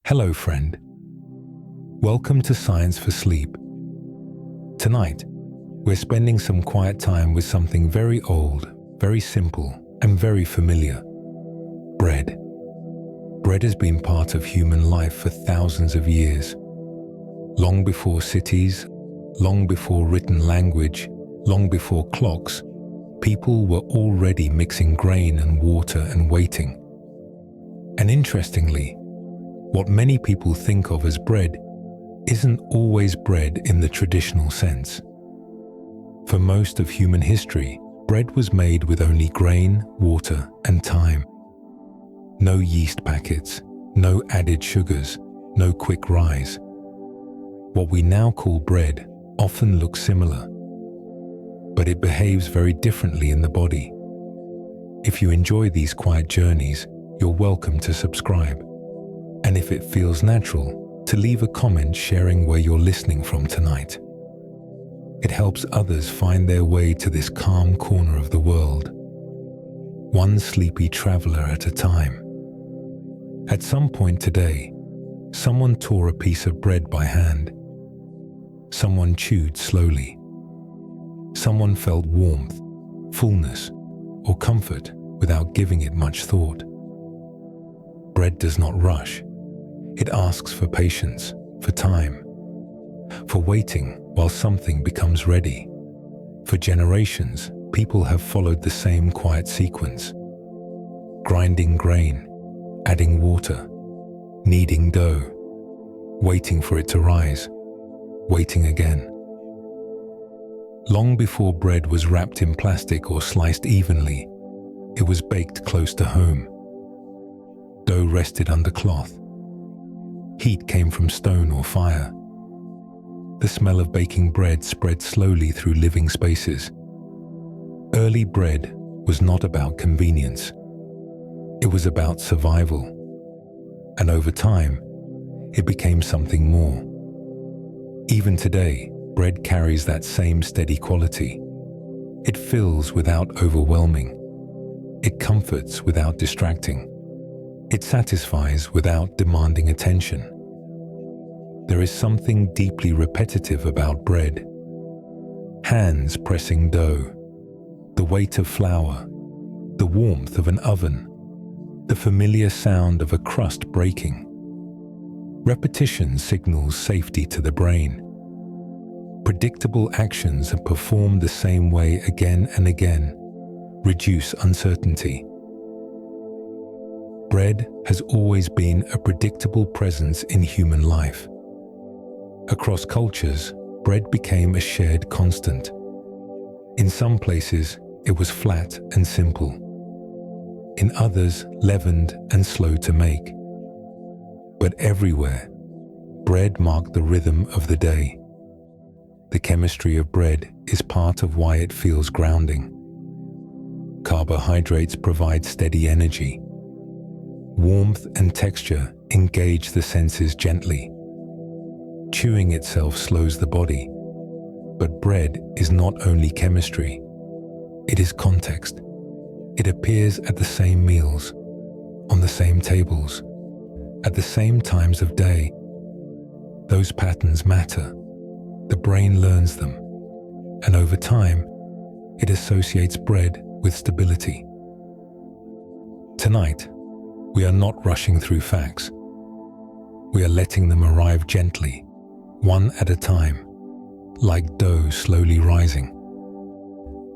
Hello, friend. Welcome to Science for Sleep. Tonight, we're spending some quiet time with something very old, very simple, and very familiar. Bread. Bread has been part of human life for thousands of years. Long before cities, long before written language, long before clocks, people were already mixing grain and water and waiting. And interestingly, what many people think of as bread isn't always bread in the traditional sense. For most of human history, bread was made with only grain, water, and time. No yeast packets, no added sugars, no quick rise. What we now call bread often looks similar, but it behaves very differently in the body. If you enjoy these quiet journeys, you're welcome to subscribe. And if it feels natural, to leave a comment sharing where you're listening from tonight. It helps others find their way to this calm corner of the world, one sleepy traveler at a time. At some point today, someone tore a piece of bread by hand. Someone chewed slowly. Someone felt warmth, fullness, or comfort without giving it much thought. Bread does not rush. It asks for patience, for time, for waiting while something becomes ready. For generations, people have followed the same quiet sequence. Grinding grain, adding water, kneading dough, waiting for it to rise, waiting again. Long before bread was wrapped in plastic or sliced evenly, it was baked close to home. Dough rested under cloth. Heat came from stone or fire. The smell of baking bread spread slowly through living spaces. Early bread was not about convenience. It was about survival. And over time, it became something more. Even today, bread carries that same steady quality. It fills without overwhelming. It comforts without distracting. It satisfies without demanding attention. There is something deeply repetitive about bread. Hands pressing dough, the weight of flour, the warmth of an oven, the familiar sound of a crust breaking. Repetition signals safety to the brain. Predictable actions are performed the same way again and again, reduce uncertainty. Bread has always been a predictable presence in human life. Across cultures, bread became a shared constant. In some places, it was flat and simple. In others, leavened and slow to make. But everywhere, bread marked the rhythm of the day. The chemistry of bread is part of why it feels grounding. Carbohydrates provide steady energy. Warmth and texture engage the senses gently. Chewing itself slows the body. But bread is not only chemistry. It is context. It appears at the same meals, on the same tables, at the same times of day. Those patterns matter. The brain learns them. And over time, it associates bread with stability. Tonight, we are not rushing through facts. We are letting them arrive gently, one at a time, like dough slowly rising.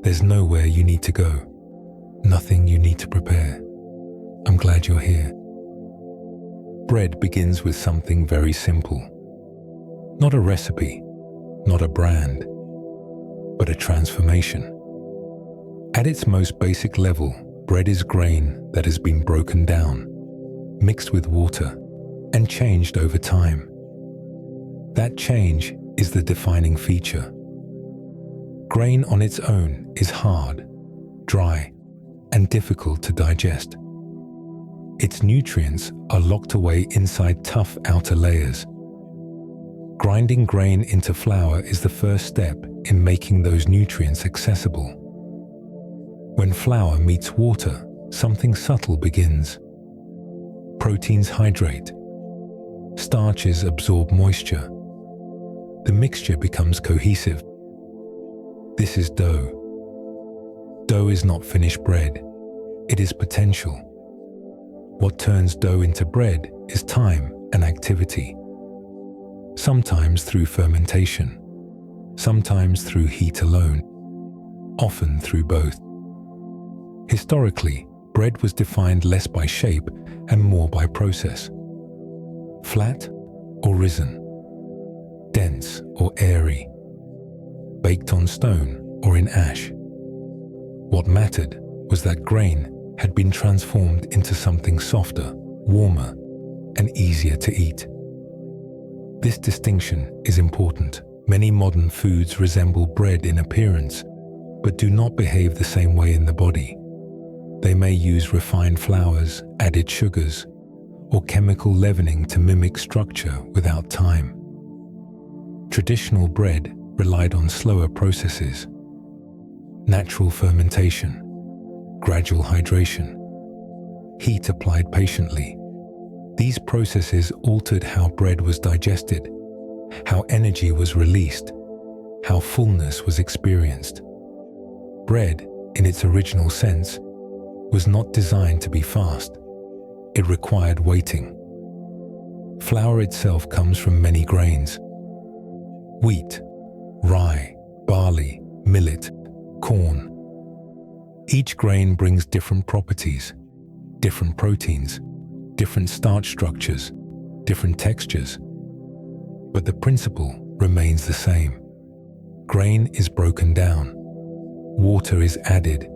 There's nowhere you need to go, nothing you need to prepare. I'm glad you're here. Bread begins with something very simple. Not a recipe, not a brand, but a transformation. At its most basic level, bread is grain that has been broken down, mixed with water, and changed over time. That change is the defining feature. Grain on its own is hard, dry, and difficult to digest. Its nutrients are locked away inside tough outer layers. Grinding grain into flour is the first step in making those nutrients accessible. When flour meets water, something subtle begins. Proteins hydrate, starches absorb moisture. The mixture becomes cohesive. This is dough. Dough is not finished bread. It is potential. What turns dough into bread is time and activity. Sometimes through fermentation, sometimes through heat alone, often through both. Historically, bread was defined less by shape and more by process. Flat or risen, dense or airy, baked on stone or in ash. What mattered was that grain had been transformed into something softer, warmer, and easier to eat. This distinction is important. Many modern foods resemble bread in appearance, but do not behave the same way in the body. They may use refined flours, added sugars, or chemical leavening to mimic structure without time. Traditional bread relied on slower processes: natural fermentation, gradual hydration, heat applied patiently. These processes altered how bread was digested, how energy was released, how fullness was experienced. Bread, in its original sense, was not designed to be fast. It required waiting. Flour itself comes from many grains: wheat, rye, barley, millet, corn. Each grain brings different properties, different proteins, different starch structures, different textures. But the principle remains the same. Grain is broken down. Water is added.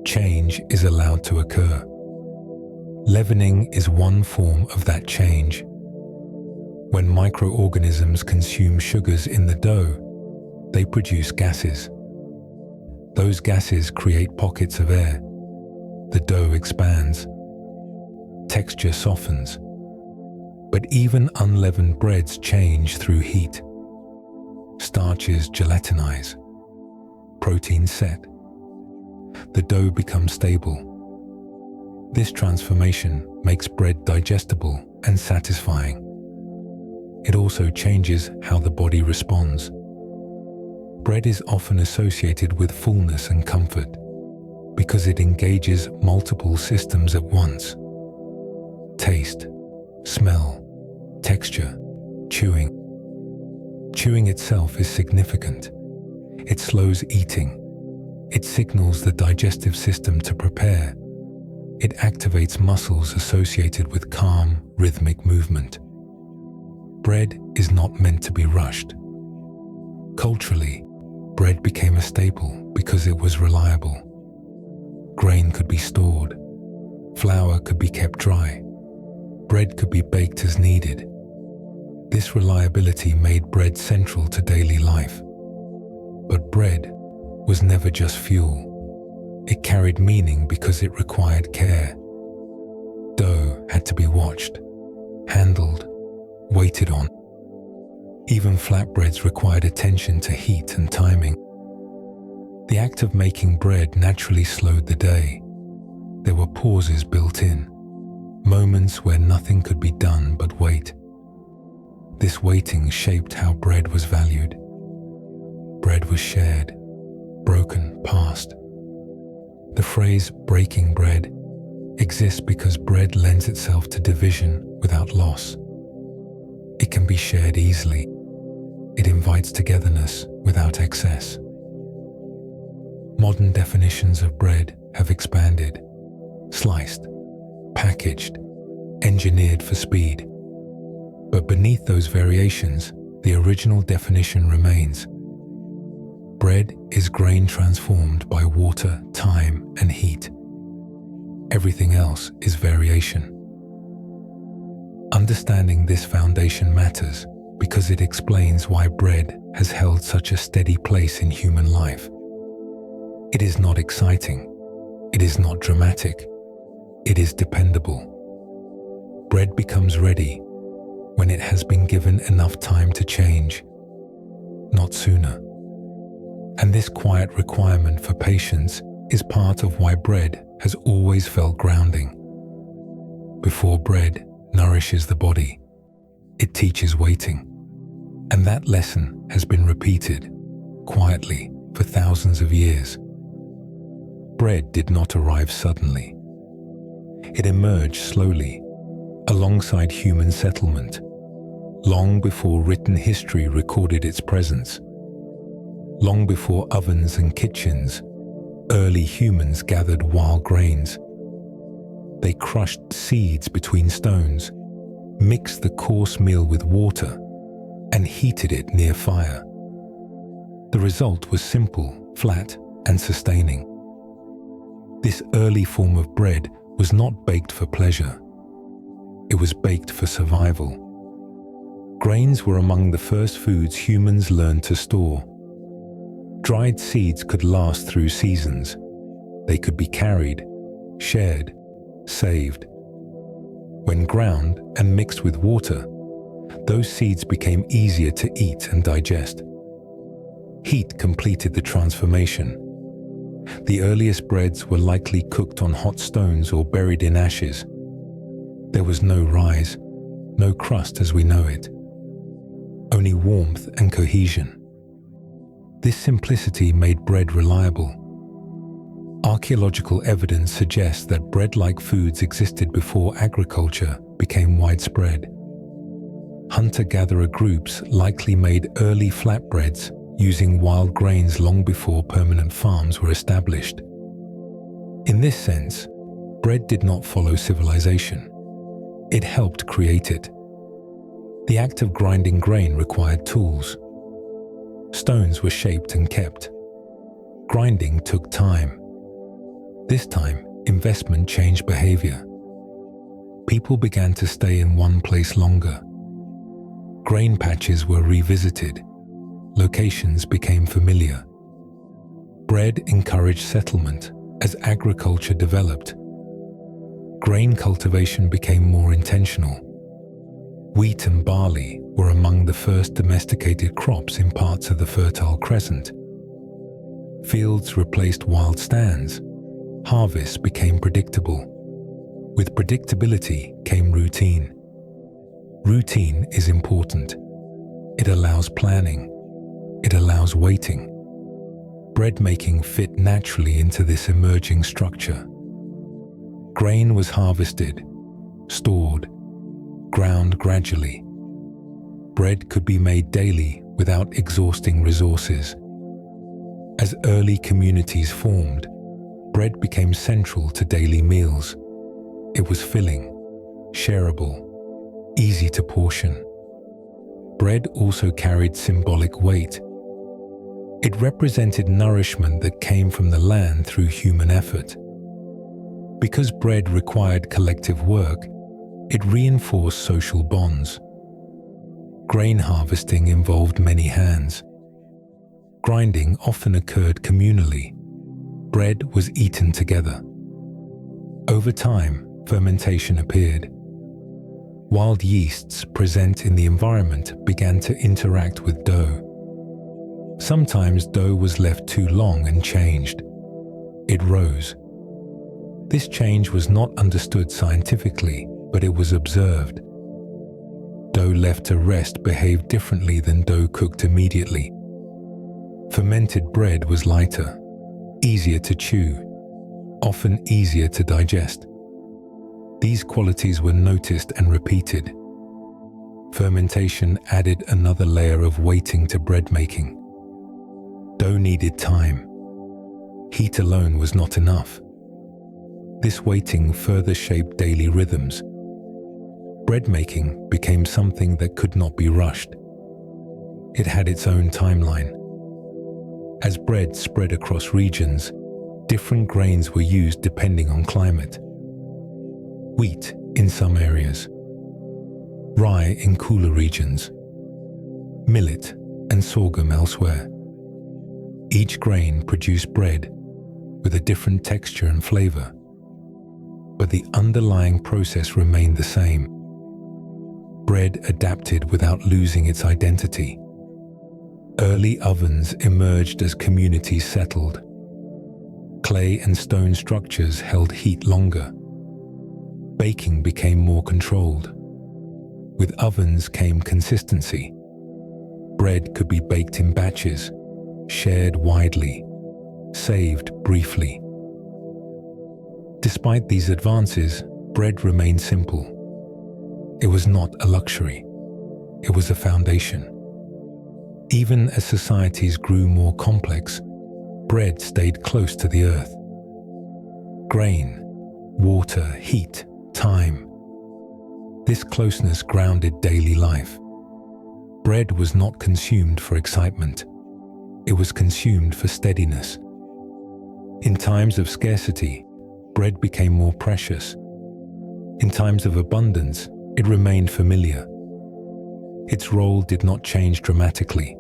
Change is allowed to occur. Leavening is one form of that change. When microorganisms consume sugars in the dough, they produce gases. Those gases create pockets of air. The dough expands. Texture softens. But even unleavened breads change through heat. Starches gelatinize. Proteins set. The dough becomes stable. This transformation makes bread digestible and satisfying. It also changes how the body responds. Bread is often associated with fullness and comfort because it engages multiple systems at once: taste, smell, texture, chewing. Chewing itself is significant. It slows eating. It signals the digestive system to prepare. It activates muscles associated with calm, rhythmic movement. Bread is not meant to be rushed. Culturally, bread became a staple because it was reliable. Grain could be stored. Flour could be kept dry. Bread could be baked as needed. This reliability made bread central to daily life. But bread was never just fuel. It carried meaning because it required care. Dough had to be watched, handled, waited on. Even flatbreads required attention to heat and timing. The act of making bread naturally slowed the day. There were pauses built in, moments where nothing could be done but wait. This waiting shaped how bread was valued. Bread was shared, broken, passed. The phrase "breaking bread" exists because bread lends itself to division without loss. It can be shared easily. It invites togetherness without excess. Modern definitions of bread have expanded, sliced, packaged, engineered for speed. But beneath those variations, the original definition remains. Bread is grain transformed by water, time, and heat. Everything else is variation. Understanding this foundation matters because it explains why bread has held such a steady place in human life. It is not exciting. It is not dramatic. It is dependable. Bread becomes ready when it has been given enough time to change, not sooner. And this quiet requirement for patience is part of why bread has always felt grounding. Before bread nourishes the body, it teaches waiting. And that lesson has been repeated, quietly, for thousands of years. Bread did not arrive suddenly. It emerged slowly, alongside human settlement, long before written history recorded its presence. Long before ovens and kitchens, early humans gathered wild grains. They crushed seeds between stones, mixed the coarse meal with water, and heated it near fire. The result was simple, flat, and sustaining. This early form of bread was not baked for pleasure. It was baked for survival. Grains were among the first foods humans learned to store. Dried seeds could last through seasons. They could be carried, shared, saved. When ground and mixed with water, those seeds became easier to eat and digest. Heat completed the transformation. The earliest breads were likely cooked on hot stones or buried in ashes. There was no rise, no crust as we know it, only warmth and cohesion. This simplicity made bread reliable. Archaeological evidence suggests that bread-like foods existed before agriculture became widespread. Hunter-gatherer groups likely made early flatbreads using wild grains long before permanent farms were established. In this sense, bread did not follow civilization. It helped create it. The act of grinding grain required tools. Stones were shaped and kept. Grinding took time. This time, investment changed behavior. People began to stay in one place longer. Grain patches were revisited. Locations became familiar. Bread encouraged settlement as agriculture developed. Grain cultivation became more intentional. Wheat and barley were among the first domesticated crops in parts of the Fertile Crescent. Fields replaced wild stands. Harvests became predictable. With predictability came routine. Routine is important. It allows planning. It allows waiting. Bread making fit naturally into this emerging structure. Grain was harvested, stored, ground gradually. Bread could be made daily without exhausting resources. As early communities formed, bread became central to daily meals. It was filling, shareable, easy to portion. Bread also carried symbolic weight. It represented nourishment that came from the land through human effort. Because bread required collective work, it reinforced social bonds. Grain harvesting involved many hands. Grinding often occurred communally. Bread was eaten together. Over time, fermentation appeared. Wild yeasts present in the environment began to interact with dough. Sometimes dough was left too long and changed. It rose. This change was not understood scientifically, but it was observed. Dough left to rest behaved differently than dough cooked immediately. Fermented bread was lighter, easier to chew, often easier to digest. These qualities were noticed and repeated. Fermentation added another layer of waiting to bread making. Dough needed time. Heat alone was not enough. This waiting further shaped daily rhythms. Bread making became something that could not be rushed. It had its own timeline. As bread spread across regions, different grains were used depending on climate. Wheat in some areas, rye in cooler regions, millet and sorghum elsewhere. Each grain produced bread with a different texture and flavor, but the underlying process remained the same. Bread adapted without losing its identity. Early ovens emerged as communities settled. Clay and stone structures held heat longer. Baking became more controlled. With ovens came consistency. Bread could be baked in batches, shared widely, saved briefly. Despite these advances, bread remained simple. It was not a luxury. It was a foundation. Even as societies grew more complex, bread stayed close to the earth. Grain, water, heat, time. This closeness grounded daily life. Bread was not consumed for excitement. It was consumed for steadiness. In times of scarcity, bread became more precious. In times of abundance, it remained familiar. Its role did not change dramatically.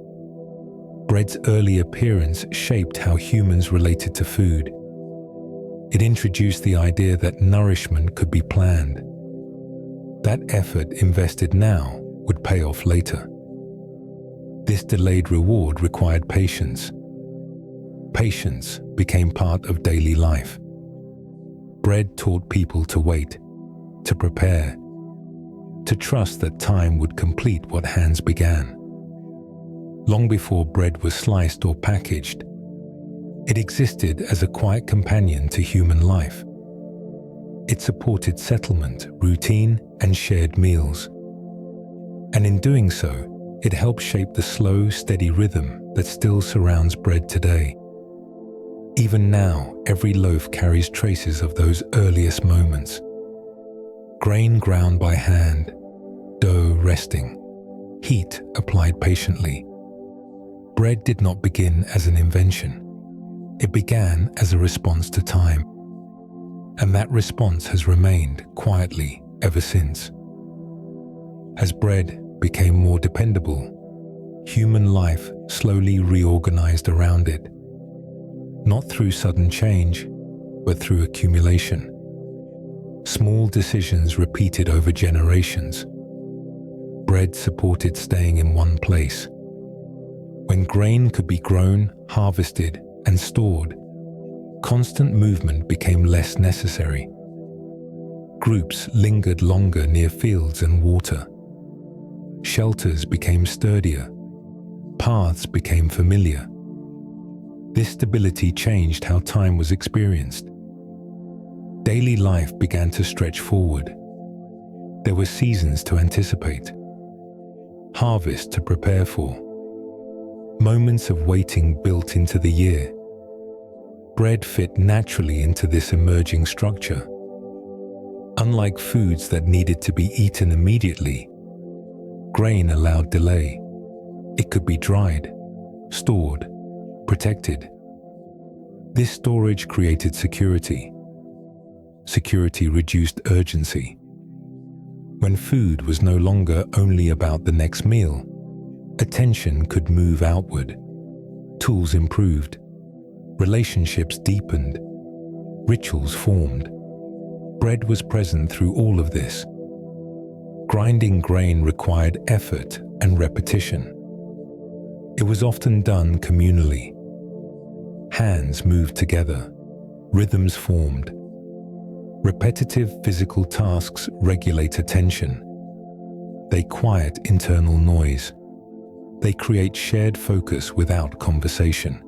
Bread's early appearance shaped how humans related to food. It introduced the idea that nourishment could be planned. That effort invested now would pay off later. This delayed reward required patience. Patience became part of daily life. Bread taught people to wait, to prepare, to trust that time would complete what hands began. Long before bread was sliced or packaged, it existed as a quiet companion to human life. It supported settlement, routine, and shared meals. And in doing so, it helped shape the slow, steady rhythm that still surrounds bread today. Even now, every loaf carries traces of those earliest moments. Grain ground by hand, dough resting, heat applied patiently. Bread did not begin as an invention. It began as a response to time. And that response has remained quietly ever since. As bread became more dependable, human life slowly reorganized around it. Not through sudden change, but through accumulation. Small decisions repeated over generations. Bread supported staying in one place. When grain could be grown, harvested, and stored, constant movement became less necessary. Groups lingered longer near fields and water. Shelters became sturdier. Paths became familiar. This stability changed how time was experienced. Daily life began to stretch forward. There were seasons to anticipate, harvest to prepare for, moments of waiting built into the year. Bread fit naturally into this emerging structure. Unlike foods that needed to be eaten immediately, grain allowed delay. It could be dried, stored, protected. This storage created security. Security reduced urgency. When food was no longer only about the next meal, attention could move outward. Tools improved. Relationships deepened. Rituals formed. Bread was present through all of this. Grinding grain required effort and repetition. It was often done communally. Hands moved together. Rhythms formed. Repetitive physical tasks regulate attention. They quiet internal noise. They create shared focus without conversation.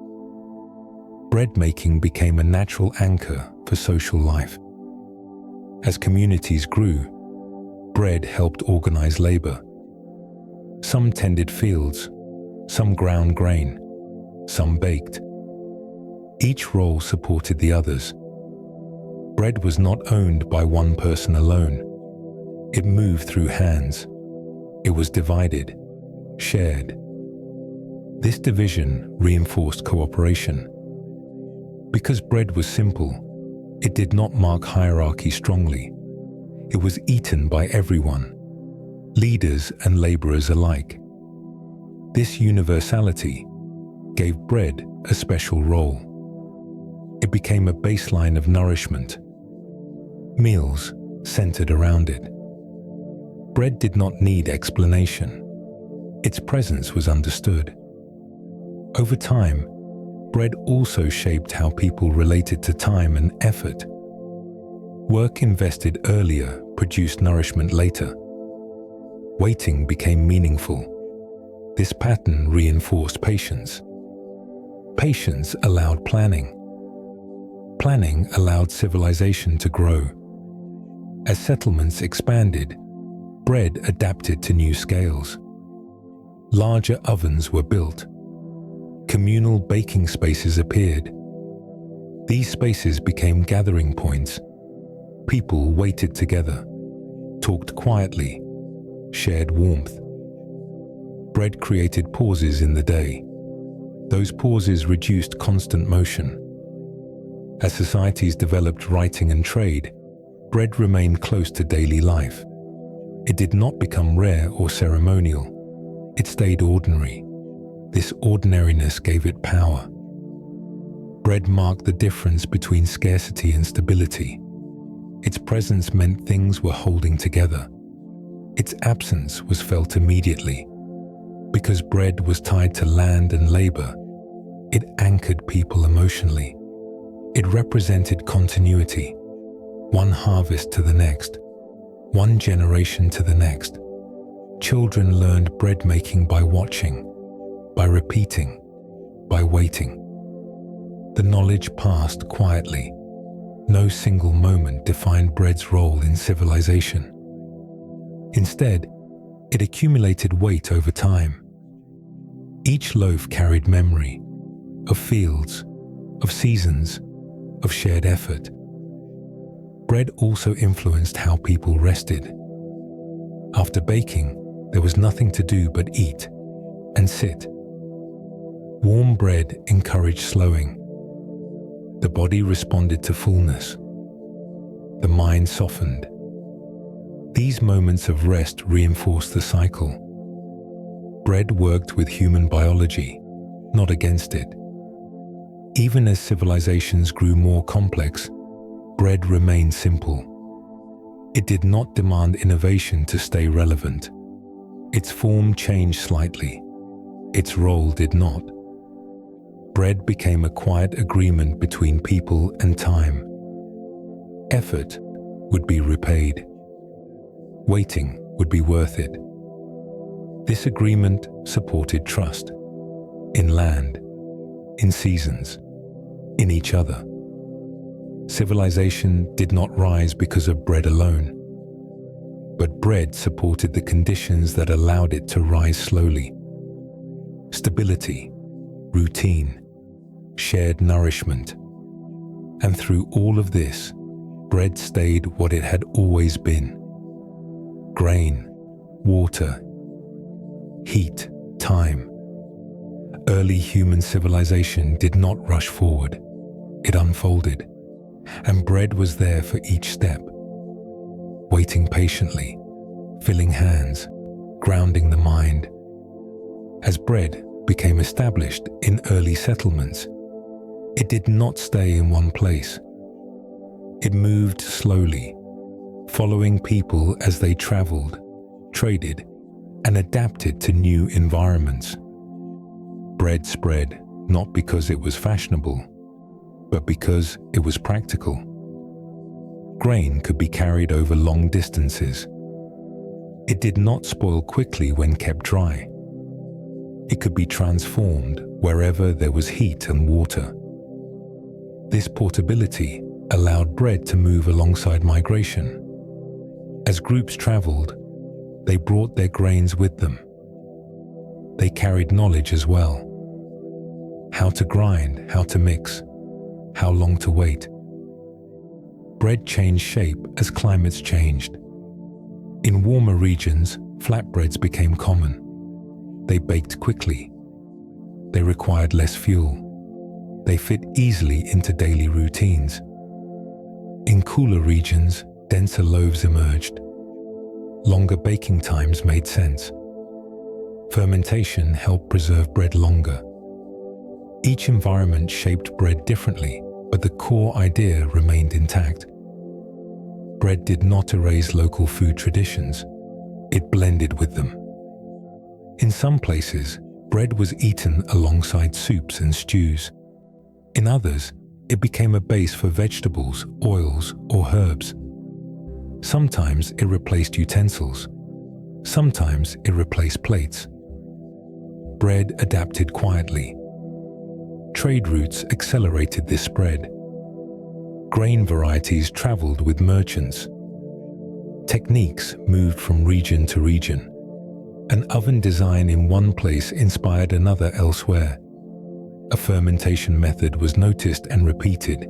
Bread making became a natural anchor for social life. As communities grew, bread helped organize labor. Some tended fields, some ground grain, some baked. Each role supported the others. Bread was not owned by one person alone. It moved through hands. It was divided, shared. This division reinforced cooperation. Because bread was simple, it did not mark hierarchy strongly. It was eaten by everyone, leaders and laborers alike. This universality gave bread a special role. It became a baseline of nourishment. Meals centered around it. Bread did not need explanation. Its presence was understood. Over time, bread also shaped how people related to time and effort. Work invested earlier produced nourishment later. Waiting became meaningful. This pattern reinforced patience. Patience allowed planning. Planning allowed civilization to grow. As settlements expanded, bread adapted to new scales. Larger ovens were built. Communal baking spaces appeared. These spaces became gathering points. People waited together, talked quietly, shared warmth. Bread created pauses in the day. Those pauses reduced constant motion. As societies developed writing and trade, bread remained close to daily life. It did not become rare or ceremonial. It stayed ordinary. This ordinariness gave it power. Bread marked the difference between scarcity and stability. Its presence meant things were holding together. Its absence was felt immediately. Because bread was tied to land and labor, it anchored people emotionally. It represented continuity, one harvest to the next, one generation to the next. Children learned bread making by watching, by repeating, by waiting. The knowledge passed quietly. No single moment defined bread's role in civilization. Instead, it accumulated weight over time. Each loaf carried memory of fields, of seasons, of shared effort. Bread also influenced how people rested. After baking, there was nothing to do but eat and sit. Warm bread encouraged slowing. The body responded to fullness. The mind softened. These moments of rest reinforced the cycle. Bread worked with human biology, not against it. Even as civilizations grew more complex, bread remained simple. It did not demand innovation to stay relevant. Its form changed slightly. Its role did not. Bread became a quiet agreement between people and time. Effort would be repaid. Waiting would be worth it. This agreement supported trust in land, in seasons, in each other. Civilization did not rise because of bread alone, but bread supported the conditions that allowed it to rise slowly. Stability, routine, shared nourishment. And through all of this, bread stayed what it had always been. Grain, water, heat, time. Early human civilization did not rush forward. It unfolded, and bread was there for each step, waiting patiently, filling hands, grounding the mind. As bread became established in early settlements, it did not stay in one place. It moved slowly, following people as they traveled, traded, and adapted to new environments. Bread spread not because it was fashionable, but because it was practical. Grain could be carried over long distances. It did not spoil quickly when kept dry. It could be transformed wherever there was heat and water. This portability allowed bread to move alongside migration. As groups traveled, they brought their grains with them. They carried knowledge as well. How to grind, how to mix, how long to wait. Bread changed shape as climates changed. In warmer regions, flatbreads became common. They baked quickly. They required less fuel. They fit easily into daily routines. In cooler regions, denser loaves emerged. Longer baking times made sense. Fermentation helped preserve bread longer. Each environment shaped bread differently, but the core idea remained intact. Bread did not erase local food traditions. It blended with them. In some places, bread was eaten alongside soups and stews. In others, it became a base for vegetables, oils, or herbs. Sometimes it replaced utensils. Sometimes it replaced plates. Bread adapted quietly. Trade routes accelerated this spread. Grain varieties traveled with merchants. Techniques moved from region to region. An oven design in one place inspired another elsewhere. A fermentation method was noticed and repeated.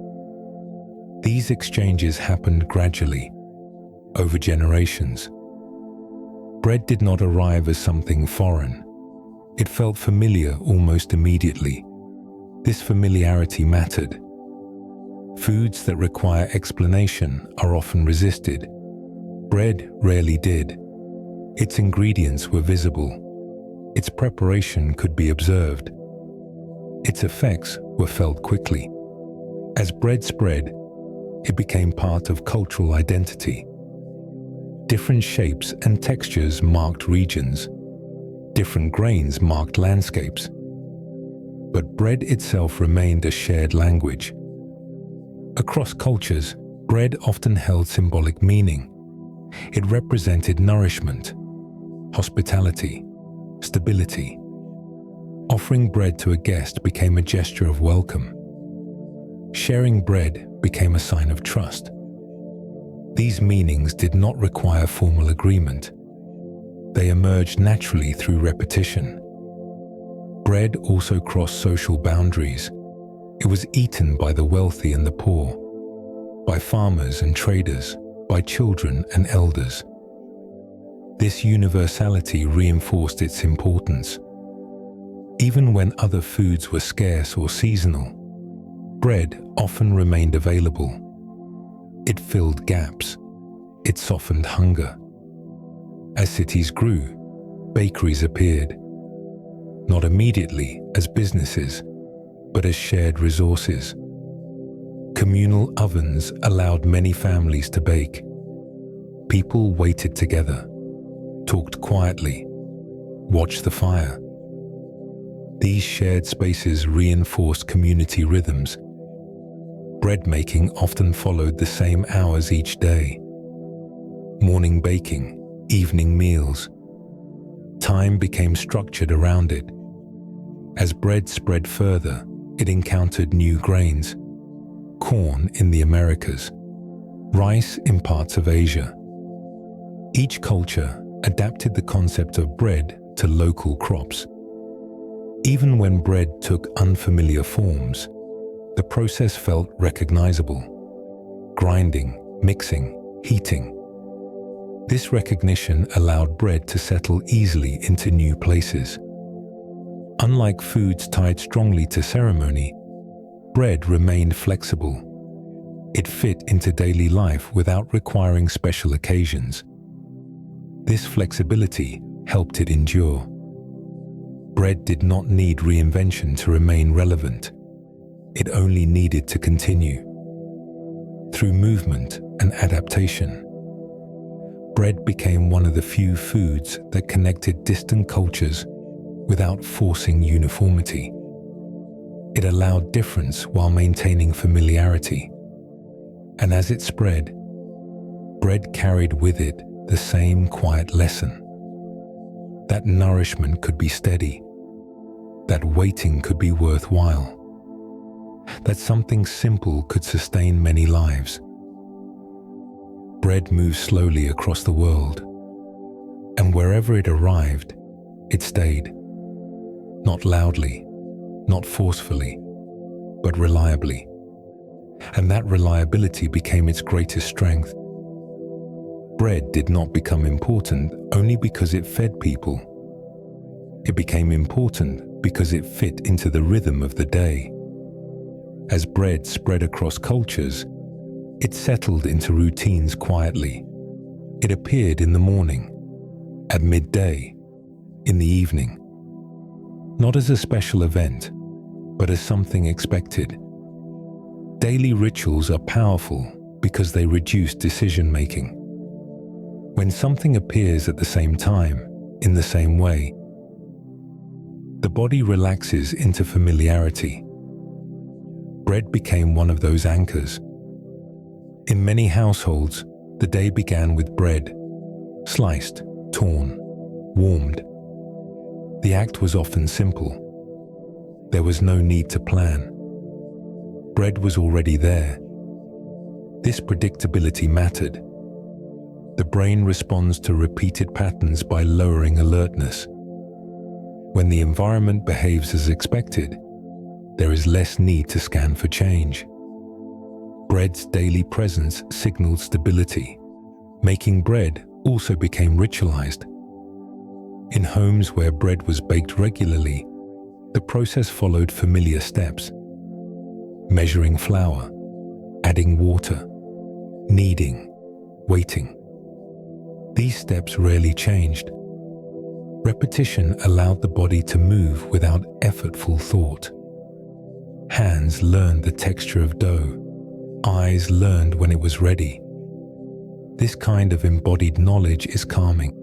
These exchanges happened gradually, over generations. Bread did not arrive as something foreign. It felt familiar almost immediately. This familiarity mattered. Foods that require explanation are often resisted. Bread rarely did. Its ingredients were visible. Its preparation could be observed. Its effects were felt quickly. As bread spread, it became part of cultural identity. Different shapes and textures marked regions. Different grains marked landscapes. But bread itself remained a shared language. Across cultures, bread often held symbolic meaning. It represented nourishment, hospitality, stability. Offering bread to a guest became a gesture of welcome. Sharing bread became a sign of trust. These meanings did not require formal agreement. They emerged naturally through repetition. Bread also crossed social boundaries. It was eaten by the wealthy and the poor, by farmers and traders, by children and elders. This universality reinforced its importance. Even when other foods were scarce or seasonal, bread often remained available. It filled gaps. It softened hunger. As cities grew, bakeries appeared, not immediately as businesses, but as shared resources. Communal ovens allowed many families to bake. People waited together, talked quietly, watched the fire. These shared spaces reinforced community rhythms. Bread making often followed the same hours each day. Morning baking, evening meals. Time became structured around it. As bread spread further, it encountered new grains. Corn in the Americas, rice in parts of Asia. Each culture adapted the concept of bread to local crops. Even when bread took unfamiliar forms, the process felt recognizable. Grinding, mixing, heating. This recognition allowed bread to settle easily into new places. Unlike foods tied strongly to ceremony, bread remained flexible. It fit into daily life without requiring special occasions. This flexibility helped it endure. Bread did not need reinvention to remain relevant. It only needed to continue. Through movement and adaptation, bread became one of the few foods that connected distant cultures without forcing uniformity. It allowed difference while maintaining familiarity. And as it spread, bread carried with it the same quiet lesson. That nourishment could be steady, that waiting could be worthwhile, that something simple could sustain many lives. Bread moved slowly across the world, and wherever it arrived, it stayed. Not loudly, not forcefully, but reliably. And that reliability became its greatest strength. Bread did not become important only because it fed people. It became important because it fit into the rhythm of the day. As bread spread across cultures, it settled into routines quietly. It appeared in the morning, at midday, in the evening. Not as a special event, but as something expected. Daily rituals are powerful because they reduce decision-making. When something appears at the same time, in the same way, the body relaxes into familiarity. Bread became one of those anchors. In many households, the day began with bread, sliced, torn, warmed. The act was often simple. There was no need to plan. Bread was already there. This predictability mattered. The brain responds to repeated patterns by lowering alertness. When the environment behaves as expected, there is less need to scan for change. Bread's daily presence signaled stability. Making bread also became ritualized. In homes where bread was baked regularly, the process followed familiar steps: measuring flour, adding water, kneading, waiting. These steps rarely changed. Repetition allowed the body to move without effortful thought. Hands learned the texture of dough. Eyes learned when it was ready. This kind of embodied knowledge is calming.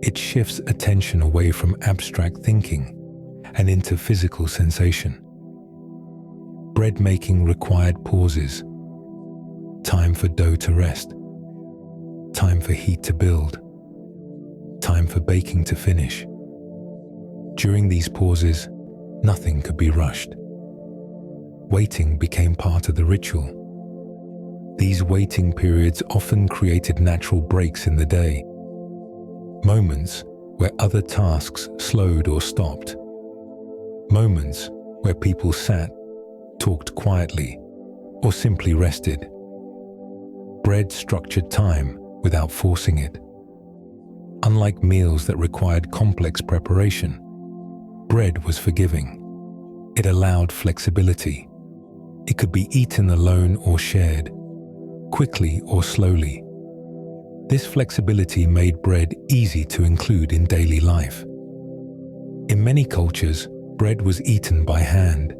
It shifts attention away from abstract thinking and into physical sensation. Bread making required pauses. Time for dough to rest. Time for heat to build. Time for baking to finish. During these pauses, nothing could be rushed. Waiting became part of the ritual. These waiting periods often created natural breaks in the day, moments where other tasks slowed or stopped, moments where people sat, talked quietly, or simply rested. Bread structured time without forcing it. Unlike meals that required complex preparation, bread was forgiving. It allowed flexibility. It could be eaten alone or shared, quickly or slowly. This flexibility made bread easy to include in daily life. In many cultures, bread was eaten by hand.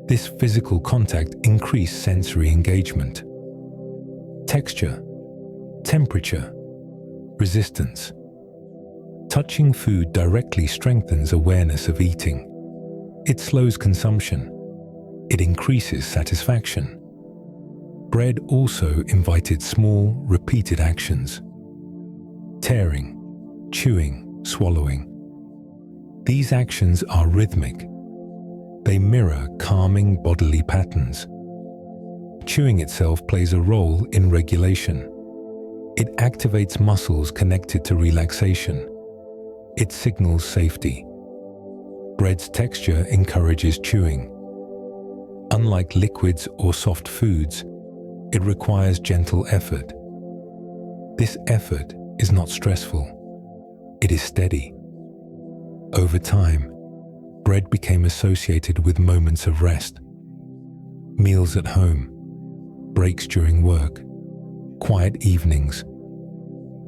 This physical contact increased sensory engagement. Texture, temperature, resistance. Touching food directly strengthens awareness of eating. It slows consumption. It increases satisfaction. Bread also invited small, repeated actions. Tearing, chewing, swallowing. These actions are rhythmic. They mirror calming bodily patterns. Chewing itself plays a role in regulation. It activates muscles connected to relaxation. It signals safety. Bread's texture encourages chewing. Unlike liquids or soft foods, it requires gentle effort. This effort is not stressful. It is steady. Over time, bread became associated with moments of rest. Meals at home, breaks during work, quiet evenings.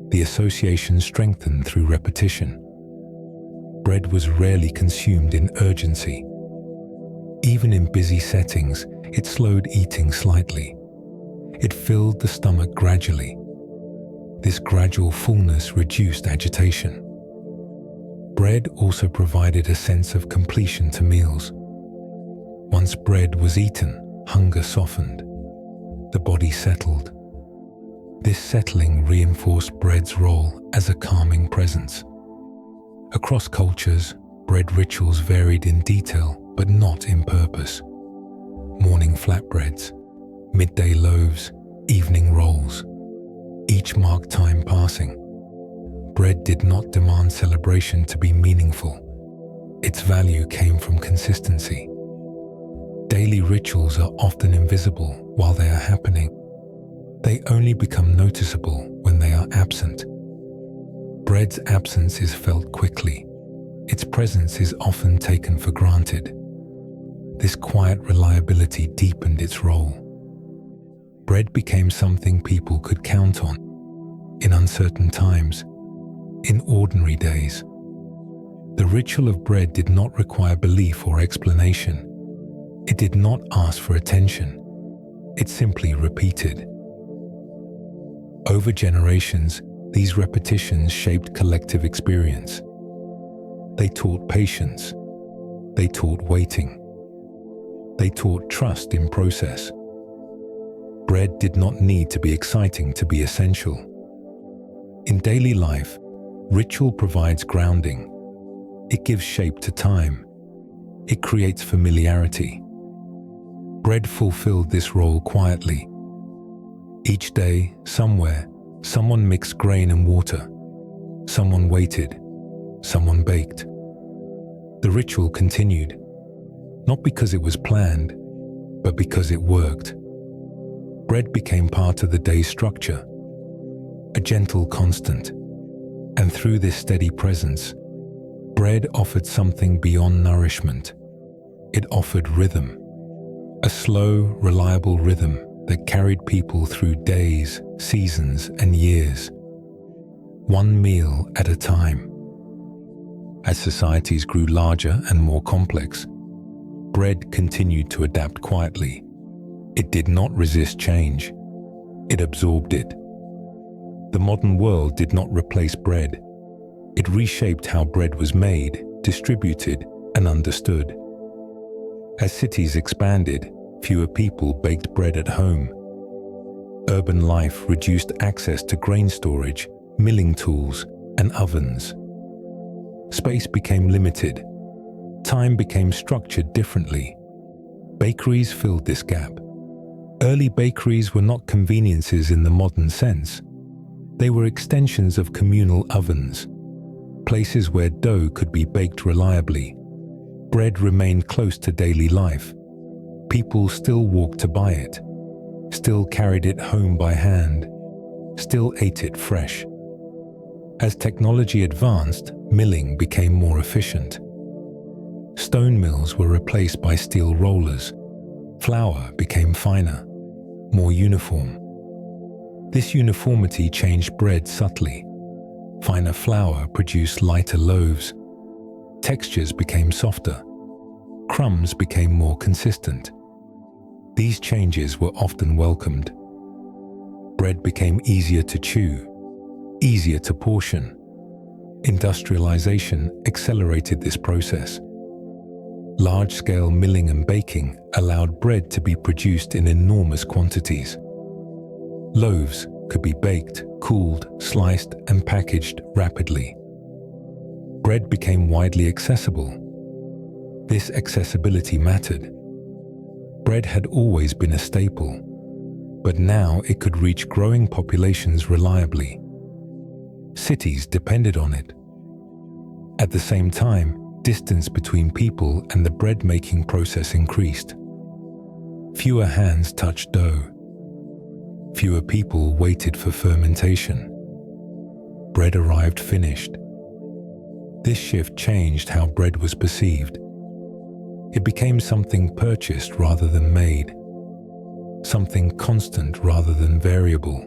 The association strengthened through repetition. Bread was rarely consumed in urgency. Even in busy settings, it slowed eating slightly. It filled the stomach gradually. This gradual fullness reduced agitation. Bread also provided a sense of completion to meals. Once bread was eaten, hunger softened. The body settled. This settling reinforced bread's role as a calming presence. Across cultures, bread rituals varied in detail but not in purpose. Morning flatbreads, midday loaves, evening rolls. Each marked time passing. Bread did not demand celebration to be meaningful. Its value came from consistency. Daily rituals are often invisible while they are happening. They only become noticeable when they are absent. Bread's absence is felt quickly. Its presence is often taken for granted. This quiet reliability deepened its role. Bread became something people could count on in uncertain times, in ordinary days. The ritual of bread did not require belief or explanation. It did not ask for attention. It simply repeated. Over generations, these repetitions shaped collective experience. They taught patience. They taught waiting. They taught trust in process. Bread did not need to be exciting to be essential. In daily life, Ritual provides grounding. It gives shape to time. It creates familiarity. Bread fulfilled this role quietly. Each day, somewhere, someone mixed grain and water. Someone waited. Someone baked. The ritual continued, not because it was planned, but because it worked. Bread became part of the day's structure, a gentle constant. And through this steady presence, bread offered something beyond nourishment. It offered rhythm, a slow, reliable rhythm that carried people through days, seasons, and years, one meal at a time. As societies grew larger and more complex, bread continued to adapt quietly. It did not resist change. It absorbed it. The modern world did not replace bread. It reshaped how bread was made, distributed, and understood. As cities expanded, fewer people baked bread at home. Urban life reduced access to grain storage, milling tools, and ovens. Space became limited. Time became structured differently. Bakeries filled this gap. Early bakeries were not conveniences in the modern sense. They were extensions of communal ovens, places where dough could be baked reliably. Bread remained close to daily life. People still walked to buy it, still carried it home by hand, still ate it fresh. As technology advanced, milling became more efficient. Stone mills were replaced by steel rollers. Flour became finer, more uniform. This uniformity changed bread subtly. Finer flour produced lighter loaves. Textures became softer. Crumbs became more consistent. These changes were often welcomed. Bread became easier to chew, easier to portion. Industrialization accelerated this process. Large-scale milling and baking allowed bread to be produced in enormous quantities. Loaves could be baked, cooled, sliced, and packaged rapidly. Bread became widely accessible. This accessibility mattered. Bread had always been a staple, but now it could reach growing populations reliably. Cities depended on it. At the same time, distance between people and the bread-making process increased. Fewer hands touched dough. Fewer people waited for fermentation. Bread arrived finished. This shift changed how bread was perceived. It became something purchased rather than made, something constant rather than variable.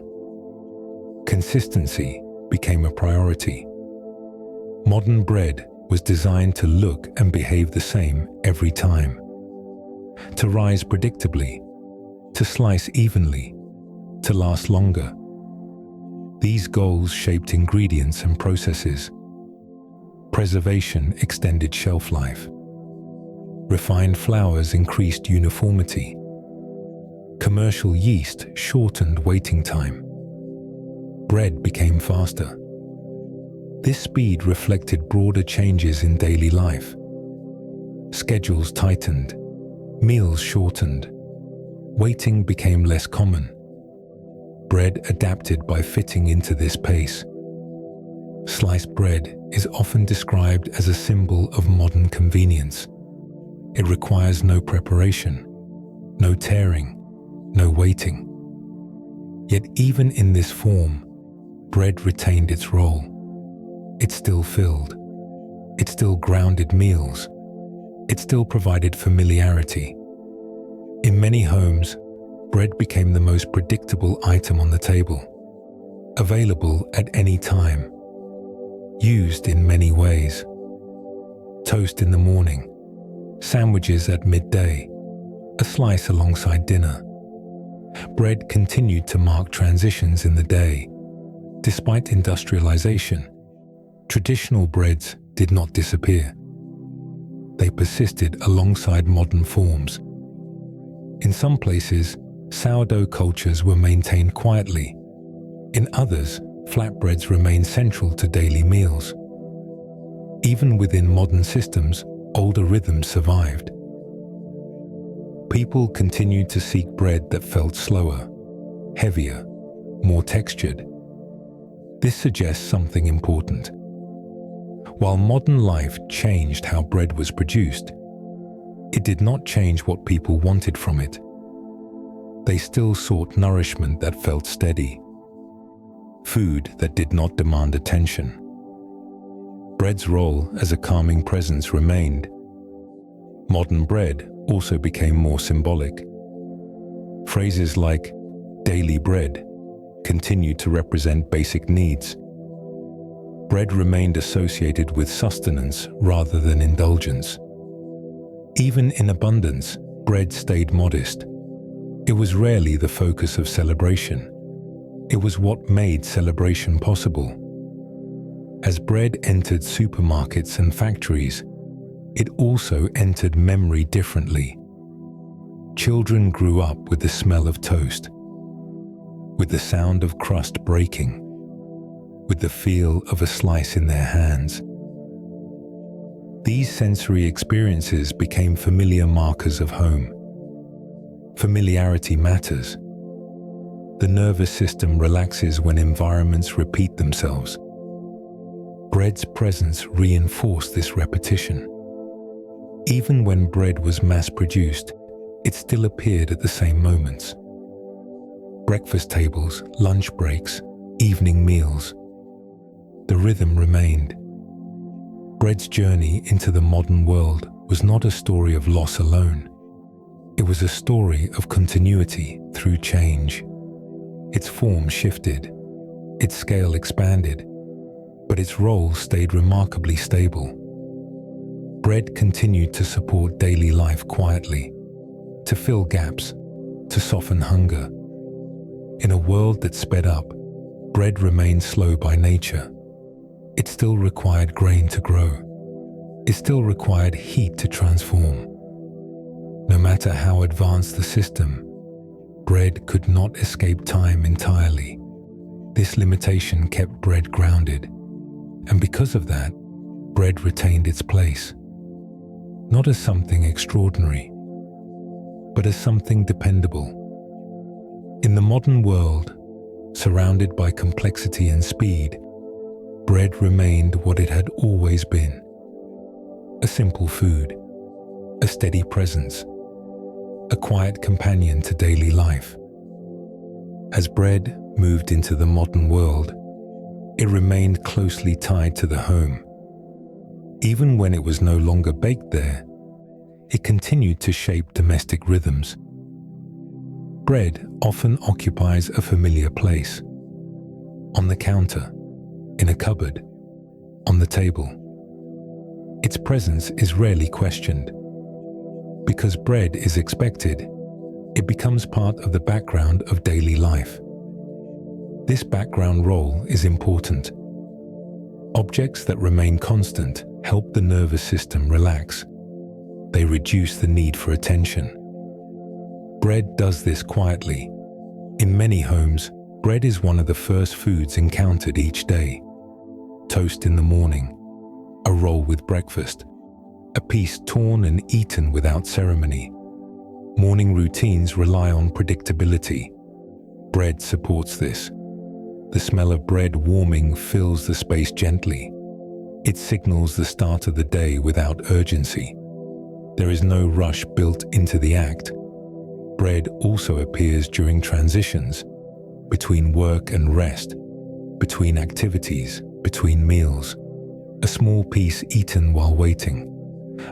Consistency became a priority. Modern bread was designed to look and behave the same every time, to rise predictably, to slice evenly, to last longer. These goals shaped ingredients and processes. Preservation extended shelf life. Refined flours increased uniformity. Commercial yeast shortened waiting time. Bread became faster. This speed reflected broader changes in daily life. Schedules tightened, meals shortened, waiting became less common. Bread adapted by fitting into this pace. Sliced bread is often described as a symbol of modern convenience. It requires no preparation, no tearing, no waiting. Yet even in this form, bread retained its role. It still filled. It still grounded meals. It still provided familiarity. In many homes, bread became the most predictable item on the table, available at any time, used in many ways. Toast in the morning, sandwiches at midday, a slice alongside dinner. Bread continued to mark transitions in the day. Despite industrialization, traditional breads did not disappear. They persisted alongside modern forms. In some places, sourdough cultures were maintained quietly. In others, flatbreads remain central to daily meals. Even within modern systems, older rhythms survived. People continued to seek bread that felt slower, heavier, more textured. This suggests something important. While modern life changed how bread was produced, it did not change what people wanted from it. They still sought nourishment that felt steady, food that did not demand attention. Bread's role as a calming presence remained. Modern bread also became more symbolic. Phrases like daily bread continued to represent basic needs. Bread remained associated with sustenance rather than indulgence. Even in abundance, bread stayed modest. It was rarely the focus of celebration. It was what made celebration possible. As bread entered supermarkets and factories, it also entered memory differently. Children grew up with the smell of toast, with the sound of crust breaking, with the feel of a slice in their hands. These sensory experiences became familiar markers of home. Familiarity matters. The nervous system relaxes when environments repeat themselves. Bread's presence reinforced this repetition. Even when bread was mass-produced, it still appeared at the same moments. Breakfast tables, lunch breaks, evening meals. The rhythm remained. Bread's journey into the modern world was not a story of loss alone. It was a story of continuity through change. Its form shifted, its scale expanded, but its role stayed remarkably stable. Bread continued to support daily life quietly, to fill gaps, to soften hunger. In a world that sped up, bread remained slow by nature. It still required grain to grow. It still required heat to transform. No matter how advanced the system, bread could not escape time entirely. This limitation kept bread grounded, and because of that, bread retained its place. Not as something extraordinary, but as something dependable. In the modern world, surrounded by complexity and speed, bread remained what it had always been. A simple food, a steady presence, a quiet companion to daily life. As bread moved into the modern world, it remained closely tied to the home. Even when it was no longer baked there, it continued to shape domestic rhythms. Bread often occupies a familiar place. On the counter, in a cupboard, on the table. Its presence is rarely questioned. Because bread is expected, it becomes part of the background of daily life. This background role is important. Objects that remain constant help the nervous system relax. They reduce the need for attention. Bread does this quietly. In many homes, bread is one of the first foods encountered each day. Toast in the morning, a roll with breakfast, a piece torn and eaten without ceremony. Morning routines rely on predictability. Bread supports this. The smell of bread warming fills the space gently. It signals the start of the day without urgency. There is no rush built into the act. Bread also appears during transitions, between work and rest, between activities, between meals. A small piece eaten while waiting,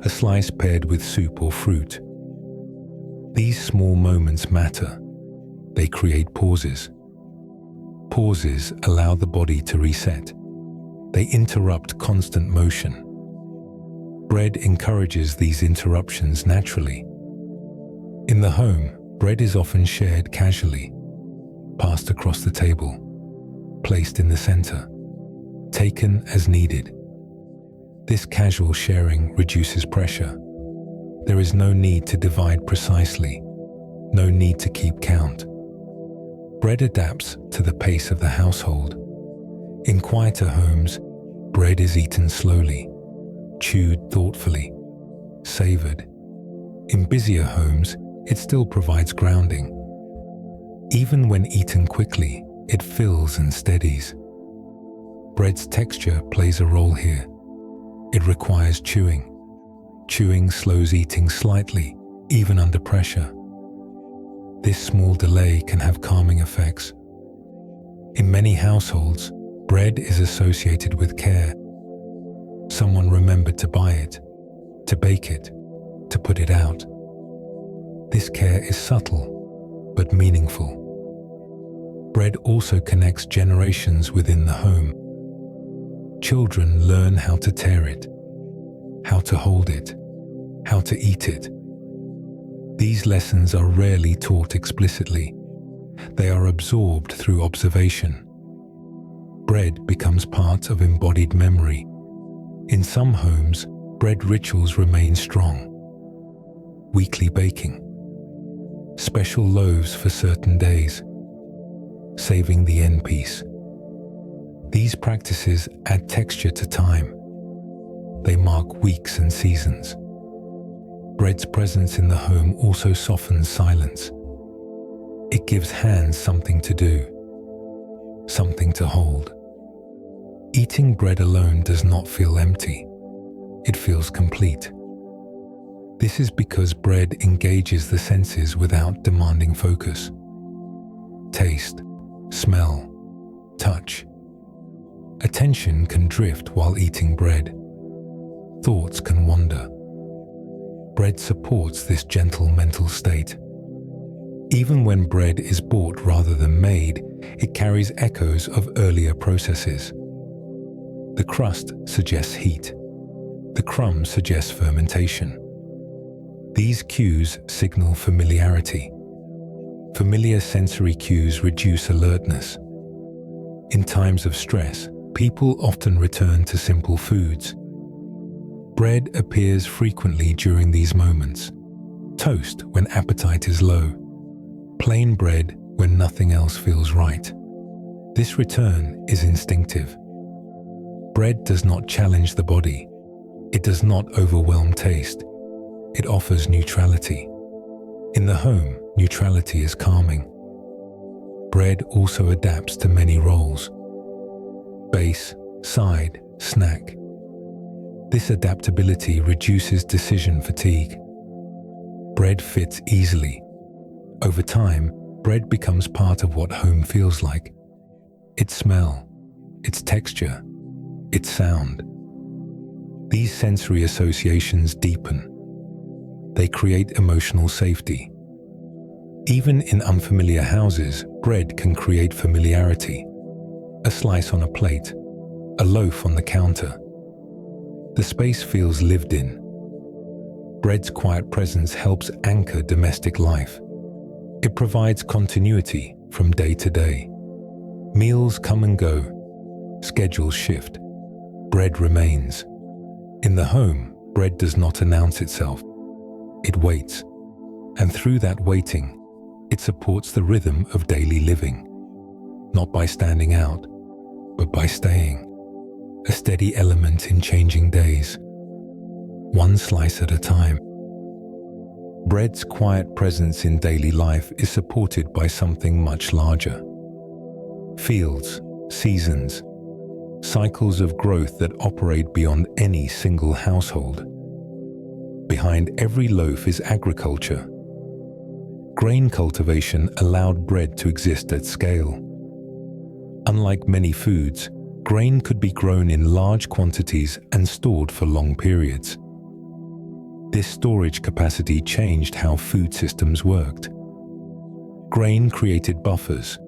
a slice paired with soup or fruit. These small moments matter. They create pauses. Pauses allow the body to reset. They interrupt constant motion. Bread encourages these interruptions naturally. In the home, bread is often shared casually, passed across the table, placed in the center, taken as needed. This casual sharing reduces pressure. There is no need to divide precisely, no need to keep count. Bread adapts to the pace of the household. In quieter homes, bread is eaten slowly, chewed thoughtfully, savored. In busier homes, it still provides grounding. Even when eaten quickly, it fills and steadies. Bread's texture plays a role here. It requires chewing. Chewing slows eating slightly, even under pressure. This small delay can have calming effects. In many households, bread is associated with care. Someone remembered to buy it, to bake it, to put it out. This care is subtle, but meaningful. Bread also connects generations within the home. Children learn how to tear it, how to hold it, how to eat it. These lessons are rarely taught explicitly. They are absorbed through observation. Bread becomes part of embodied memory. In some homes, bread rituals remain strong. Weekly baking, special loaves for certain days, saving the end piece. These practices add texture to time. They mark weeks and seasons. Bread's presence in the home also softens silence. It gives hands something to do, something to hold. Eating bread alone does not feel empty. It feels complete. This is because bread engages the senses without demanding focus. Taste, smell, touch. Attention can drift while eating bread. Thoughts can wander. Bread supports this gentle mental state. Even when bread is bought rather than made, it carries echoes of earlier processes. The crust suggests heat. The crumb suggests fermentation. These cues signal familiarity. Familiar sensory cues reduce alertness. In times of stress, people often return to simple foods. Bread appears frequently during these moments. Toast when appetite is low. Plain bread when nothing else feels right. This return is instinctive. Bread does not challenge the body. It does not overwhelm taste. It offers neutrality. In the home, neutrality is calming. Bread also adapts to many roles. Base, side, snack. This adaptability reduces decision fatigue. Bread fits easily. Over time, bread becomes part of what home feels like. Its smell, its texture, its sound. These sensory associations deepen. They create emotional safety. Even in unfamiliar houses, bread can create familiarity. A slice on a plate, a loaf on the counter. The space feels lived in. Bread's quiet presence helps anchor domestic life. It provides continuity from day to day. Meals come and go. Schedules shift. Bread remains. In the home, bread does not announce itself. It waits. And through that waiting, it supports the rhythm of daily living. Not by standing out, but by staying. A steady element in changing days. One slice at a time. Bread's quiet presence in daily life is supported by something much larger. Fields, seasons, cycles of growth that operate beyond any single household. Behind every loaf is agriculture. Grain cultivation allowed bread to exist at scale. Unlike many foods, grain could be grown in large quantities and stored for long periods. This storage capacity changed how food systems worked. Grain created buffers.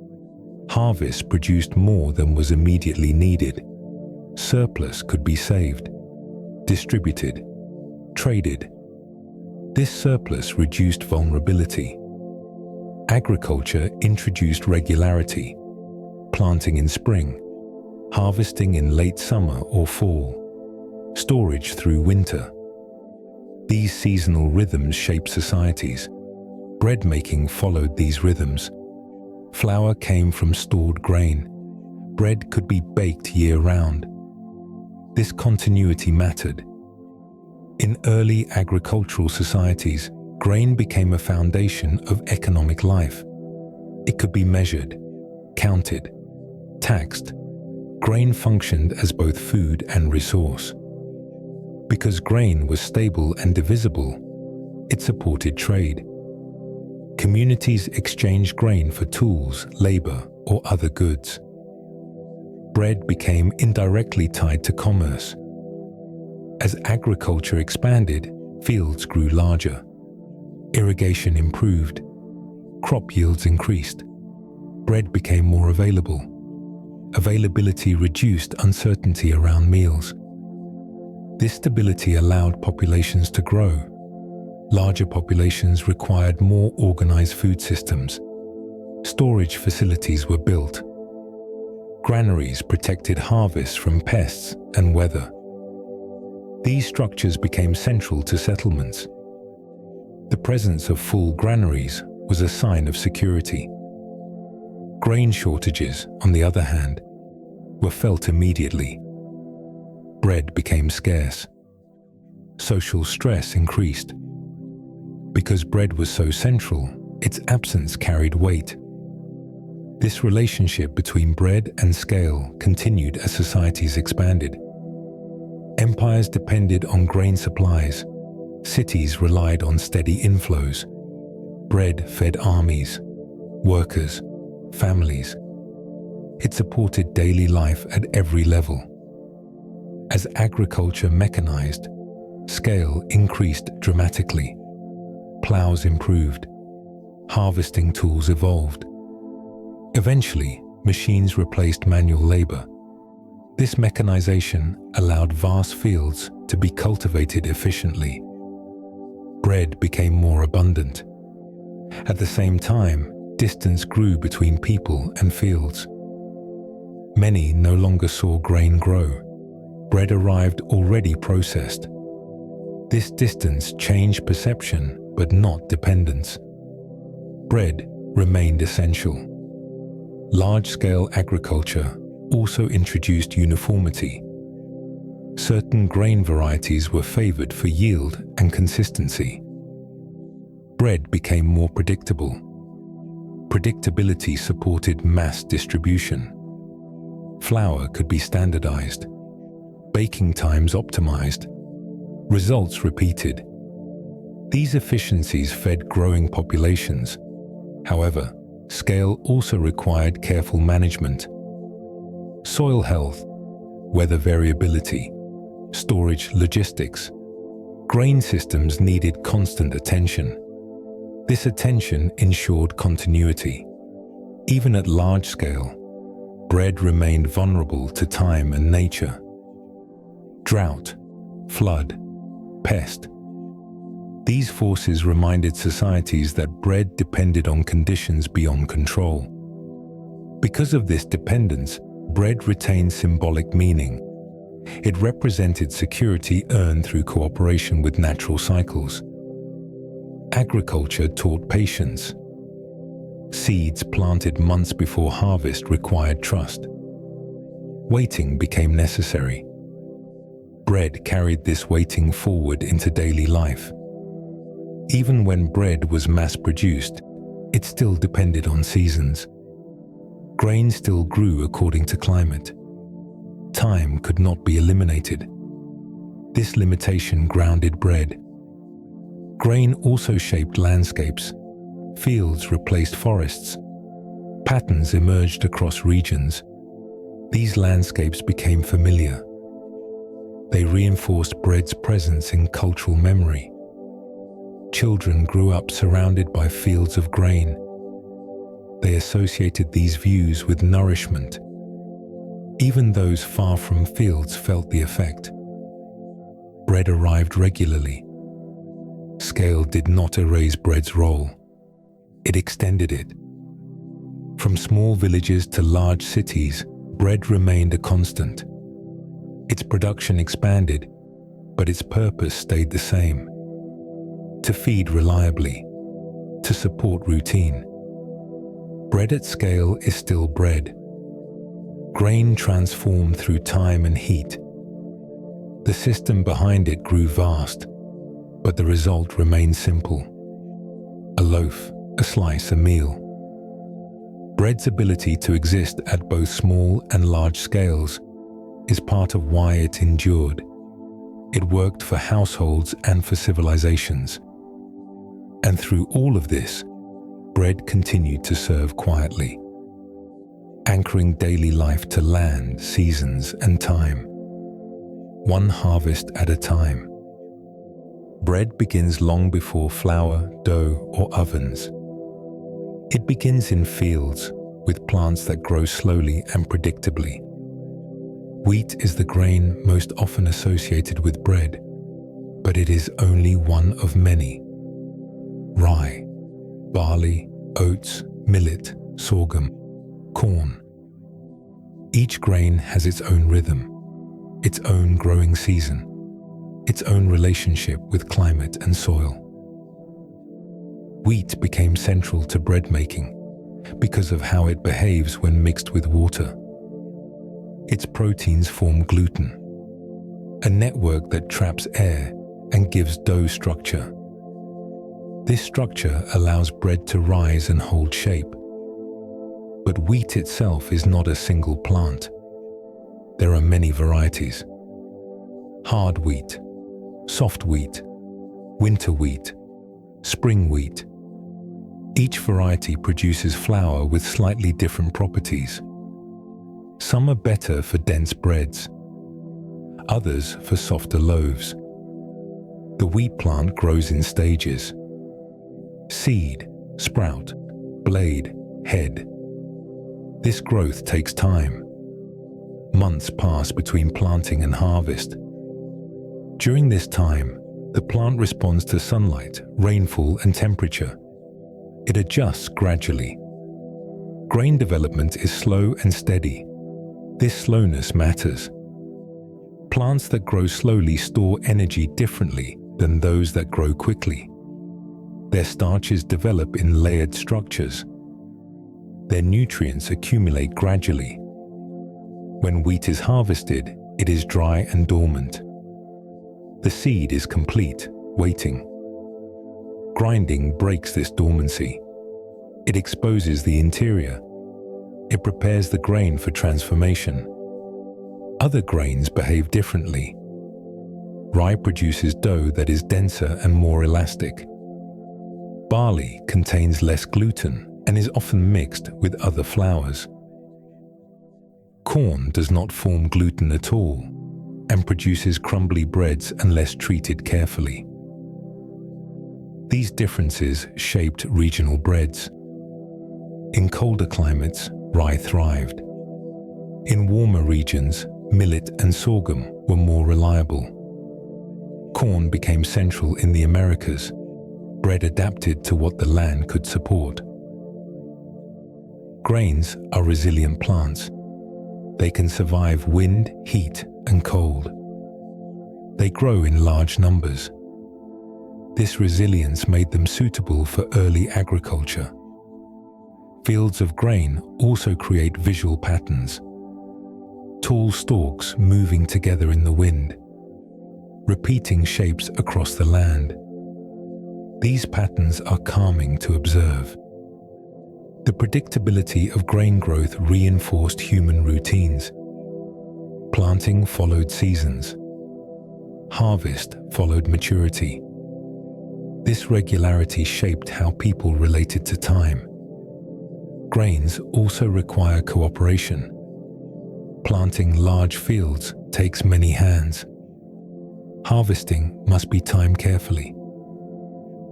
Harvest produced more than was immediately needed. Surplus could be saved, distributed, traded. This surplus reduced vulnerability. Agriculture introduced regularity, planting in spring, harvesting in late summer or fall, storage through winter. These seasonal rhythms shape societies. Bread making followed these rhythms. Flour came from stored grain. Bread could be baked year-round. This continuity mattered. In early agricultural societies, grain became a foundation of economic life. It could be measured, counted, taxed. Grain functioned as both food and resource. Because grain was stable and divisible, it supported trade. Communities exchanged grain for tools, labor, or other goods. Bread became indirectly tied to commerce. As agriculture expanded, fields grew larger. Irrigation improved. Crop yields increased. Bread became more available. Availability reduced uncertainty around meals. This stability allowed populations to grow. Larger populations required more organized food systems. Storage facilities were built. Granaries protected harvests from pests and weather. These structures became central to settlements. The presence of full granaries was a sign of security. Grain shortages, on the other hand, were felt immediately. Bread became scarce. Social stress increased. Because bread was so central, its absence carried weight. This relationship between bread and scale continued as societies expanded. Empires depended on grain supplies. Cities relied on steady inflows. Bread fed armies, workers, families. It supported daily life at every level. As agriculture mechanized, scale increased dramatically. Plows improved. Harvesting tools evolved. Eventually, machines replaced manual labor. This mechanization allowed vast fields to be cultivated efficiently. Bread became more abundant. At the same time, distance grew between people and fields. Many no longer saw grain grow. Bread arrived already processed. This distance changed perception, but not dependence. Bread remained essential. Large-scale agriculture also introduced uniformity. Certain grain varieties were favored for yield and consistency. Bread became more predictable. Predictability supported mass distribution. Flour could be standardized. Baking times optimized. Results repeated. These efficiencies fed growing populations. However, scale also required careful management. Soil health, weather variability, storage logistics. Grain systems needed constant attention. This attention ensured continuity. Even at large scale, bread remained vulnerable to time and nature. Drought, flood, pest. These forces reminded societies that bread depended on conditions beyond control. Because of this dependence, bread retained symbolic meaning. It represented security earned through cooperation with natural cycles. Agriculture taught patience. Seeds planted months before harvest required trust. Waiting became necessary. Bread carried this waiting forward into daily life. Even when bread was mass-produced, it still depended on seasons. Grain still grew according to climate. Time could not be eliminated. This limitation grounded bread. Grain also shaped landscapes. Fields replaced forests. Patterns emerged across regions. These landscapes became familiar. They reinforced bread's presence in cultural memory. Children grew up surrounded by fields of grain. They associated these views with nourishment. Even those far from fields felt the effect. Bread arrived regularly. Scale did not erase bread's role. It extended it. From small villages to large cities, bread remained a constant. Its production expanded, but its purpose stayed the same: to feed reliably, to support routine. Bread at scale is still bread. Grain transformed through time and heat. The system behind it grew vast, but the result remained simple. A loaf, a slice, a meal. Bread's ability to exist at both small and large scales is part of why it endured. It worked for households and for civilizations. And through all of this, bread continued to serve quietly, anchoring daily life to land, seasons, and time, one harvest at a time. Bread begins long before flour, dough, or ovens. It begins in fields, with plants that grow slowly and predictably. Wheat is the grain most often associated with bread, but it is only one of many. Rye, barley, oats, millet, sorghum, corn. Each grain has its own rhythm, its own growing season, its own relationship with climate and soil. Wheat became central to bread making because of how it behaves when mixed with water. Its proteins form gluten, a network that traps air and gives dough structure. This structure allows bread to rise and hold shape. But wheat itself is not a single plant. There are many varieties. Hard wheat, soft wheat, winter wheat, spring wheat. Each variety produces flour with slightly different properties. Some are better for dense breads, others for softer loaves. The wheat plant grows in stages: seed, sprout, blade, head. This growth takes time. Months pass between planting and harvest. During this time, the plant responds to sunlight, rainfall, and temperature. It adjusts gradually. Grain development is slow and steady. This slowness matters. Plants that grow slowly store energy differently than those that grow quickly. Their starches develop in layered structures. Their nutrients accumulate gradually. When wheat is harvested, it is dry and dormant. The seed is complete, waiting. Grinding breaks this dormancy. It exposes the interior. It prepares the grain for transformation. Other grains behave differently. Rye produces dough that is denser and more elastic. Barley contains less gluten and is often mixed with other flours. Corn does not form gluten at all and produces crumbly breads unless treated carefully. These differences shaped regional breads. In colder climates, rye thrived. In warmer regions, millet and sorghum were more reliable. Corn became central in the Americas. Bread adapted to what the land could support. Grains are resilient plants. They can survive wind, heat, and cold. They grow in large numbers. This resilience made them suitable for early agriculture. Fields of grain also create visual patterns. Tall stalks moving together in the wind, repeating shapes across the land. These patterns are calming to observe. The predictability of grain growth reinforced human routines. Planting followed seasons. Harvest followed maturity. This regularity shaped how people related to time. Grains also require cooperation. Planting large fields takes many hands. Harvesting must be timed carefully.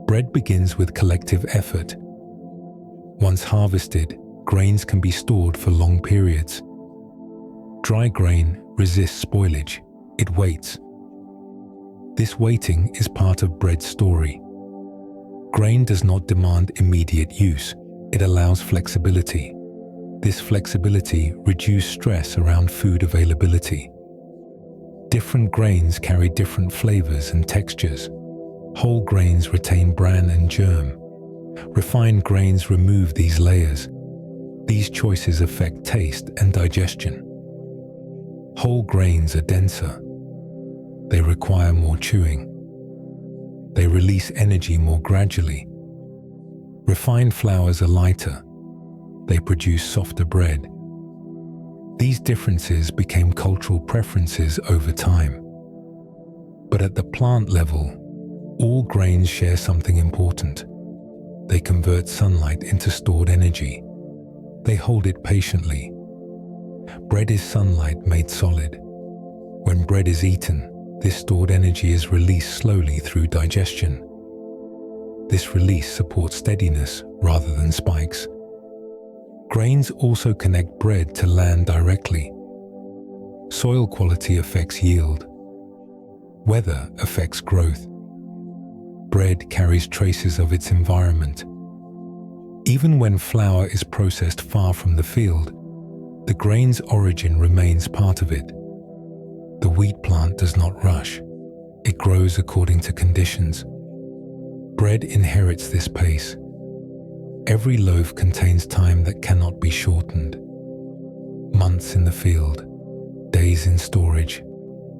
Bread begins with collective effort. Once harvested, grains can be stored for long periods. Dry grain resists spoilage. It waits. This waiting is part of bread's story. Grain does not demand immediate use. It allows flexibility. This flexibility reduces stress around food availability. Different grains carry different flavors and textures. Whole grains retain bran and germ. Refined grains remove these layers. These choices affect taste and digestion. Whole grains are denser. They require more chewing. They release energy more gradually. Refined flours are lighter. They produce softer bread. These differences became cultural preferences over time. But at the plant level, all grains share something important. They convert sunlight into stored energy. They hold it patiently. Bread is sunlight made solid. When bread is eaten, this stored energy is released slowly through digestion. This release supports steadiness rather than spikes. Grains also connect bread to land directly. Soil quality affects yield. Weather affects growth. Bread carries traces of its environment. Even when flour is processed far from the field, the grain's origin remains part of it. The wheat plant does not rush. It grows according to conditions. Bread inherits this pace. Every loaf contains time that cannot be shortened. Months in the field, days in storage,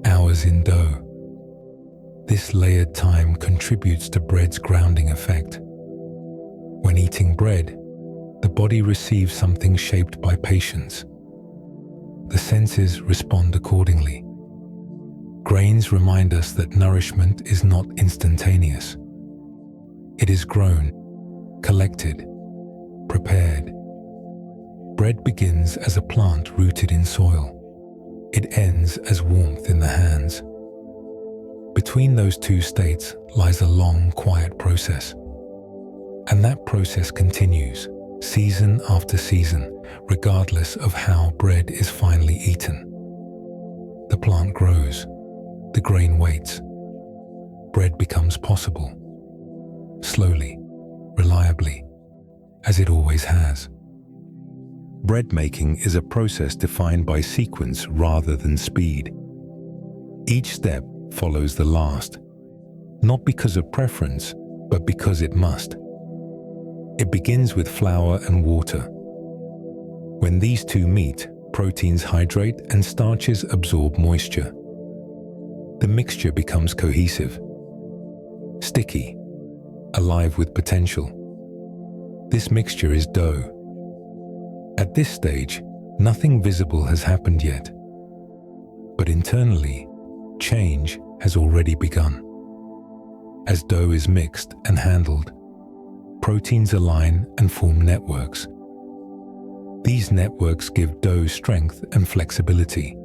hours in dough. This layered time contributes to bread's grounding effect. When eating bread, the body receives something shaped by patience. The senses respond accordingly. Grains remind us that nourishment is not instantaneous. It is grown, collected, prepared. Bread begins as a plant rooted in soil. It ends as warmth in the hands. Between those two states lies a long, quiet process. And that process continues, season after season, regardless of how bread is finally eaten. The plant grows. The grain waits. Bread becomes possible. Slowly, reliably, as it always has. Bread making is a process defined by sequence rather than speed. Each step follows the last, not because of preference, but because it must. It begins with flour and water. When these two meet, proteins hydrate and starches absorb moisture. The mixture becomes cohesive, sticky, alive with potential. This mixture is dough. At this stage, nothing visible has happened yet. But internally, change has already begun. As dough is mixed and handled, proteins align and form networks. These networks give dough strength and flexibility.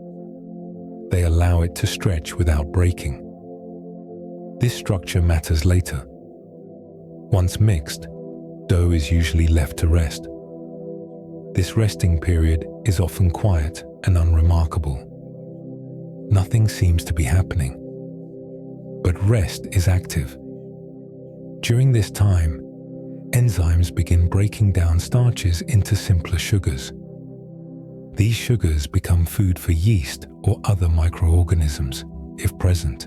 They allow it to stretch without breaking. This structure matters later. Once mixed, dough is usually left to rest. This resting period is often quiet and unremarkable. Nothing seems to be happening. But rest is active. During this time, enzymes begin breaking down starches into simpler sugars. These sugars become food for yeast or other microorganisms, if present.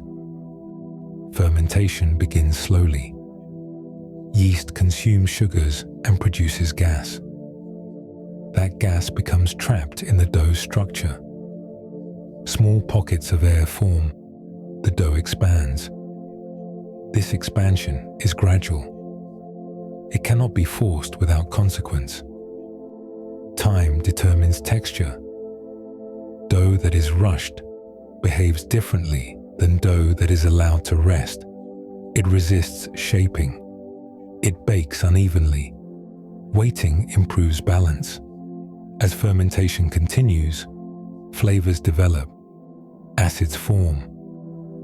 Fermentation begins slowly. Yeast consumes sugars and produces gas. That gas becomes trapped in the dough structure. Small pockets of air form. The dough expands. This expansion is gradual. It cannot be forced without consequence. Time determines texture. Dough that is rushed behaves differently than dough that is allowed to rest. It resists shaping. It bakes unevenly. Waiting improves balance. As fermentation continues, flavors develop, acids form,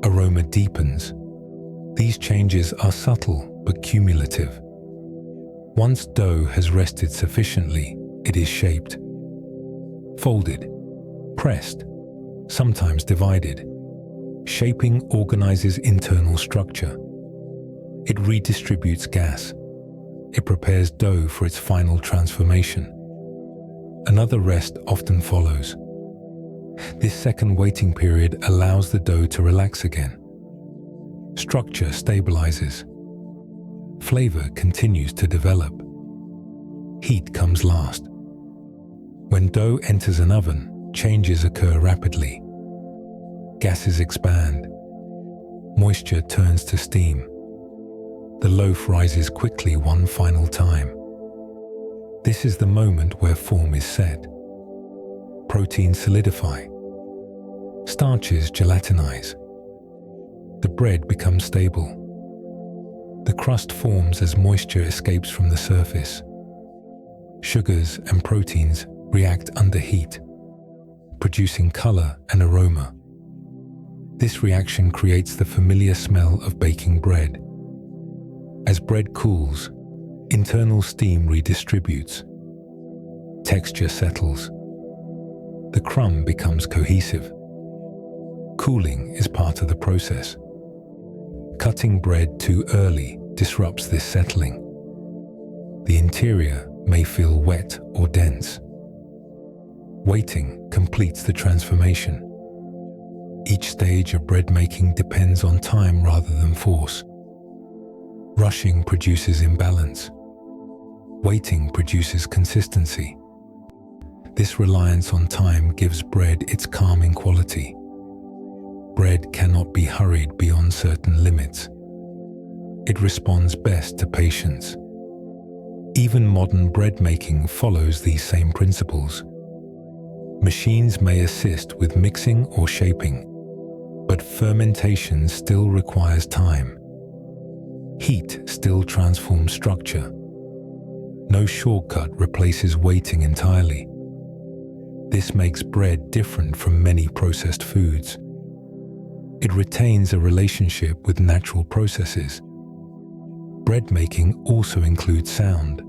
aroma deepens. These changes are subtle but cumulative. Once dough has rested sufficiently, it is shaped, folded, pressed, sometimes divided. Shaping organizes internal structure. It redistributes gas. It prepares dough for its final transformation. Another rest often follows. This second waiting period allows the dough to relax again. Structure stabilizes. Flavor continues to develop. Heat comes last. When dough enters an oven, changes occur rapidly. gases expand. Moisture turns to steam. The loaf rises quickly one final time. This is the moment where form is set. Proteins solidify. Starches gelatinize. The bread becomes stable. The crust forms as moisture escapes from the surface. Sugars and proteins react under heat, producing color and aroma. This reaction creates the familiar smell of baking bread. As bread cools, internal steam redistributes. Texture settles. The crumb becomes cohesive. Cooling is part of the process. Cutting bread too early disrupts this settling. The interior may feel wet or dense. Waiting completes the transformation. Each stage of bread making depends on time rather than force. Rushing produces imbalance. Waiting produces consistency. This reliance on time gives bread its calming quality. Bread cannot be hurried beyond certain limits. It responds best to patience. Even modern bread making follows these same principles. Machines may assist with mixing or shaping, but fermentation still requires time. Heat still transforms structure. No shortcut replaces waiting entirely. This makes bread different from many processed foods. It retains a relationship with natural processes. Bread making also includes sound.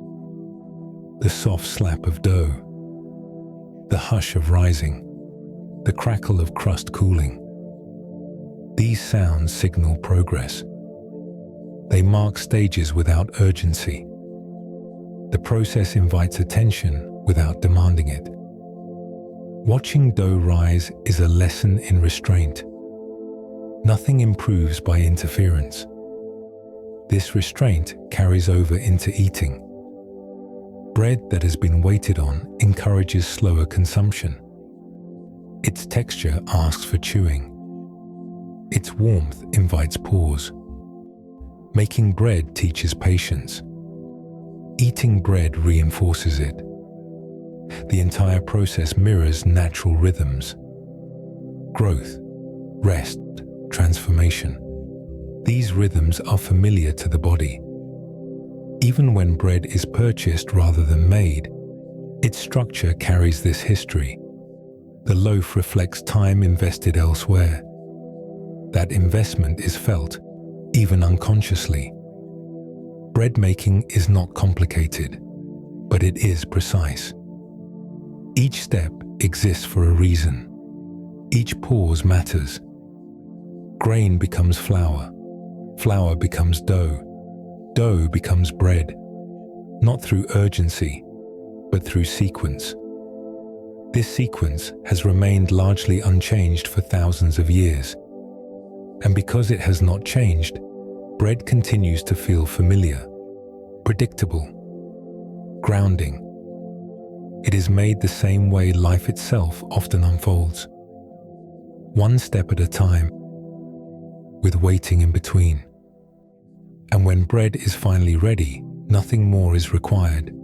The soft slap of dough, the hush of rising, the crackle of crust cooling. These sounds signal progress. They mark stages without urgency. The process invites attention without demanding it. Watching dough rise is a lesson in restraint. Nothing improves by interference. This restraint carries over into eating. Bread that has been waited on encourages slower consumption. Its texture asks for chewing. Its warmth invites pause. Making bread teaches patience. Eating bread reinforces it. The entire process mirrors natural rhythms. Growth, rest, transformation. These rhythms are familiar to the body. Even when bread is purchased rather than made, its structure carries this history. The loaf reflects time invested elsewhere. That investment is felt, even unconsciously. Bread making is not complicated, but it is precise. Each step exists for a reason. Each pause matters. Grain becomes flour. Flour becomes dough. Dough becomes bread. Not through urgency, but through sequence. This sequence has remained largely unchanged for thousands of years. And because it has not changed, bread continues to feel familiar, predictable, grounding. It is made the same way life itself often unfolds. One step at a time, with waiting in between. And when bread is finally ready, nothing more is required.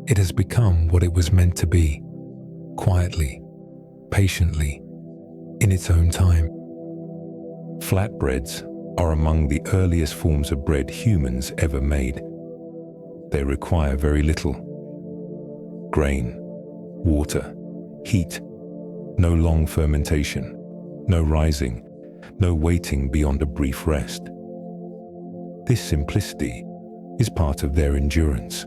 It has become what it was meant to be, quietly, patiently, in its own time. Flatbreads are among the earliest forms of bread humans ever made. They require very little. Grain, water, heat, no long fermentation, no rising, no waiting beyond a brief rest. This simplicity is part of their endurance.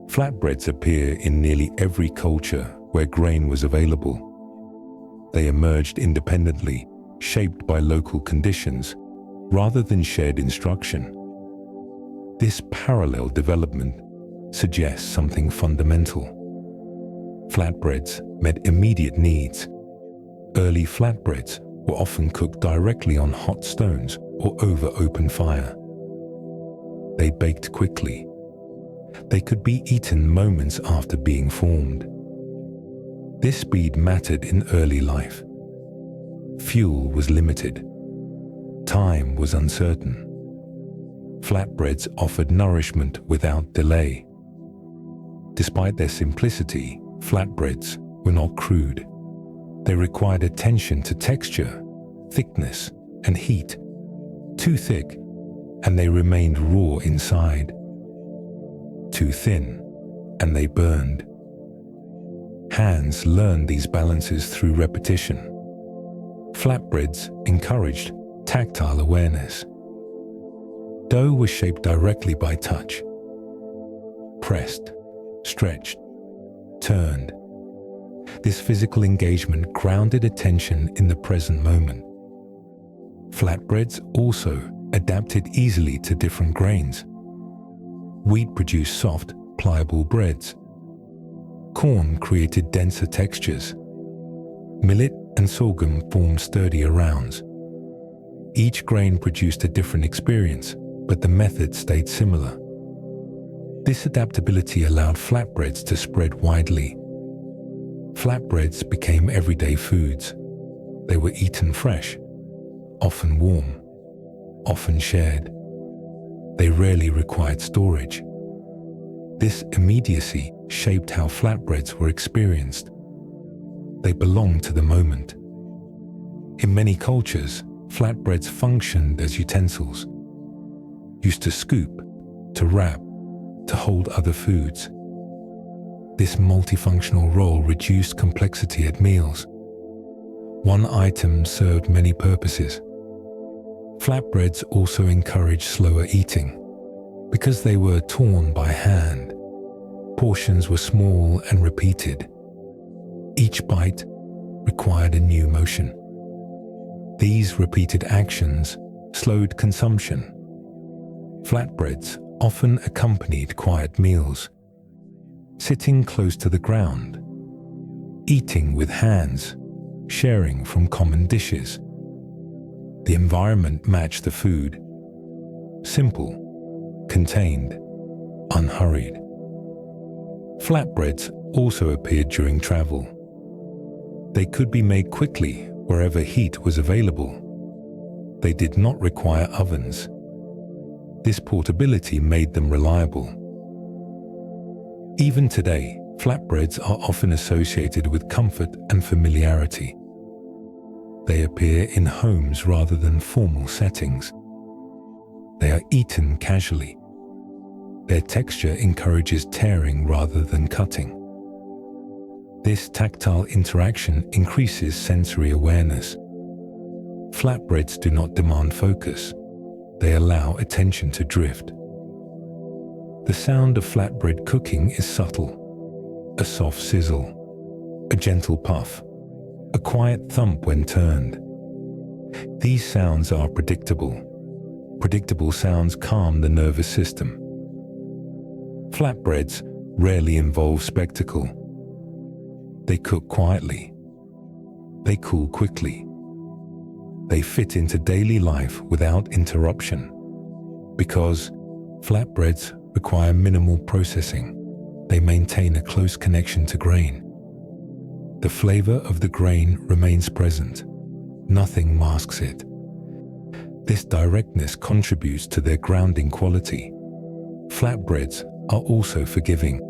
Flatbreads appear in nearly every culture where grain was available. They emerged independently, shaped by local conditions, rather than shared instruction. This parallel development suggests something fundamental. Flatbreads met immediate needs. Early flatbreads were often cooked directly on hot stones or over open fire. They baked quickly. They could be eaten moments after being formed. This speed mattered in early life. Fuel was limited. Time was uncertain. Flatbreads offered nourishment without delay. Despite their simplicity, flatbreads were not crude. They required attention to texture, thickness, and heat. Too thick, and they remained raw inside. Too thin, and they burned. Hands learned these balances through repetition. Flatbreads encouraged tactile awareness. Dough was shaped directly by touch. Pressed, stretched, turned. This physical engagement grounded attention in the present moment. Flatbreads also adapted easily to different grains. Wheat produced soft, pliable breads. Corn created denser textures. Millet and sorghum formed sturdier rounds. Each grain produced a different experience, but the method stayed similar. This adaptability allowed flatbreads to spread widely. Flatbreads became everyday foods. They were eaten fresh, often warm, often shared. They rarely required storage. This immediacy shaped how flatbreads were experienced. They belonged to the moment. In many cultures, flatbreads functioned as utensils, used to scoop, to wrap, to hold other foods. This multifunctional role reduced complexity at meals. One item served many purposes. Flatbreads also encouraged slower eating. Because they were torn by hand, portions were small and repeated. Each bite required a new motion. These repeated actions slowed consumption. Flatbreads often accompanied quiet meals, sitting close to the ground, eating with hands, sharing from common dishes. The environment matched the food. Simple, contained, unhurried. Flatbreads also appeared during travel. They could be made quickly wherever heat was available. They did not require ovens. This portability made them reliable. Even today, flatbreads are often associated with comfort and familiarity. They appear in homes rather than formal settings. They are eaten casually. Their texture encourages tearing rather than cutting. This tactile interaction increases sensory awareness. Flatbreads do not demand focus. They allow attention to drift. The sound of flatbread cooking is subtle. A soft sizzle, a gentle puff, a quiet thump when turned. These sounds are predictable. Predictable sounds calm the nervous system. Flatbreads rarely involve spectacle. They cook quietly. They cool quickly. They fit into daily life without interruption. Because flatbreads require minimal processing, they maintain a close connection to grain. The flavor of the grain remains present. Nothing masks it. This directness contributes to their grounding quality. Flatbreads are also forgiving.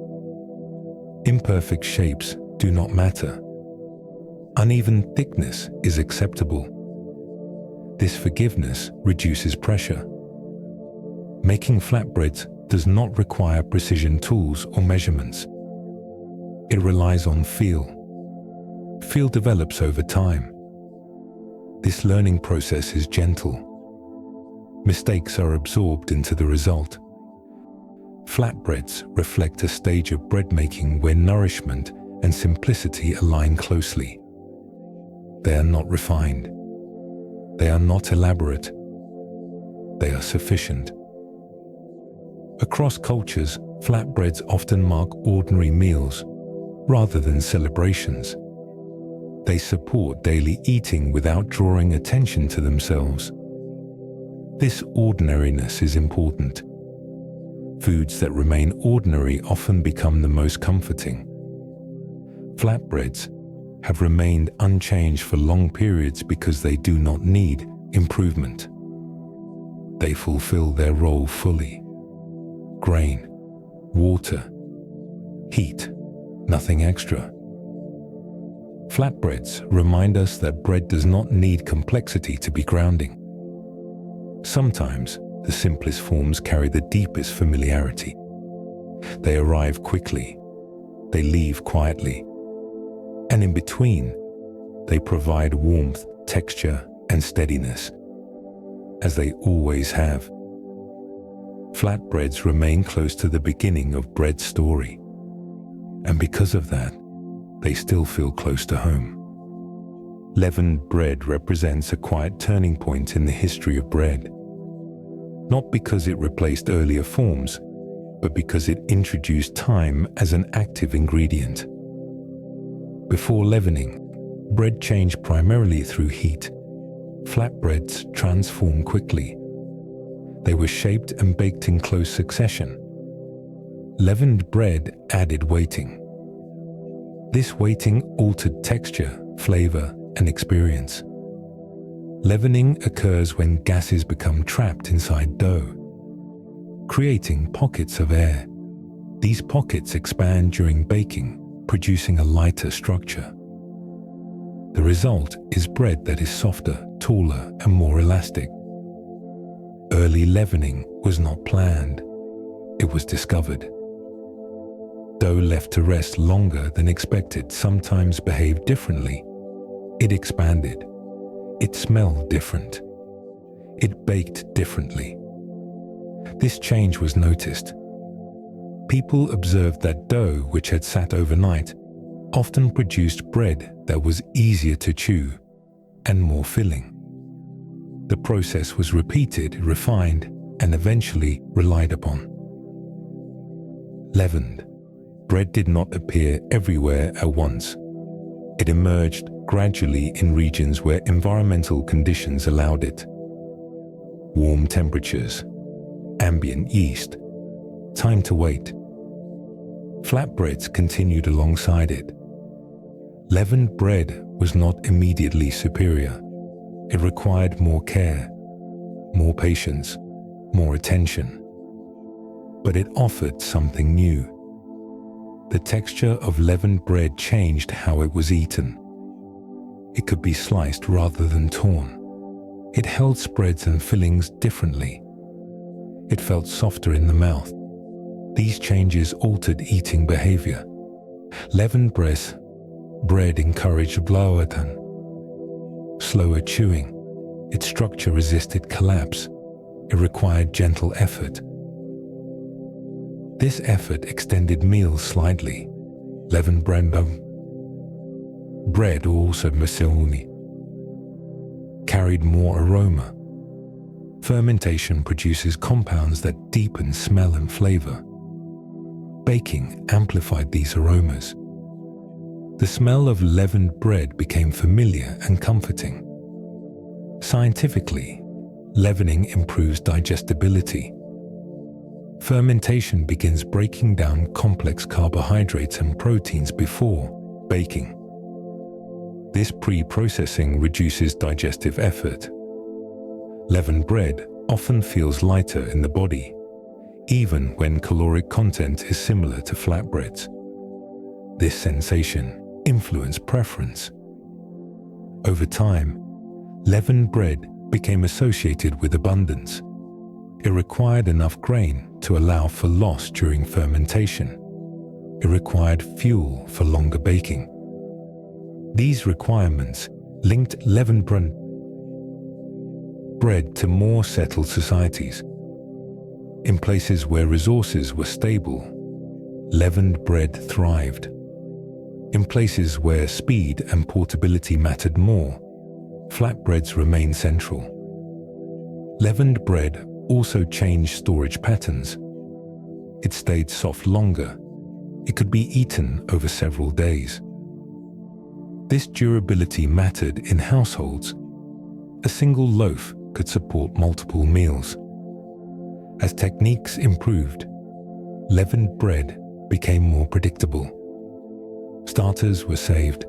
Imperfect shapes do not matter. Uneven thickness is acceptable. This forgiveness reduces pressure. Making flatbreads does not require precision tools or measurements. It relies on feel. Feel develops over time. This learning process is gentle. Mistakes are absorbed into the result. Flatbreads reflect a stage of bread making where nourishment and simplicity align closely. They are not refined. They are not elaborate. They are sufficient. Across cultures, flatbreads often mark ordinary meals rather than celebrations. They support daily eating without drawing attention to themselves. This ordinariness is important. Foods that remain ordinary often become the most comforting. Flatbreads have remained unchanged for long periods because they do not need improvement. They fulfill their role fully. Grain, water, heat, nothing extra. Flatbreads remind us that bread does not need complexity to be grounding. Sometimes the simplest forms carry the deepest familiarity. They arrive quickly, they leave quietly, and in between, they provide warmth, texture, and steadiness, as they always have. Flatbreads remain close to the beginning of bread's story, and because of that, they still feel close to home. Leavened bread represents a quiet turning point in the history of bread, not because it replaced earlier forms, but because it introduced time as an active ingredient. Before leavening, bread changed primarily through heat. Flatbreads transformed quickly. They were shaped and baked in close succession. Leavened bread added waiting. This waiting altered texture, flavor, and experience. Leavening occurs when gases become trapped inside dough, creating pockets of air. These pockets expand during baking, producing a lighter structure. The result is bread that is softer, taller, and more elastic. Early leavening was not planned, it was discovered. Dough left to rest longer than expected sometimes behaved differently. It expanded. It smelled different. It baked differently. This change was noticed. People observed that dough which had sat overnight often produced bread that was easier to chew and more filling. The process was repeated, refined, and eventually relied upon. Leavened. Bread did not appear everywhere at once. It emerged gradually in regions where environmental conditions allowed it. Warm temperatures, ambient yeast, time to wait. Flatbreads continued alongside it. Leavened bread was not immediately superior. It required more care, more patience, more attention. But it offered something new. The texture of leavened bread changed how it was eaten. It could be sliced rather than torn. It held spreads and fillings differently. It felt softer in the mouth. These changes altered eating behavior. Leavened bread encouraged blauatan, slower chewing. Its structure resisted collapse. It required gentle effort. This effort extended meals slightly. Leavened bread also carried more aroma. Fermentation produces compounds that deepen smell and flavor. Baking amplified these aromas. The smell of leavened bread became familiar and comforting. Scientifically, leavening improves digestibility. Fermentation begins breaking down complex carbohydrates and proteins before baking. This pre-processing reduces digestive effort. Leavened bread often feels lighter in the body, even when caloric content is similar to flatbreads. This sensation influenced preference. Over time, leavened bread became associated with abundance. It required enough grain to allow for loss during fermentation. It required fuel for longer baking. These requirements linked leavened bread to more settled societies. In places where resources were stable, leavened bread thrived. In places where speed and portability mattered more, flatbreads remained central. Leavened bread also changed storage patterns. It stayed soft longer. It could be eaten over several days. This durability mattered in households. A single loaf could support multiple meals. As techniques improved, leavened bread became more predictable. Starters were saved.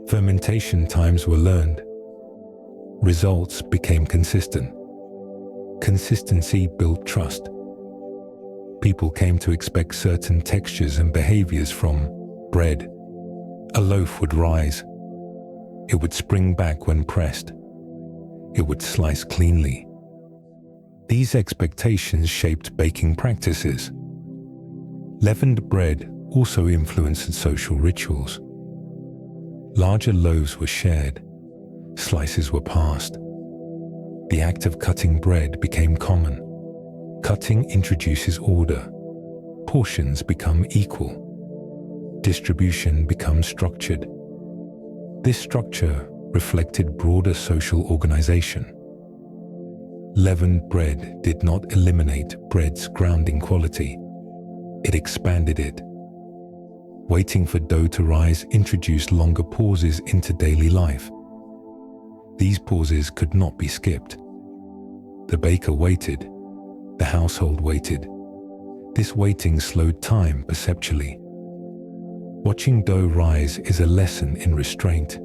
Fermentation times were learned. Results became consistent. Consistency built trust. People came to expect certain textures and behaviors from bread. A loaf would rise. It would spring back when pressed. It would slice cleanly. These expectations shaped baking practices. Leavened bread also influenced social rituals. Larger loaves were shared. Slices were passed. The act of cutting bread became common. Cutting introduces order. Portions become equal. Distribution becomes structured. This structure reflected broader social organization. Leavened bread did not eliminate bread's grounding quality. It expanded it. Waiting for dough to rise introduced longer pauses into daily life. These pauses could not be skipped. The baker waited. The household waited. This waiting slowed time perceptually. Watching dough rise is a lesson in restraint.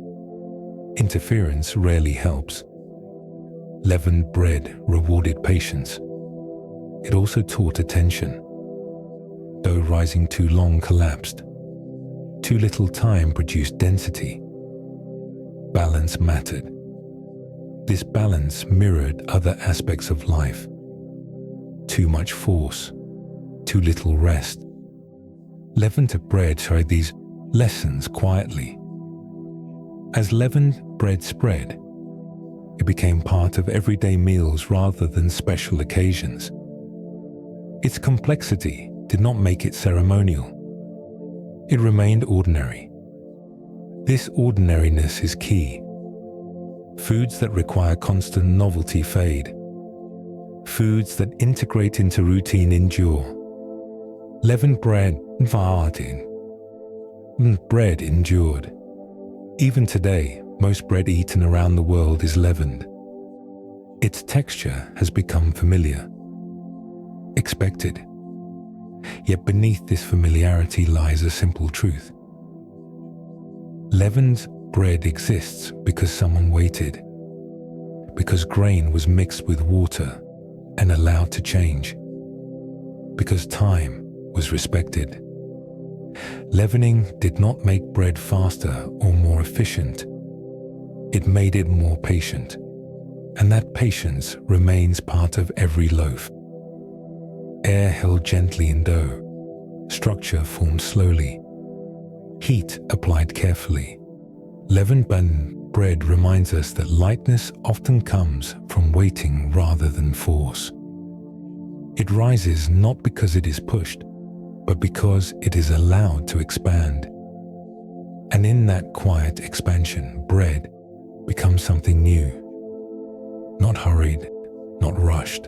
Interference rarely helps. Leavened bread rewarded patience. It also taught attention. Dough rising too long collapsed. Too little time produced density. Balance mattered. This balance mirrored other aspects of life. Too much force, too little rest. Leavened bread tried these lessons quietly. As leavened bread spread, it became part of everyday meals rather than special occasions. Its complexity did not make it ceremonial. It remained ordinary. This ordinariness is key. Foods that require constant novelty fade. Foods that integrate into routine endure. Leavened bread endured. Even today, most bread eaten around the world is leavened. Its texture has become familiar, expected. Yet beneath this familiarity lies a simple truth. Leavened bread exists because someone waited, because grain was mixed with water and allowed to change, because time was respected. Leavening did not make bread faster or more efficient. It made it more patient, and that patience remains part of every loaf. Air held gently in dough. Structure formed slowly. Heat applied carefully. Leavened bread reminds us that lightness often comes from waiting rather than force. It rises not because it is pushed, but because it is allowed to expand. And in that quiet expansion, bread becomes something new. Not hurried, not rushed.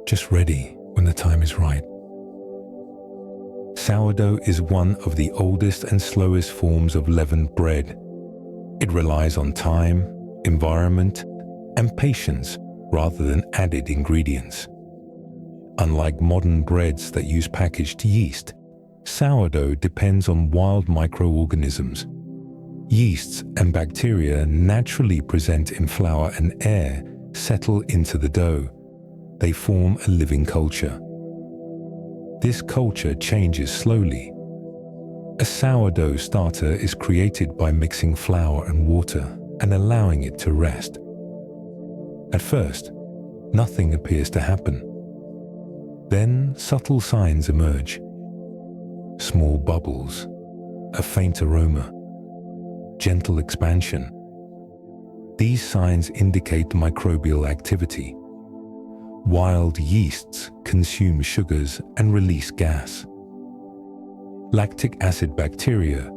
Just ready when the time is right. Sourdough is one of the oldest and slowest forms of leavened bread. It relies on time, environment, and patience rather than added ingredients. Unlike modern breads that use packaged yeast, sourdough depends on wild microorganisms. Yeasts and bacteria naturally present in flour and air, settle into the dough. They form a living culture. This culture changes slowly. A sourdough starter is created by mixing flour and water and allowing it to rest. At first, nothing appears to happen. Then subtle signs emerge. Small bubbles, a faint aroma, gentle expansion. These signs indicate microbial activity. Wild yeasts consume sugars and release gas. Lactic acid bacteria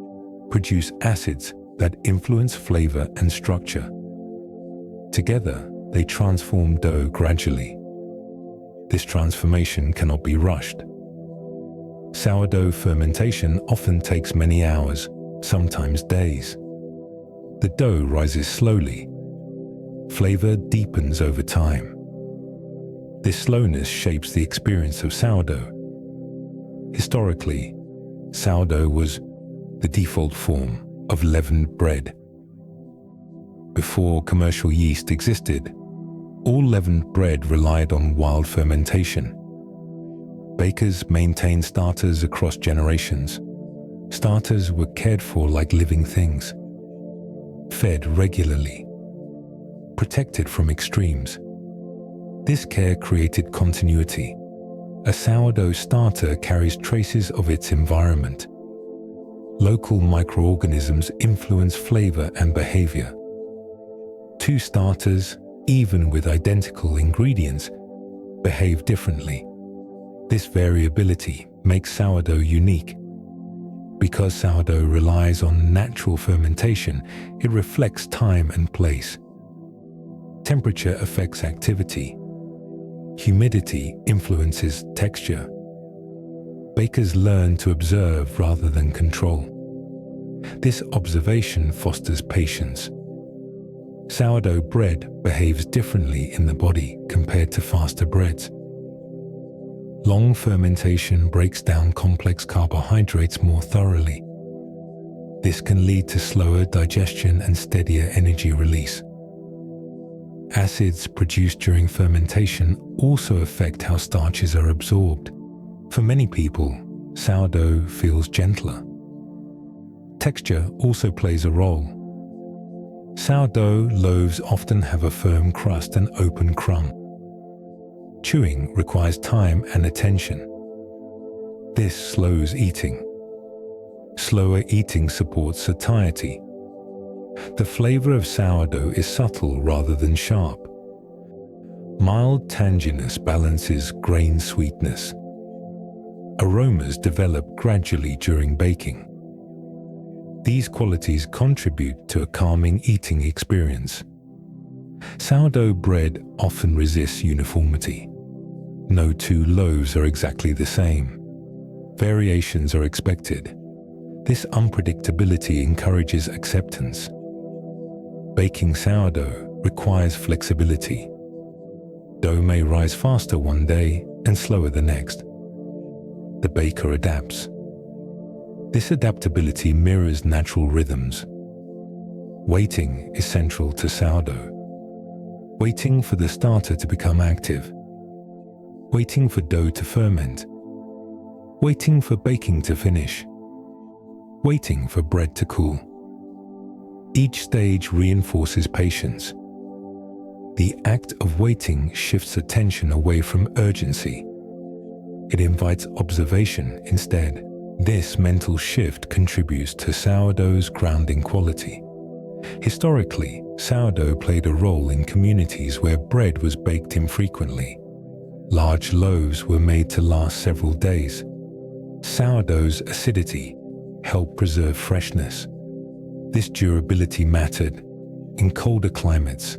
produce acids that influence flavor and structure. Together, they transform dough gradually. This transformation cannot be rushed. Sourdough fermentation often takes many hours, sometimes days. The dough rises slowly. Flavor deepens over time. This slowness shapes the experience of sourdough. Historically, sourdough was the default form, of leavened bread. Before commercial yeast existed, all leavened bread relied on wild fermentation. Bakers maintained starters across generations. Starters were cared for like living things, fed regularly, protected from extremes. This care created continuity. A sourdough starter carries traces of its environment. Local microorganisms influence flavor and behavior. Two starters, even with identical ingredients, behave differently. This variability makes sourdough unique. Because sourdough relies on natural fermentation, it reflects time and place. Temperature affects activity. Humidity influences texture. Bakers learn to observe rather than control. This observation fosters patience. Sourdough bread behaves differently in the body compared to faster breads. Long fermentation breaks down complex carbohydrates more thoroughly. This can lead to slower digestion and steadier energy release. Acids produced during fermentation also affect how starches are absorbed. For many people, sourdough feels gentler. Texture also plays a role. Sourdough loaves often have a firm crust and open crumb. Chewing requires time and attention. This slows eating. Slower eating supports satiety. The flavor of sourdough is subtle rather than sharp. Mild tanginess balances grain sweetness. Aromas develop gradually during baking. These qualities contribute to a calming eating experience. Sourdough bread often resists uniformity. No two loaves are exactly the same. Variations are expected. This unpredictability encourages acceptance. Baking sourdough requires flexibility. Dough may rise faster one day and slower the next. The baker adapts. This adaptability mirrors natural rhythms. Waiting is central to sourdough. Waiting for the starter to become active. Waiting for dough to ferment. Waiting for baking to finish. Waiting for bread to cool. Each stage reinforces patience. The act of waiting shifts attention away from urgency. It invites observation instead. This mental shift contributes to sourdough's grounding quality. Historically, sourdough played a role in communities where bread was baked infrequently. Large loaves were made to last several days. Sourdough's acidity helped preserve freshness. This durability mattered. In colder climates,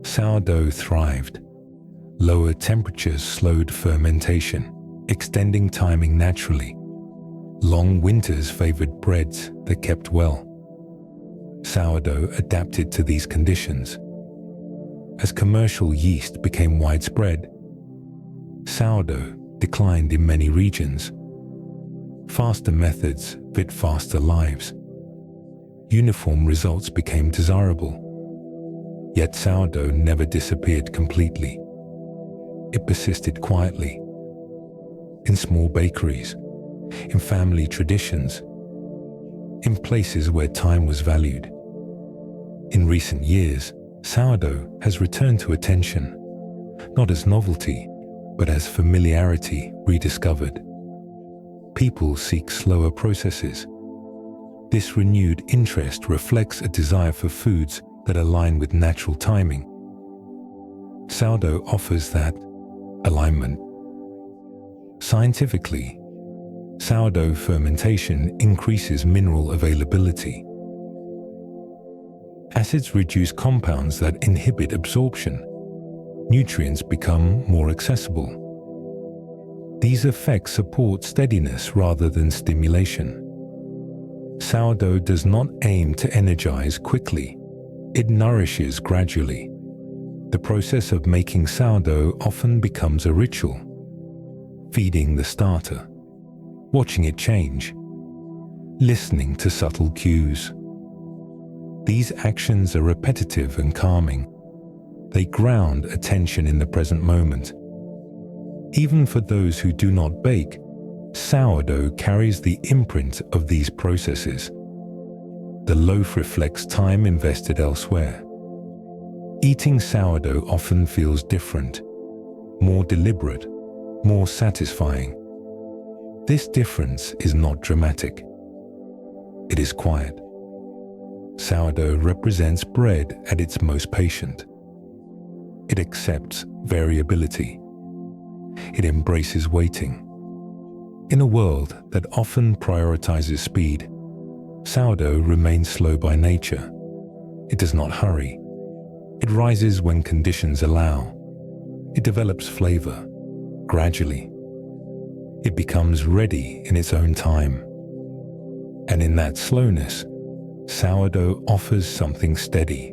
sourdough thrived. Lower temperatures slowed fermentation, extending timing naturally. Long winters favored breads that kept well. Sourdough adapted to these conditions. As commercial yeast became widespread, sourdough declined in many regions. Faster methods fit faster lives. Uniform results became desirable. Yet sourdough never disappeared completely. It persisted quietly. In small bakeries, in family traditions, in places where time was valued. In recent years, sourdough has returned to attention, not as novelty, but as familiarity rediscovered. People seek slower processes. This renewed interest reflects a desire for foods that align with natural timing. Sourdough offers that alignment. Scientifically, sourdough fermentation increases mineral availability. Acids reduce compounds that inhibit absorption. Nutrients become more accessible. These effects support steadiness rather than stimulation. Sourdough does not aim to energize quickly. It nourishes gradually. The process of making sourdough often becomes a ritual. Feeding the starter, watching it change, listening to subtle cues. These actions are repetitive and calming. They ground attention in the present moment. Even for those who do not bake, sourdough carries the imprint of these processes. The loaf reflects time invested elsewhere. Eating sourdough often feels different, more deliberate, more satisfying. This difference is not dramatic. It is quiet. Sourdough represents bread at its most patient. It accepts variability. It embraces waiting. In a world that often prioritizes speed, sourdough remains slow by nature. It does not hurry. It rises when conditions allow. It develops flavor, gradually. It becomes ready in its own time. And in that slowness, sourdough offers something steady.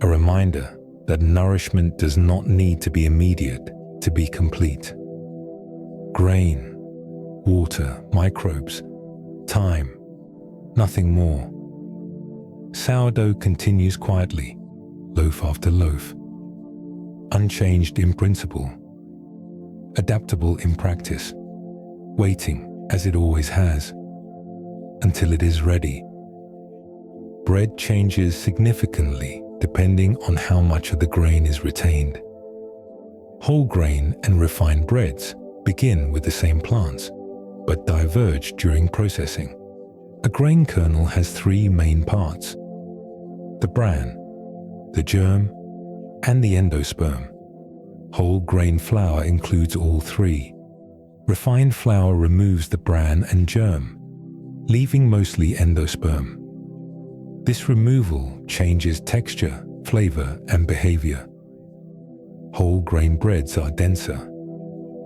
A reminder that nourishment does not need to be immediate to be complete. Grain, water, microbes, time, nothing more. Sourdough continues quietly, loaf after loaf, unchanged in principle, adaptable in practice, waiting as it always has, until it is ready. Bread changes significantly depending on how much of the grain is retained. Whole grain and refined breads begin with the same plants, but diverge during processing. A grain kernel has three main parts: the bran, the germ, and the endosperm. Whole grain flour includes all three. Refined flour removes the bran and germ, leaving mostly endosperm. This removal changes texture, flavor, and behavior. Whole grain breads are denser.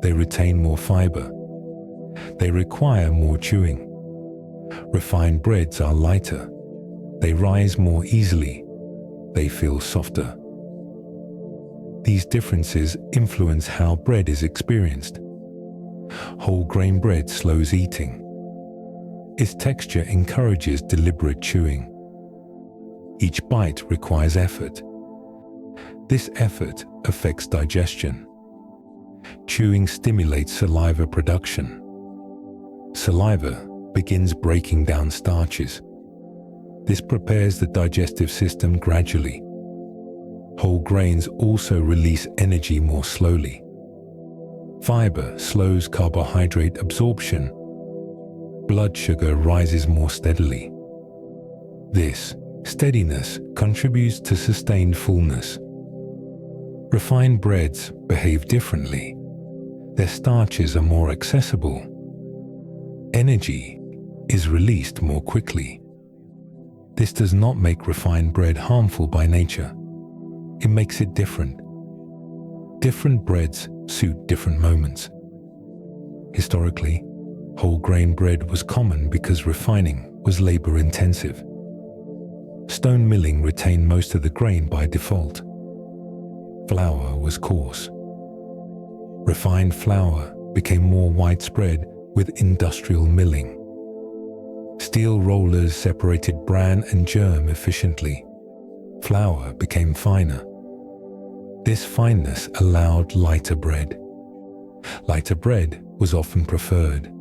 They retain more fiber. They require more chewing. Refined breads are lighter. They rise more easily. They feel softer. These differences influence how bread is experienced. Whole grain bread slows eating. Its texture encourages deliberate chewing. Each bite requires effort. This effort affects digestion. Chewing stimulates saliva production. Saliva begins breaking down starches. This prepares the digestive system gradually. Whole grains also release energy more slowly. Fiber slows carbohydrate absorption. Blood sugar rises more steadily. This steadiness contributes to sustained fullness. Refined breads behave differently. Their starches are more accessible. Energy is released more quickly. This does not make refined bread harmful by nature. It makes it different. Different breads suit different moments. Historically, whole grain bread was common because refining was labor-intensive. Stone milling retained most of the grain by default. Flour was coarse. Refined flour became more widespread with industrial milling. Steel rollers separated bran and germ efficiently. Flour became finer. This fineness allowed lighter bread. Lighter bread was often preferred.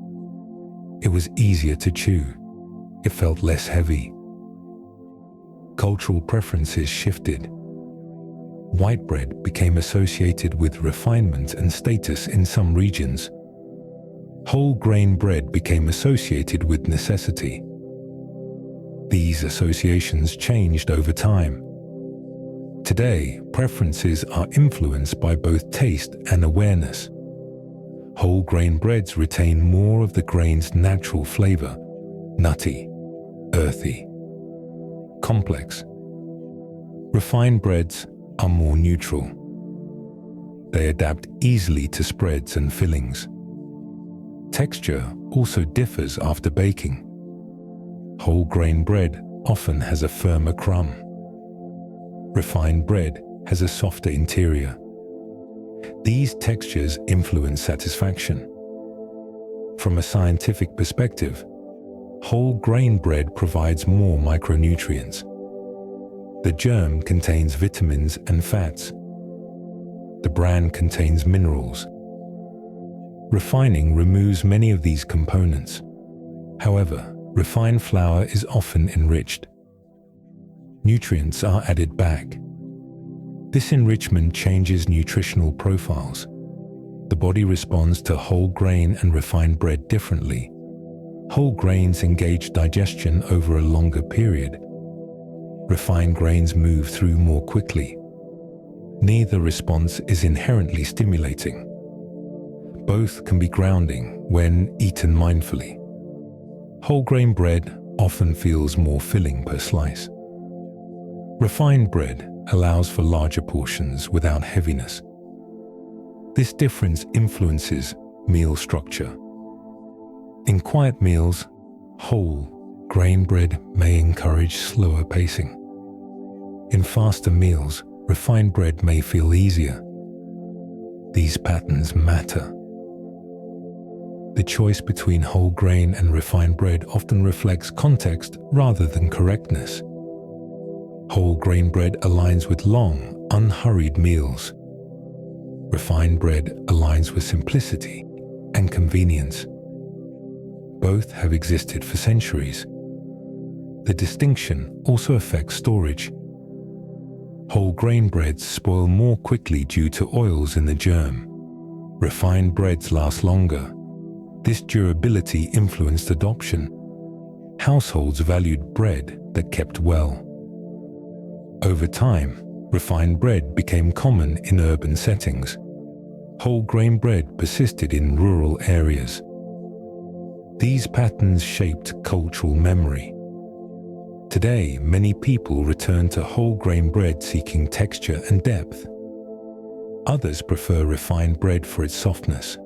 It was easier to chew. It felt less heavy. Cultural preferences shifted. White bread became associated with refinement and status in some regions. Whole grain bread became associated with necessity. These associations changed over time. Today, preferences are influenced by both taste and awareness. Whole grain breads retain more of the grain's natural flavor: nutty, earthy, complex. Refined breads are more neutral. They adapt easily to spreads and fillings. Texture also differs after baking. Whole grain bread often has a firmer crumb. Refined bread has a softer interior. These textures influence satisfaction. From a scientific perspective, Whole grain bread provides more micronutrients. The germ contains vitamins and fats. The bran contains minerals. Refining removes many of these components. However, refined flour is often enriched. Nutrients are added back. This enrichment changes nutritional profiles. The body responds to whole grain and refined bread differently. Whole grains engage digestion over a longer period. Refined grains move through more quickly. Neither response is inherently stimulating. Both can be grounding when eaten mindfully. Whole grain bread often feels more filling per slice. Refined bread allows for larger portions without heaviness. This difference influences meal structure. In quiet meals, whole grain bread may encourage slower pacing. In faster meals, refined bread may feel easier. These patterns matter. The choice between whole grain and refined bread often reflects context rather than correctness. Whole grain bread aligns with long, unhurried meals. Refined bread aligns with simplicity and convenience. Both have existed for centuries. The distinction also affects storage. Whole grain breads spoil more quickly due to oils in the germ. Refined breads last longer. This durability influenced adoption. Households valued bread that kept well. Over time, refined bread became common in urban settings. Whole grain bread persisted in rural areas. These patterns shaped cultural memory. Today, many people return to whole grain bread seeking texture and depth. Others prefer refined bread for its softness.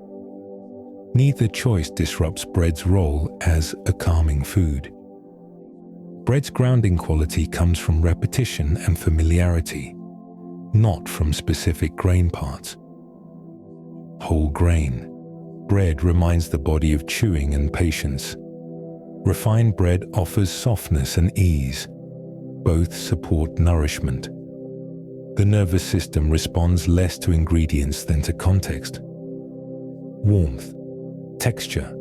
Neither choice disrupts bread's role as a calming food. Bread's grounding quality comes from repetition and familiarity, not from specific grain parts. Whole grain bread reminds the body of chewing and patience. Refined bread offers softness and ease. Both support nourishment. The nervous system responds less to ingredients than to context. Warmth, texture,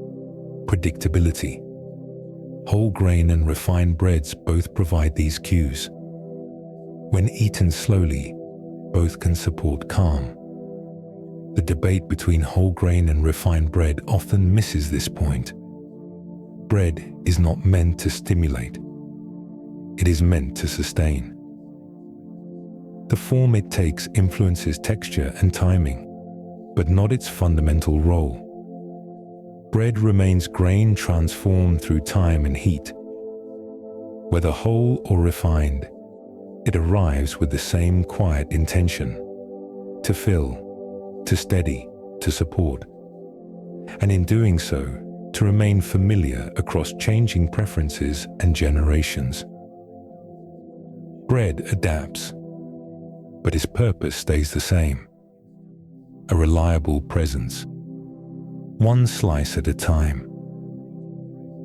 predictability. Whole grain and refined breads both provide these cues. When eaten slowly, both can support calm. The debate between whole grain and refined bread often misses this point. Bread is not meant to stimulate. It is meant to sustain. The form it takes influences texture and timing, but not its fundamental role. Bread remains grain transformed through time and heat. Whether whole or refined, it arrives with the same quiet intention: to fill, to steady, to support, and in doing so, to remain familiar across changing preferences and generations. Bread adapts, but its purpose stays the same: a reliable presence, one slice at a time.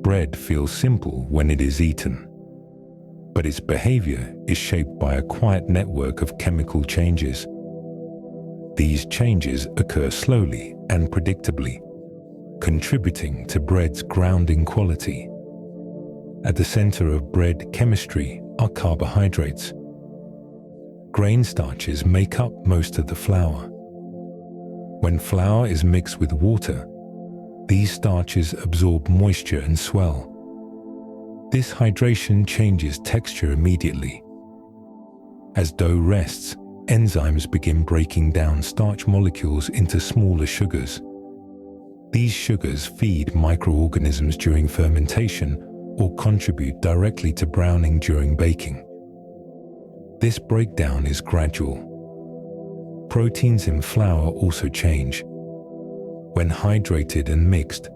Bread feels simple when it is eaten, but its behavior is shaped by a quiet network of chemical changes. These changes occur slowly and predictably, contributing to bread's grounding quality. At the center of bread chemistry are carbohydrates. Grain starches make up most of the flour. When flour is mixed with water, these starches absorb moisture and swell. This hydration changes texture immediately. As dough rests, enzymes begin breaking down starch molecules into smaller sugars. These sugars feed microorganisms during fermentation or contribute directly to browning during baking. This breakdown is gradual. Proteins in flour also change. When hydrated and mixed,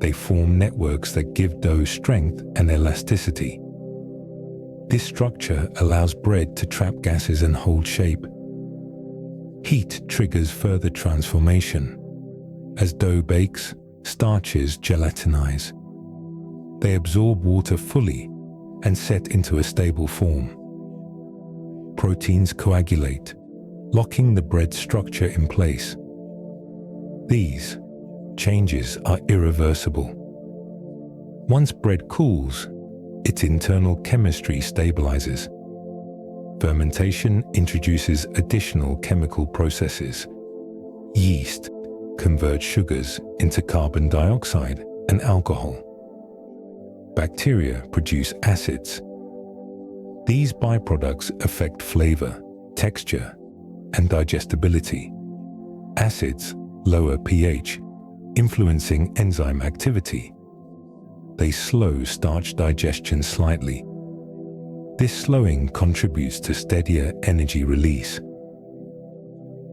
they form networks that give dough strength and elasticity. This structure allows bread to trap gases and hold shape. Heat triggers further transformation. As dough bakes, starches gelatinize. They absorb water fully and set into a stable form. Proteins coagulate, locking the bread's structure in place. These changes are irreversible. Once bread cools, its internal chemistry stabilizes. Fermentation introduces additional chemical processes. Yeast converts sugars into carbon dioxide and alcohol. Bacteria produce acids. These byproducts affect flavor, texture, and digestibility. Acids lower pH, influencing enzyme activity. They slow starch digestion slightly. This slowing contributes to steadier energy release.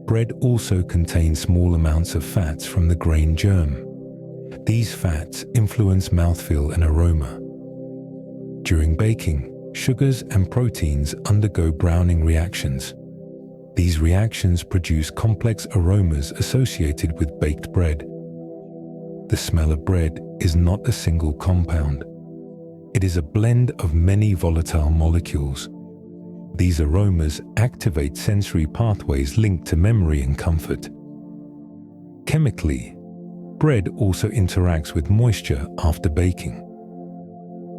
Bread also contains small amounts of fats from the grain germ. These fats influence mouthfeel and aroma. During baking, sugars and proteins undergo browning reactions. These reactions produce complex aromas associated with baked bread. The smell of bread is not a single compound. It is a blend of many volatile molecules. These aromas activate sensory pathways linked to memory and comfort. Chemically, bread also interacts with moisture after baking.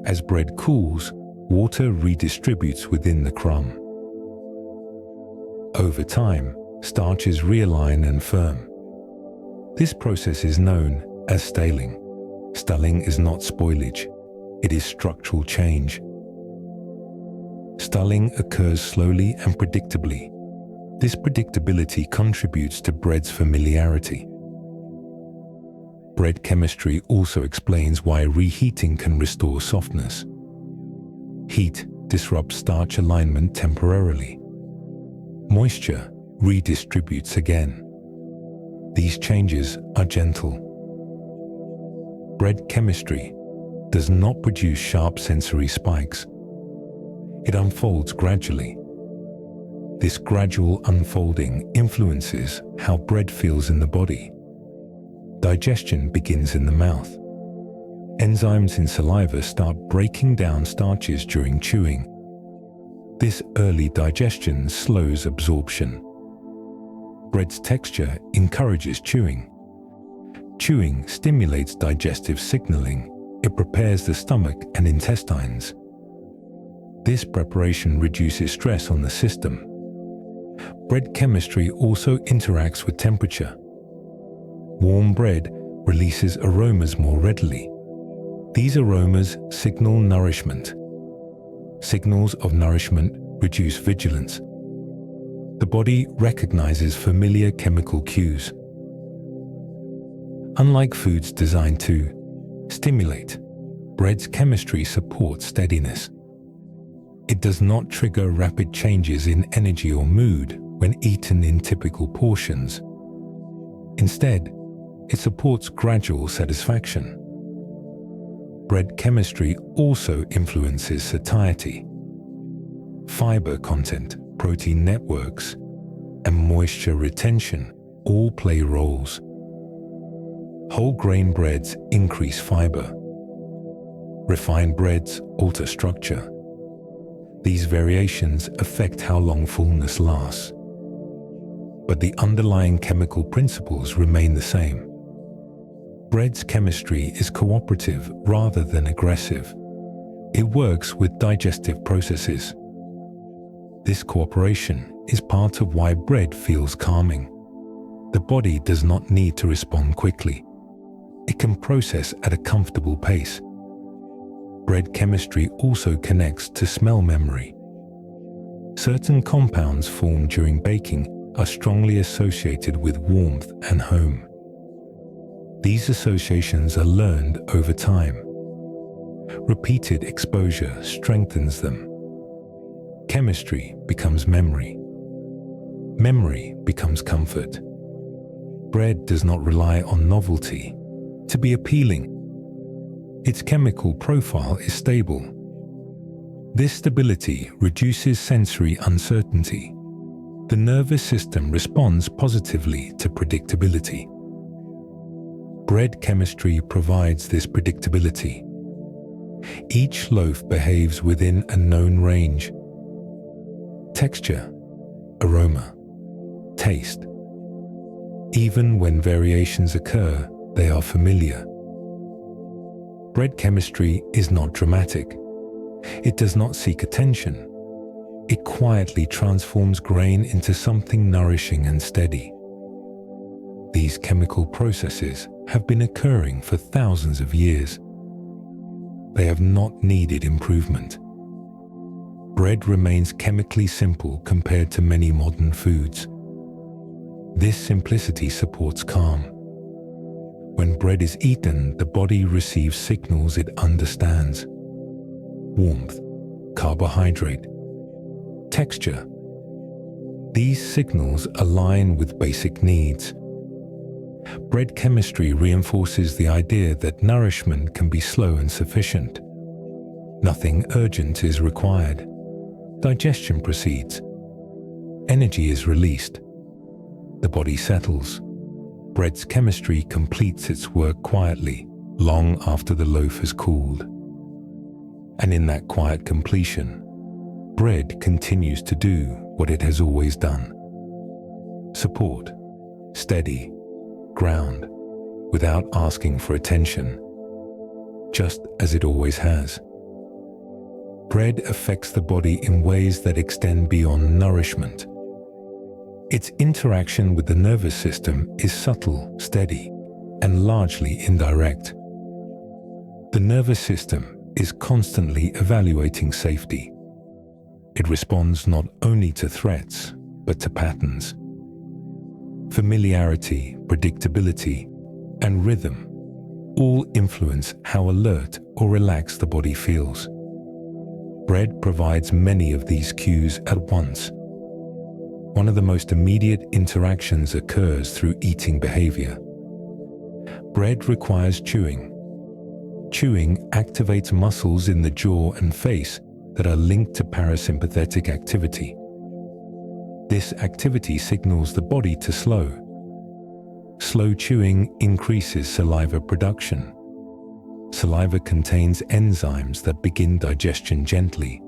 As bread cools, water redistributes within the crumb. Over time, starches realign and firm. This process is known as staling. Staling is not spoilage, it is structural change. Staling occurs slowly and predictably. This predictability contributes to bread's familiarity. Bread chemistry also explains why reheating can restore softness. Heat disrupts starch alignment temporarily. Moisture redistributes again. These changes are gentle. Bread chemistry does not produce sharp sensory spikes. It unfolds gradually. This gradual unfolding influences how bread feels in the body. Digestion begins in the mouth. Enzymes in saliva start breaking down starches during chewing. This early digestion slows absorption. Bread's texture encourages chewing. Chewing stimulates digestive signaling. It prepares the stomach and intestines. This preparation reduces stress on the system. Bread chemistry also interacts with temperature. Warm bread releases aromas more readily. These aromas signal nourishment. Signals of nourishment reduce vigilance. The body recognizes familiar chemical cues. Unlike foods designed to stimulate, bread's chemistry supports steadiness. It does not trigger rapid changes in energy or mood when eaten in typical portions. Instead, it supports gradual satisfaction. Bread chemistry also influences satiety. Fiber content, protein networks, and moisture retention all play roles. Whole grain breads increase fiber. Refined breads alter structure. These variations affect how long fullness lasts. But the underlying chemical principles remain the same. Bread's chemistry is cooperative rather than aggressive. It works with digestive processes. This cooperation is part of why bread feels calming. The body does not need to respond quickly. It can process at a comfortable pace. Bread chemistry also connects to smell memory. Certain compounds formed during baking are strongly associated with warmth and home. These associations are learned over time. Repeated exposure strengthens them. Chemistry becomes memory. Memory becomes comfort. Bread does not rely on novelty to be appealing. Its chemical profile is stable. This stability reduces sensory uncertainty. The nervous system responds positively to predictability. Bread chemistry provides this predictability. Each loaf behaves within a known range. Texture, aroma, taste. Even when variations occur, they are familiar. Bread chemistry is not dramatic. It does not seek attention. It quietly transforms grain into something nourishing and steady. These chemical processes have been occurring for thousands of years. They have not needed improvement. Bread remains chemically simple compared to many modern foods. This simplicity supports calm. When bread is eaten, the body receives signals it understands. Warmth, carbohydrate, texture. These signals align with basic needs. Bread chemistry reinforces the idea that nourishment can be slow and sufficient. Nothing urgent is required. Digestion proceeds. Energy is released. The body settles. Bread's chemistry completes its work quietly, long after the loaf has cooled. And in that quiet completion, bread continues to do what it has always done. Support, steady, ground, without asking for attention, just as it always has. Bread affects the body in ways that extend beyond nourishment. Its interaction with the nervous system is subtle, steady, and largely indirect. The nervous system is constantly evaluating safety. It responds not only to threats, but to patterns. Familiarity, predictability, and rhythm all influence how alert or relaxed the body feels. Bread provides many of these cues at once. One of the most immediate interactions occurs through eating behavior. Bread requires chewing. Chewing activates muscles in the jaw and face that are linked to parasympathetic activity. This activity signals the body to slow. Slow chewing increases saliva production. Saliva contains enzymes that begin digestion gently.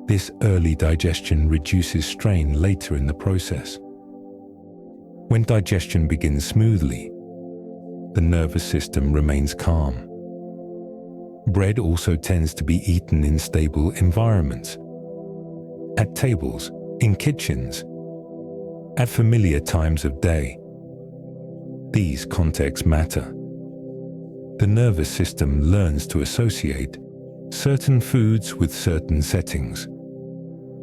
This early digestion reduces strain later in the process. When digestion begins smoothly, the nervous system remains calm. Bread also tends to be eaten in stable environments. At tables, in kitchens, at familiar times of day. These contexts matter. The nervous system learns to associate certain foods with certain settings.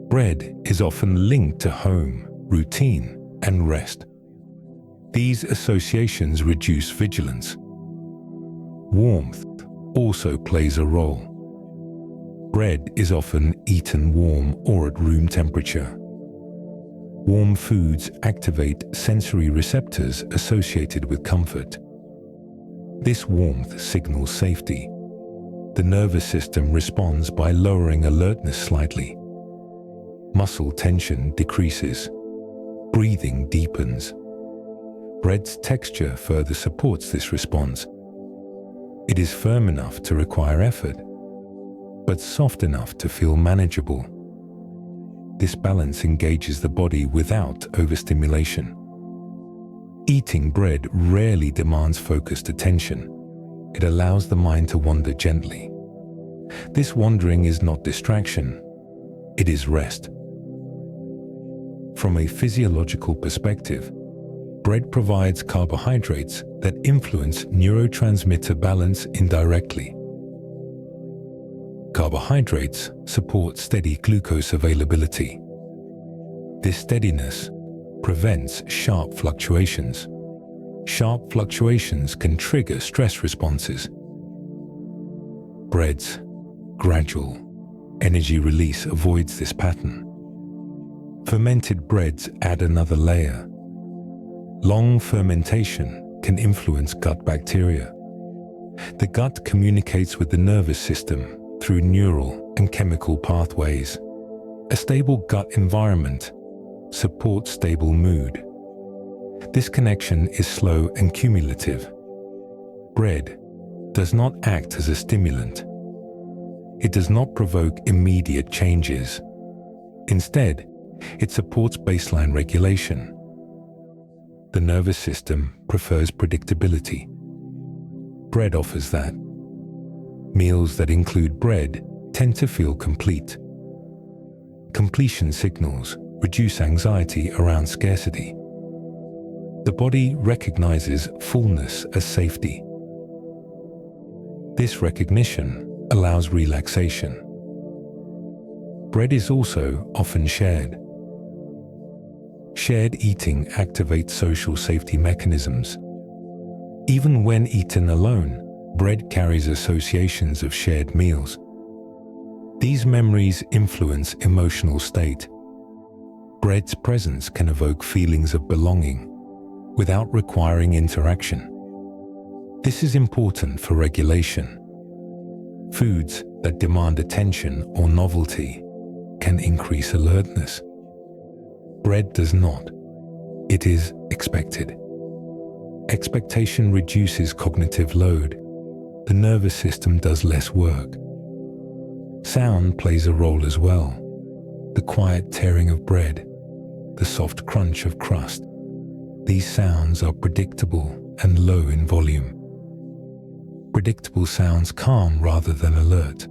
Bread is often linked to home, routine, and rest. These associations reduce vigilance. Warmth also plays a role. Bread is often eaten warm or at room temperature. Warm foods activate sensory receptors associated with comfort. This warmth signals safety. The nervous system responds by lowering alertness slightly. Muscle tension decreases. Breathing deepens. Bread's texture further supports this response. It is firm enough to require effort, but soft enough to feel manageable. This balance engages the body without overstimulation. Eating bread rarely demands focused attention. It allows the mind to wander gently. This wandering is not distraction, it is rest. From a physiological perspective, bread provides carbohydrates that influence neurotransmitter balance indirectly. Carbohydrates support steady glucose availability. This steadiness prevents sharp fluctuations. Sharp fluctuations can trigger stress responses. Bread's gradual energy release avoids this pattern. Fermented breads add another layer. Long fermentation can influence gut bacteria. The gut communicates with the nervous system through neural and chemical pathways. A stable gut environment supports stable mood. This connection is slow and cumulative. Bread does not act as a stimulant. It does not provoke immediate changes. Instead, it supports baseline regulation. The nervous system prefers predictability. Bread offers that. Meals that include bread tend to feel complete. Completion signals reduce anxiety around scarcity. The body recognizes fullness as safety. This recognition allows relaxation. Bread is also often shared. Shared eating activates social safety mechanisms. Even when eaten alone, bread carries associations of shared meals. These memories influence emotional state. Bread's presence can evoke feelings of belonging without requiring interaction. This is important for regulation. Foods that demand attention or novelty can increase alertness. Bread does not. It is expected. Expectation reduces cognitive load. The nervous system does less work. Sound plays a role as well. The quiet tearing of bread, the soft crunch of crust. These sounds are predictable and low in volume. Predictable sounds calm rather than alert.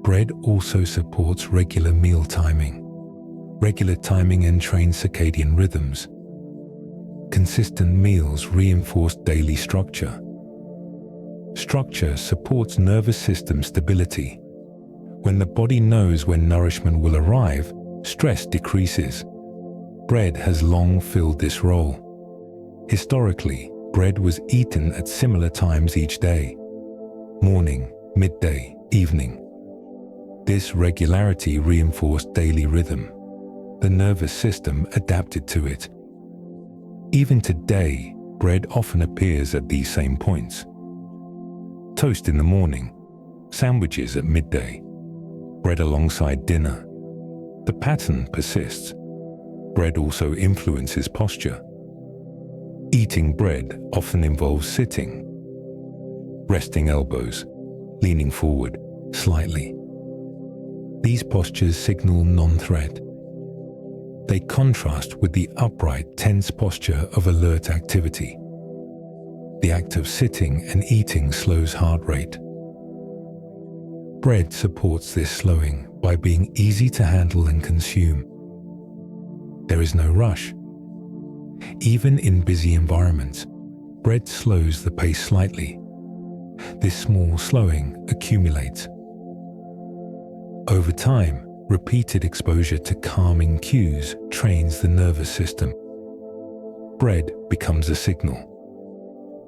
Bread also supports regular meal timing. Regular timing entrains circadian rhythms. Consistent meals reinforce daily structure. Structure supports nervous system stability. When the body knows when nourishment will arrive, stress decreases. Bread has long filled this role. Historically, bread was eaten at similar times each day: morning, midday, evening. This regularity reinforced daily rhythm. The nervous system adapted to it. Even today, bread often appears at these same points. Toast in the morning, sandwiches at midday, bread alongside dinner. The pattern persists. Bread also influences posture. Eating bread often involves sitting, resting elbows, leaning forward slightly. These postures signal non-threat. They contrast with the upright, tense posture of alert activity. The act of sitting and eating slows heart rate. Bread supports this slowing by being easy to handle and consume. There is no rush. Even in busy environments, bread slows the pace slightly. This small slowing accumulates. Over time, repeated exposure to calming cues trains the nervous system. Bread becomes a signal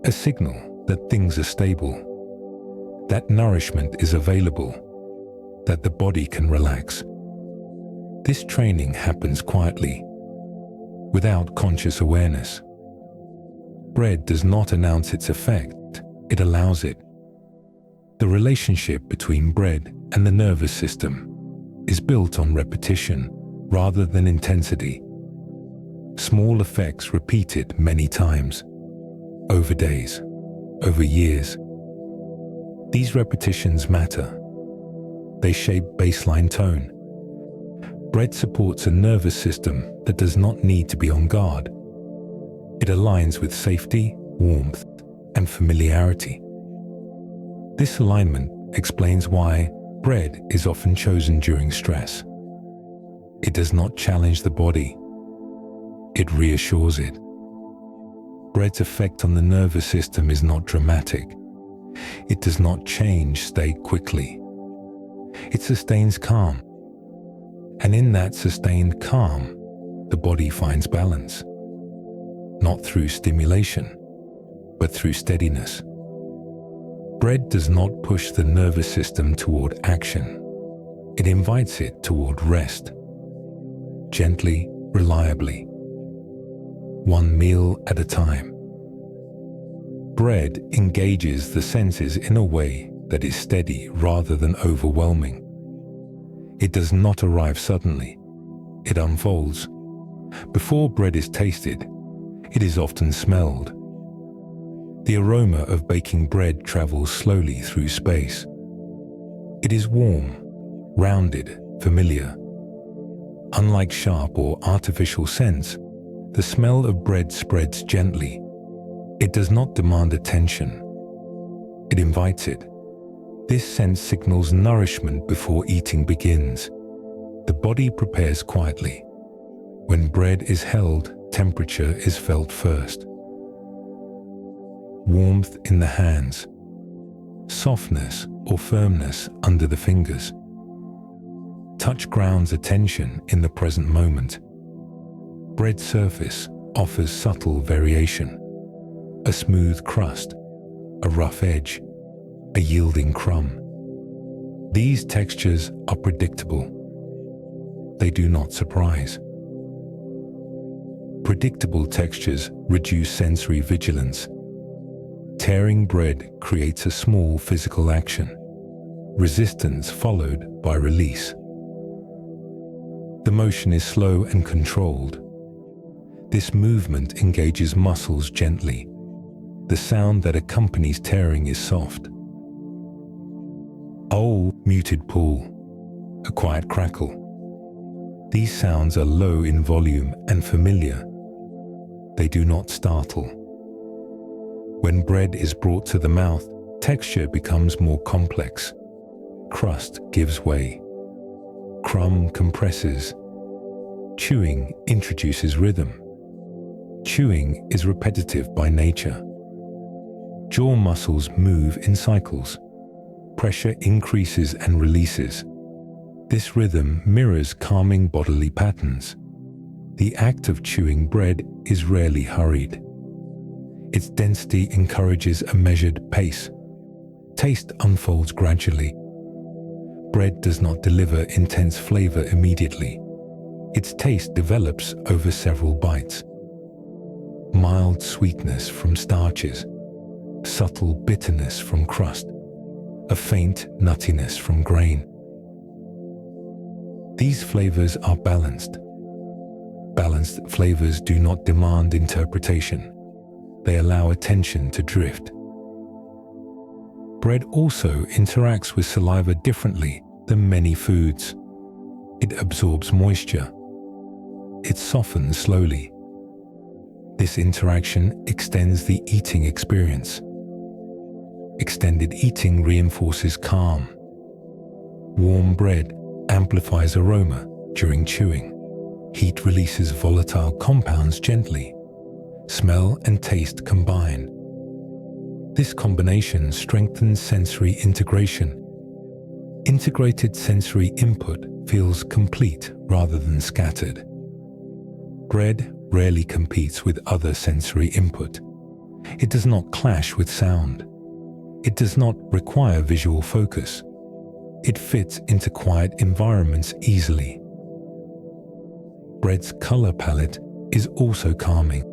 that things are stable, that nourishment is available, that the body can relax. This training happens quietly, without conscious awareness. Bread does not announce its effect, it allows it. The relationship between bread and the nervous system is built on repetition rather than intensity. Small effects repeated many times, over days, over years. These repetitions matter. They shape baseline tone. Bread supports a nervous system that does not need to be on guard. It aligns with safety, warmth, and familiarity. This alignment explains why bread is often chosen during stress. It does not challenge the body. It reassures it. Bread's effect on the nervous system is not dramatic. It does not change state quickly. It sustains calm. And in that sustained calm, the body finds balance. Not through stimulation, but through steadiness. Bread does not push the nervous system toward action. It invites it toward rest. Gently, reliably. One meal at a time. Bread engages the senses in a way that is steady rather than overwhelming. It does not arrive suddenly. It unfolds. Before bread is tasted, it is often smelled. The aroma of baking bread travels slowly through space. It is warm, rounded, familiar. Unlike sharp or artificial scents, the smell of bread spreads gently. It does not demand attention. It invites it. This scent signals nourishment before eating begins. The body prepares quietly. When bread is held, temperature is felt first. Warmth in the hands. Softness or firmness under the fingers. Touch grounds attention in the present moment. Bread surface offers subtle variation. A smooth crust, a rough edge, a yielding crumb. These textures are predictable. They do not surprise. Predictable textures reduce sensory vigilance. Tearing bread creates a small physical action, resistance followed by release. The motion is slow and controlled. This movement engages muscles gently. The sound that accompanies tearing is soft. Oh, muted pull, a quiet crackle. These sounds are low in volume and familiar. They do not startle. When bread is brought to the mouth, texture becomes more complex. Crust gives way. Crumb compresses. Chewing introduces rhythm. Chewing is repetitive by nature. Jaw muscles move in cycles. Pressure increases and releases. This rhythm mirrors calming bodily patterns. The act of chewing bread is rarely hurried. Its density encourages a measured pace. Taste unfolds gradually. Bread does not deliver intense flavor immediately. Its taste develops over several bites. Mild sweetness from starches, subtle bitterness from crust, a faint nuttiness from grain. These flavors are balanced. Balanced flavors do not demand interpretation. They allow attention to drift. Bread also interacts with saliva differently than many foods. It absorbs moisture. It softens slowly. This interaction extends the eating experience. Extended eating reinforces calm. Warm bread amplifies aroma during chewing. Heat releases volatile compounds gently. Smell and taste combine. This combination strengthens sensory integration. Integrated sensory input feels complete rather than scattered. Bread rarely competes with other sensory input. It does not clash with sound. It does not require visual focus. It fits into quiet environments easily. Bread's color palette is also calming.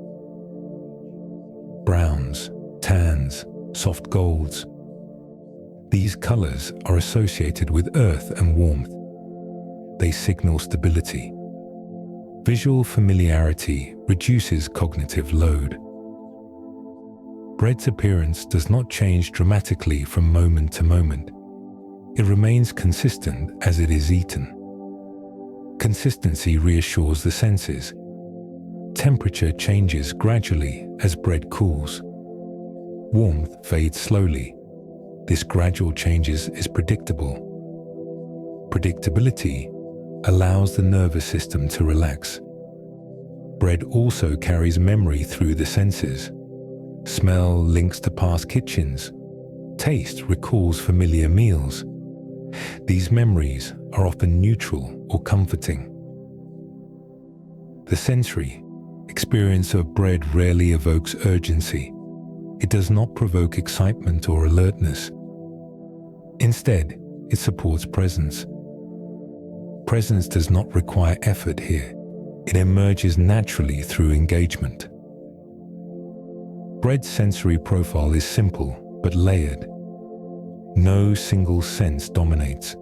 Browns, tans, soft golds. These colors are associated with earth and warmth. They signal stability. Visual familiarity reduces cognitive load. Bread's appearance does not change dramatically from moment to moment. It remains consistent as it is eaten. Consistency reassures the senses. Temperature changes gradually as bread cools. Warmth fades slowly. This gradual changes is predictable. Predictability allows the nervous system to relax. Bread also carries memory through the senses. Smell links to past kitchens. Taste recalls familiar meals. These memories are often neutral or comforting. The sensory experience of bread rarely evokes urgency. It does not provoke excitement or alertness. Instead, it supports presence. Presence does not require effort here. It emerges naturally through engagement. Bread's sensory profile is simple but layered. No single sense dominates.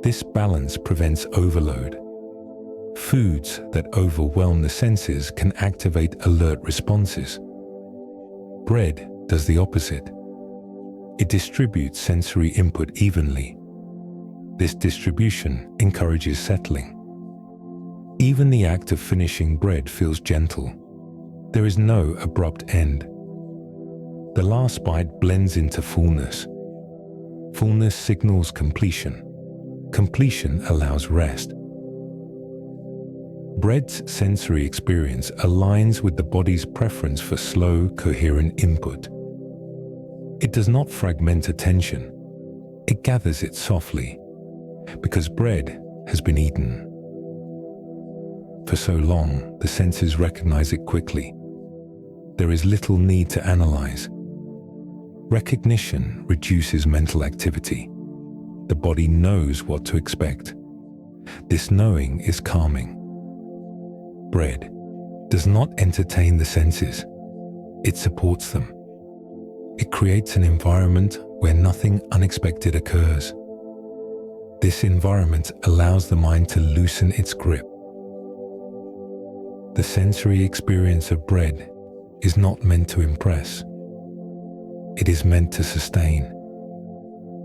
This balance prevents overload. Foods that overwhelm the senses can activate alert responses. Bread does the opposite. It distributes sensory input evenly. This distribution encourages settling. Even the act of finishing bread feels gentle. There is no abrupt end. The last bite blends into fullness. Fullness signals completion. Completion allows rest. Bread's sensory experience aligns with the body's preference for slow, coherent input. It does not fragment attention. It gathers it softly, because bread has been eaten. For so long, the senses recognize it quickly. There is little need to analyze. Recognition reduces mental activity. The body knows what to expect. This knowing is calming. Bread does not entertain the senses. It supports them. It creates an environment where nothing unexpected occurs. This environment allows the mind to loosen its grip. The sensory experience of bread is not meant to impress. It is meant to sustain.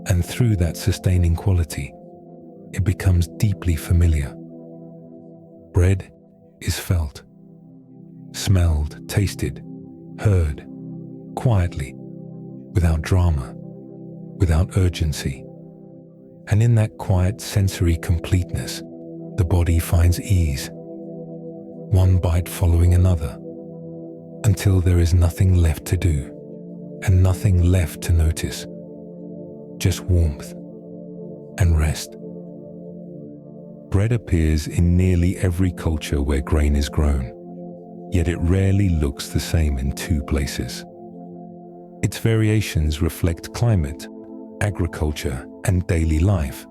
And through that sustaining quality, it becomes deeply familiar. Bread is felt, smelled, tasted, heard, quietly, without drama, without urgency. And in that quiet sensory completeness, the body finds ease, one bite following another, until there is nothing left to do and nothing left to notice, just warmth and rest. Bread appears in nearly every culture where grain is grown, yet it rarely looks the same in two places. Its variations reflect climate, agriculture, and daily life,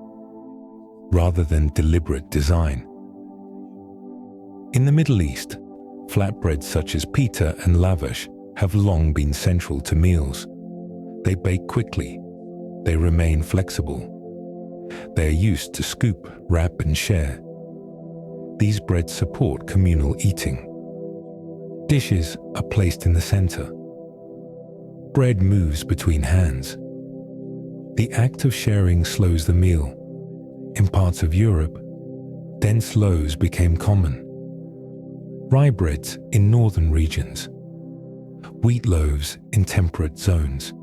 rather than deliberate design. In the Middle East, flatbreads such as pita and lavash have long been central to meals. They bake quickly. They remain flexible. They are used to scoop, wrap, and share. These breads support communal eating. Dishes are placed in the center. Bread moves between hands. The act of sharing slows the meal. In parts of Europe, dense loaves became common. Rye breads in northern regions. Wheat loaves in temperate zones.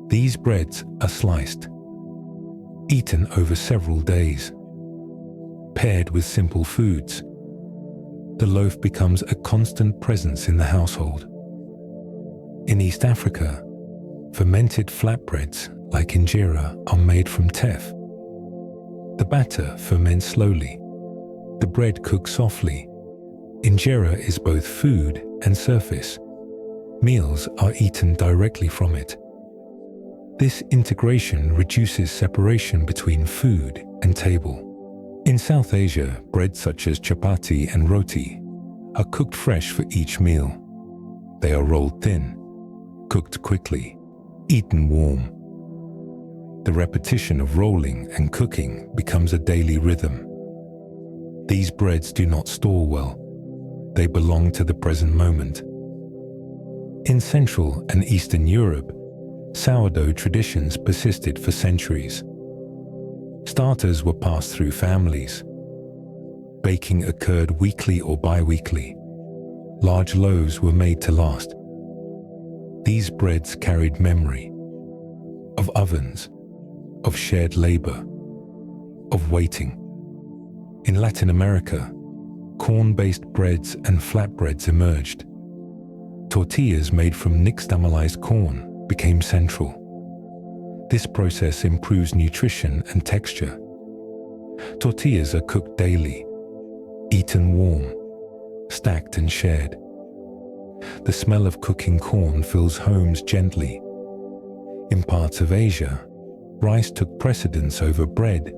These breads are sliced, eaten over several days. Paired with simple foods, the loaf becomes a constant presence in the household. In East Africa, fermented flatbreads like injera are made from teff. The batter ferments slowly. The bread cooks softly. Injera is both food and surface. Meals are eaten directly from it. This integration reduces separation between food and table. In South Asia, breads such as chapati and roti are cooked fresh for each meal. They are rolled thin, cooked quickly, eaten warm. The repetition of rolling and cooking becomes a daily rhythm. These breads do not store well. They belong to the present moment. In Central and Eastern Europe, sourdough traditions persisted for centuries. Starters were passed through families. Baking occurred weekly or bi-weekly. Large loaves were made to last. These breads carried memory of ovens, of shared labor, of waiting. In Latin America, corn-based breads and flatbreads emerged. Tortillas made from nixtamalized corn became central. This process improves nutrition and texture. Tortillas are cooked daily, eaten warm, stacked and shared. The smell of cooking corn fills homes gently. In parts of Asia, rice took precedence over bread,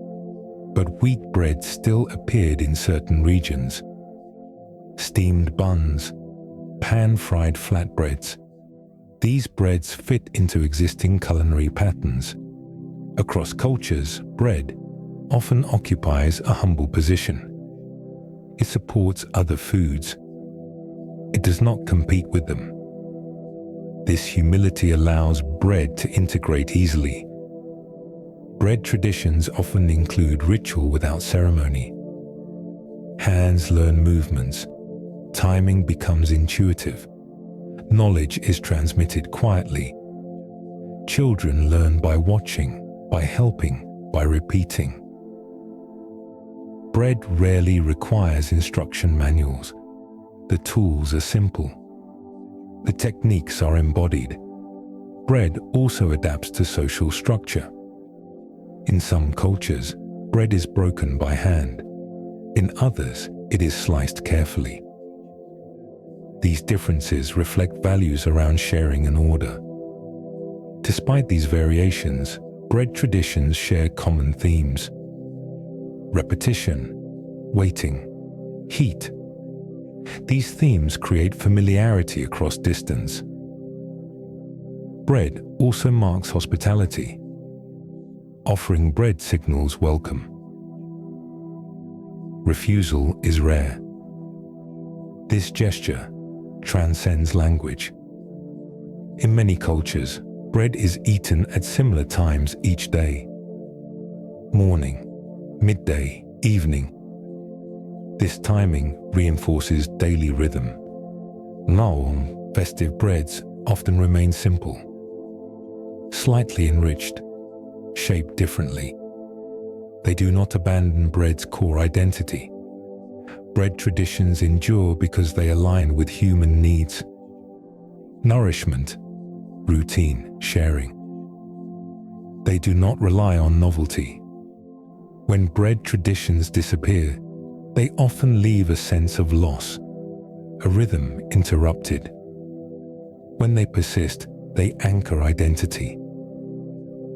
but wheat bread still appeared in certain regions. Steamed buns, pan-fried flatbreads. These breads fit into existing culinary patterns. Across cultures, bread often occupies a humble position. It supports other foods. It does not compete with them. This humility allows bread to integrate easily. Bread traditions often include ritual without ceremony. Hands learn movements. Timing becomes intuitive. Knowledge is transmitted quietly. Children learn by watching, by helping, by repeating. Bread rarely requires instruction manuals. The tools are simple. The techniques are embodied. Bread also adapts to social structure. In some cultures, bread is broken by hand. In others, it is sliced carefully. These differences reflect values around sharing and order. Despite these variations, bread traditions share common themes: repetition, waiting, heat. These themes create familiarity across distance. Bread also marks hospitality. Offering bread signals welcome. Refusal is rare. This gesture transcends language. In many cultures, bread is eaten at similar times each day: morning, midday, evening. This timing reinforces daily rhythm. Now, festive breads often remain simple, slightly enriched, shaped differently. They do not abandon bread's core identity. Bread traditions endure because they align with human needs: nourishment, routine, sharing. They do not rely on novelty. When bread traditions disappear, they often leave a sense of loss, a rhythm interrupted. When they persist, they anchor identity.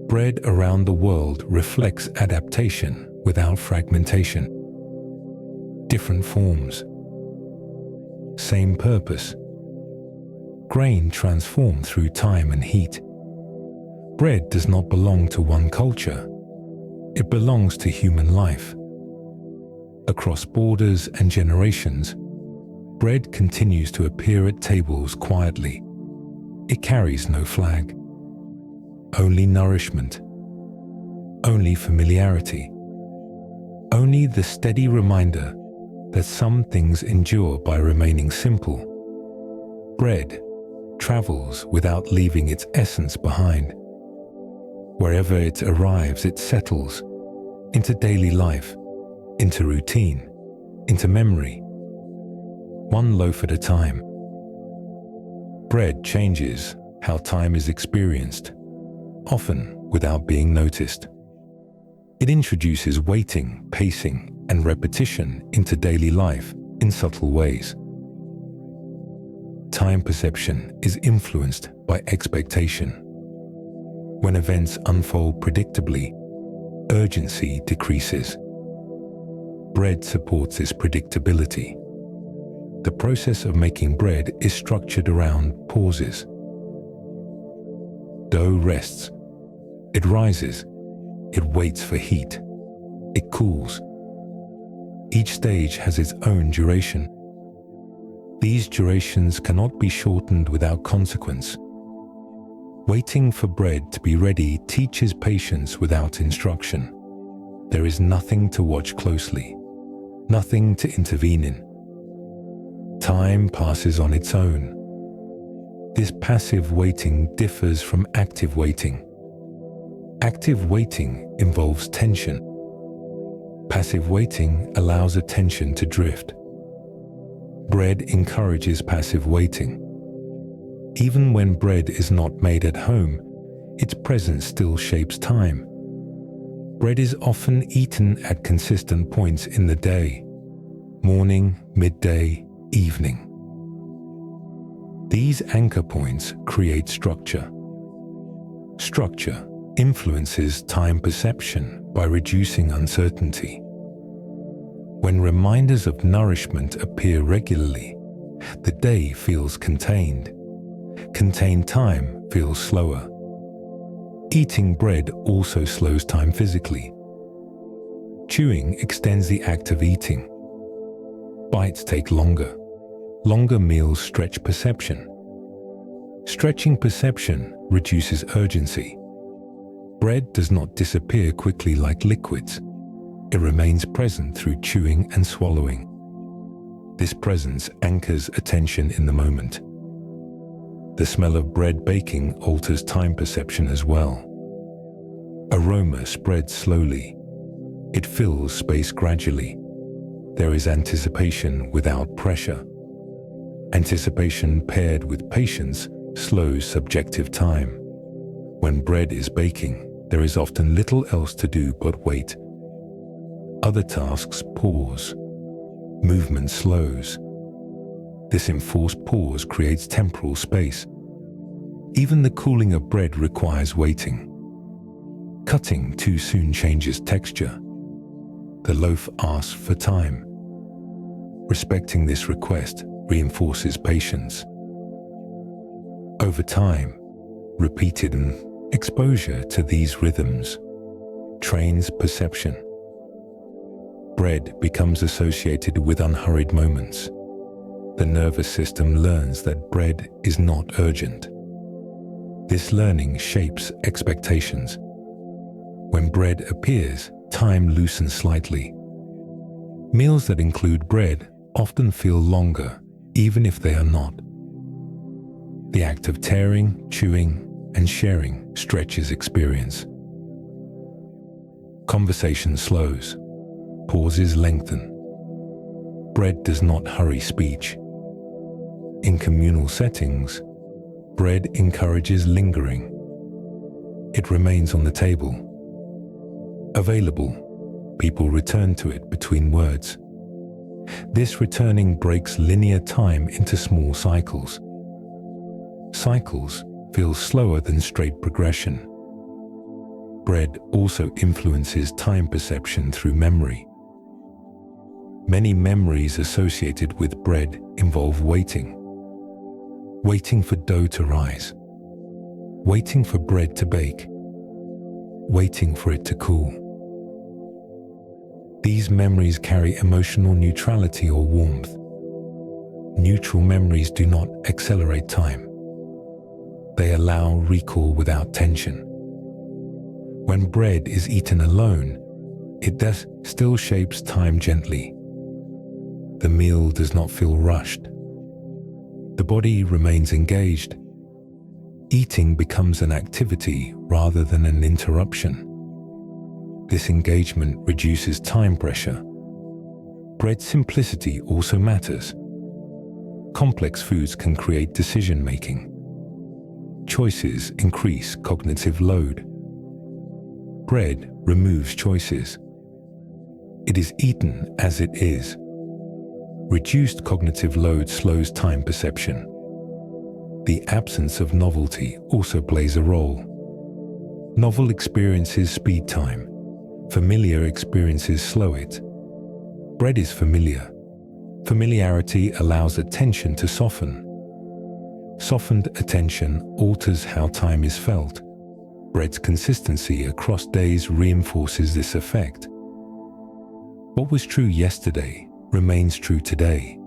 Bread around the world reflects adaptation without fragmentation. Different forms, same purpose. Grain transformed through time and heat. Bread does not belong to one culture. It belongs to human life. Across borders and generations, bread continues to appear at tables quietly. It carries no flag. Only nourishment. Only familiarity. Only the steady reminder that some things endure by remaining simple. Bread travels without leaving its essence behind. Wherever it arrives, it settles into daily life, into routine, into memory, one loaf at a time. Bread changes how time is experienced, often without being noticed. It introduces waiting, pacing, and repetition into daily life in subtle ways. Time perception is influenced by expectation. When events unfold predictably, urgency decreases. Bread supports this predictability. The process of making bread is structured around pauses. Dough rests. It rises. It waits for heat. It cools. Each stage has its own duration. These durations cannot be shortened without consequence. Waiting for bread to be ready teaches patience without instruction. There is nothing to watch closely, nothing to intervene in. Time passes on its own. This passive waiting differs from active waiting. Active waiting involves tension. Passive waiting allows attention to drift. Bread encourages passive waiting. Even when bread is not made at home, its presence still shapes time. Bread is often eaten at consistent points in the day: morning, midday, evening. These anchor points create structure. Structure influences time perception by reducing uncertainty. When reminders of nourishment appear regularly, the day feels contained. Contained time feels slower. Eating bread also slows time physically. Chewing extends the act of eating. Bites take longer. Longer meals stretch perception. Stretching perception reduces urgency. Bread does not disappear quickly like liquids. It remains present through chewing and swallowing. This presence anchors attention in the moment. The smell of bread baking alters time perception as well. Aroma spreads slowly. It fills space gradually. There is anticipation without pressure. Anticipation paired with patience slows subjective time. When bread is baking, there is often little else to do but wait. Other tasks pause. Movement slows. This enforced pause creates temporal space. Even the cooling of bread requires waiting. Cutting too soon changes texture. The loaf asks for time. Respecting this request reinforces patience. Over time, repeated exposure to these rhythms trains perception. Bread becomes associated with unhurried moments. The nervous system learns that bread is not urgent. This learning shapes expectations. When bread appears, time loosens slightly. Meals that include bread often feel longer, even if they are not. The act of tearing, chewing, and sharing stretches experience. Conversation slows. Pauses lengthen. Bread does not hurry speech. In communal settings, bread encourages lingering. It remains on the table. Available, people return to it between words. This returning breaks linear time into small cycles. Cycles feel slower than straight progression. Bread also influences time perception through memory. Many memories associated with bread involve waiting. Waiting for dough to rise. Waiting for bread to bake. Waiting for it to cool. These memories carry emotional neutrality or warmth. Neutral memories do not accelerate time. They allow recall without tension. When bread is eaten alone, it thus still shapes time gently. The meal does not feel rushed. The body remains engaged. Eating becomes an activity rather than an interruption. This engagement reduces time pressure. Bread's simplicity also matters. Complex foods can create decision-making. Choices increase cognitive load. Bread removes choices. It is eaten as it is. Reduced cognitive load slows time perception. The absence of novelty also plays a role. Novel experiences speed time. Familiar experiences slow it. Bread is familiar. Familiarity allows attention to soften. Softened attention alters how time is felt. Bread's consistency across days reinforces this effect. What was true yesterday remains true today.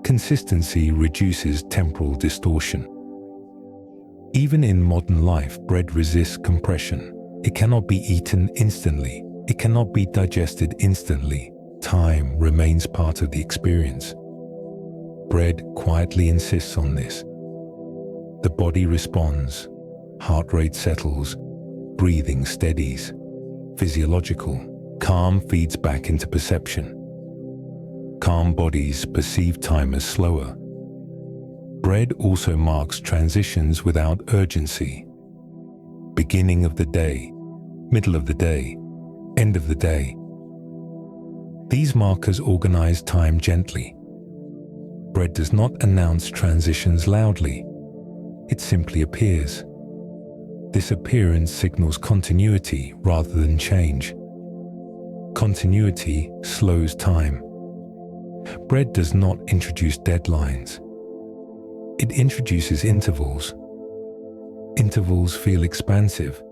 Consistency reduces temporal distortion. Even in modern life, bread resists compression. It cannot be eaten instantly. It cannot be digested instantly. Time remains part of the experience. Bread quietly insists on this. The body responds. Heart rate settles. Breathing steadies. Physiological. Calm feeds back into perception. Calm bodies perceive time as slower. Bread also marks transitions without urgency. Beginning of the day, middle of the day, end of the day. These markers organize time gently. Bread does not announce transitions loudly. It simply appears. This appearance signals continuity rather than change. Continuity slows time. Bread does not introduce deadlines. It introduces intervals. Intervals feel expansive.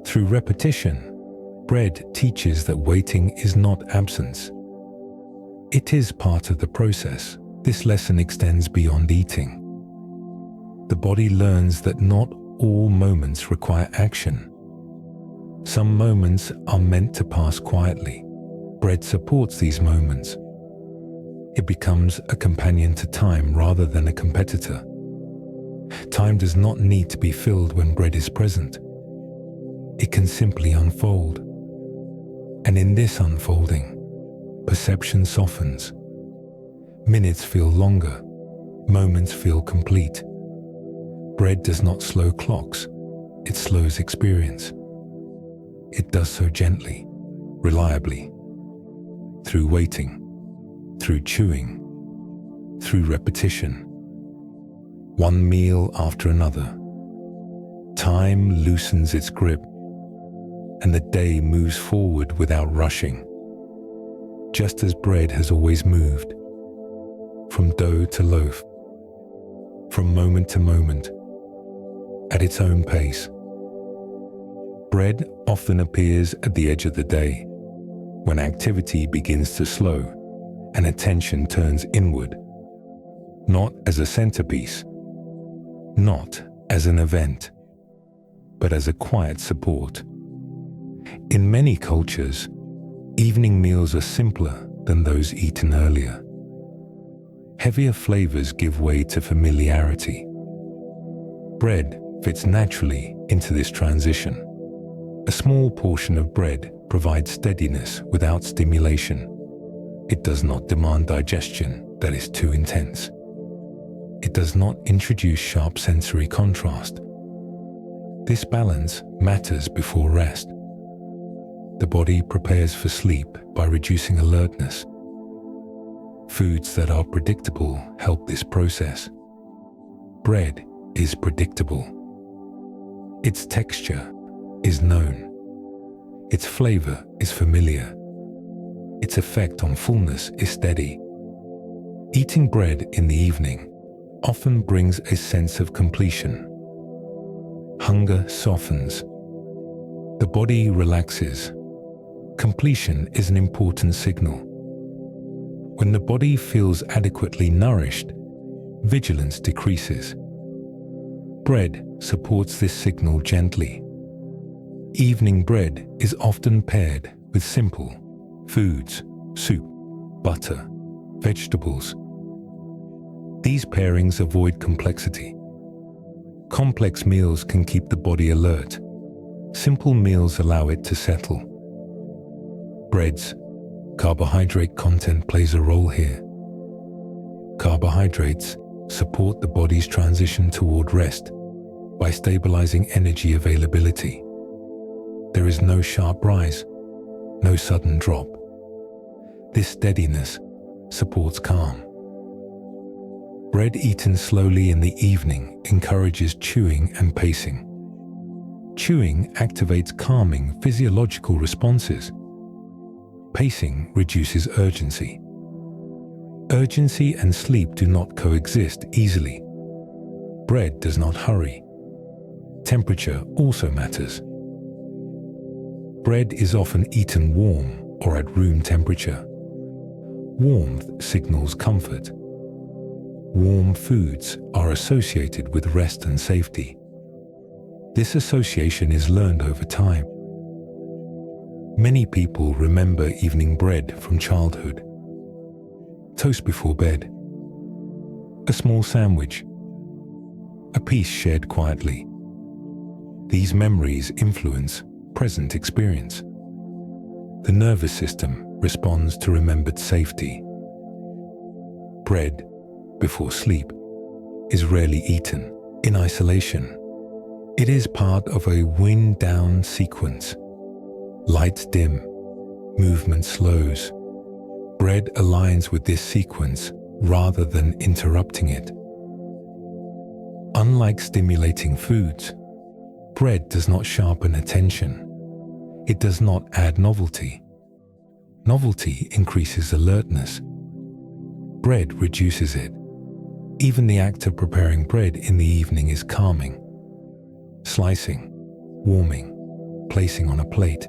Through repetition, bread teaches that waiting is not absence. It is part of the process. This lesson extends beyond eating. The body learns that not all moments require action. Some moments are meant to pass quietly. Bread supports these moments. It becomes a companion to time rather than a competitor. Time does not need to be filled when bread is present. It can simply unfold. And in this unfolding, perception softens. Minutes feel longer. Moments feel complete. Bread does not slow clocks. It slows experience. It does so gently, reliably, through waiting, through chewing, through repetition. One meal after another. Time loosens its grip, and the day moves forward without rushing, just as bread has always moved, from dough to loaf, from moment to moment, at its own pace. Bread often appears at the edge of the day, when activity begins to slow and attention turns inward, not as a centerpiece, not as an event, but as a quiet support. In many cultures, evening meals are simpler than those eaten earlier. Heavier flavors give way to familiarity. Bread fits naturally into this transition. A small portion of bread provides steadiness without stimulation. It does not demand digestion that is too intense. It does not introduce sharp sensory contrast. This balance matters before rest. The body prepares for sleep by reducing alertness. Foods that are predictable help this process. Bread is predictable. Its texture is known. Its flavor is familiar. Its effect on fullness is steady. Eating bread in the evening often brings a sense of completion. Hunger softens. The body relaxes. Completion is an important signal. When the body feels adequately nourished, vigilance decreases. Bread supports this signal gently. Evening bread is often paired with simple foods, soup, butter, vegetables. These pairings avoid complexity. Complex meals can keep the body alert. Simple meals allow it to settle. Bread's carbohydrate content plays a role here. Carbohydrates support the body's transition toward rest by stabilizing energy availability. There is no sharp rise, no sudden drop. This steadiness supports calm. Bread eaten slowly in the evening encourages chewing and pacing. Chewing activates calming physiological responses. Pacing reduces urgency. Urgency and sleep do not coexist easily. Bread does not hurry. Temperature also matters. Bread is often eaten warm or at room temperature. Warmth signals comfort. Warm foods are associated with rest and safety. This association is learned over time. Many people remember evening bread from childhood. Toast before bed. A small sandwich. A piece shared quietly. These memories influence present experience. The nervous system responds to remembered safety. Bread before sleep is rarely eaten in isolation. It is part of a wind-down sequence. Lights dim, movement slows. Bread aligns with this sequence rather than interrupting it. Unlike stimulating foods, bread does not sharpen attention. It does not add novelty. Novelty increases alertness. Bread reduces it. Even the act of preparing bread in the evening is calming. Slicing, warming, placing on a plate.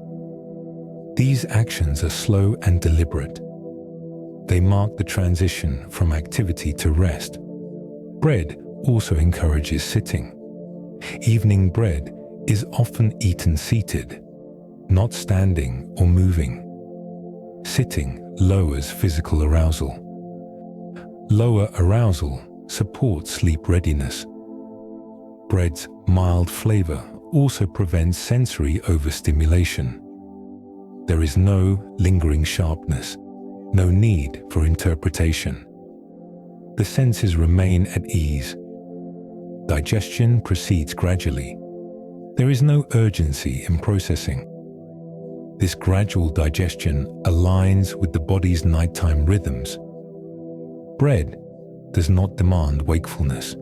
These actions are slow and deliberate. They mark the transition from activity to rest. Bread also encourages sitting. Evening bread is often eaten seated. not standing or moving. Sitting lowers physical arousal. Lower arousal supports sleep readiness. Bread's mild flavor also prevents sensory overstimulation. There is no lingering sharpness, no need for interpretation. The senses remain at ease. Digestion proceeds gradually. There is no urgency in processing. This gradual digestion aligns with the body's nighttime rhythms. Bread does not demand wakefulness.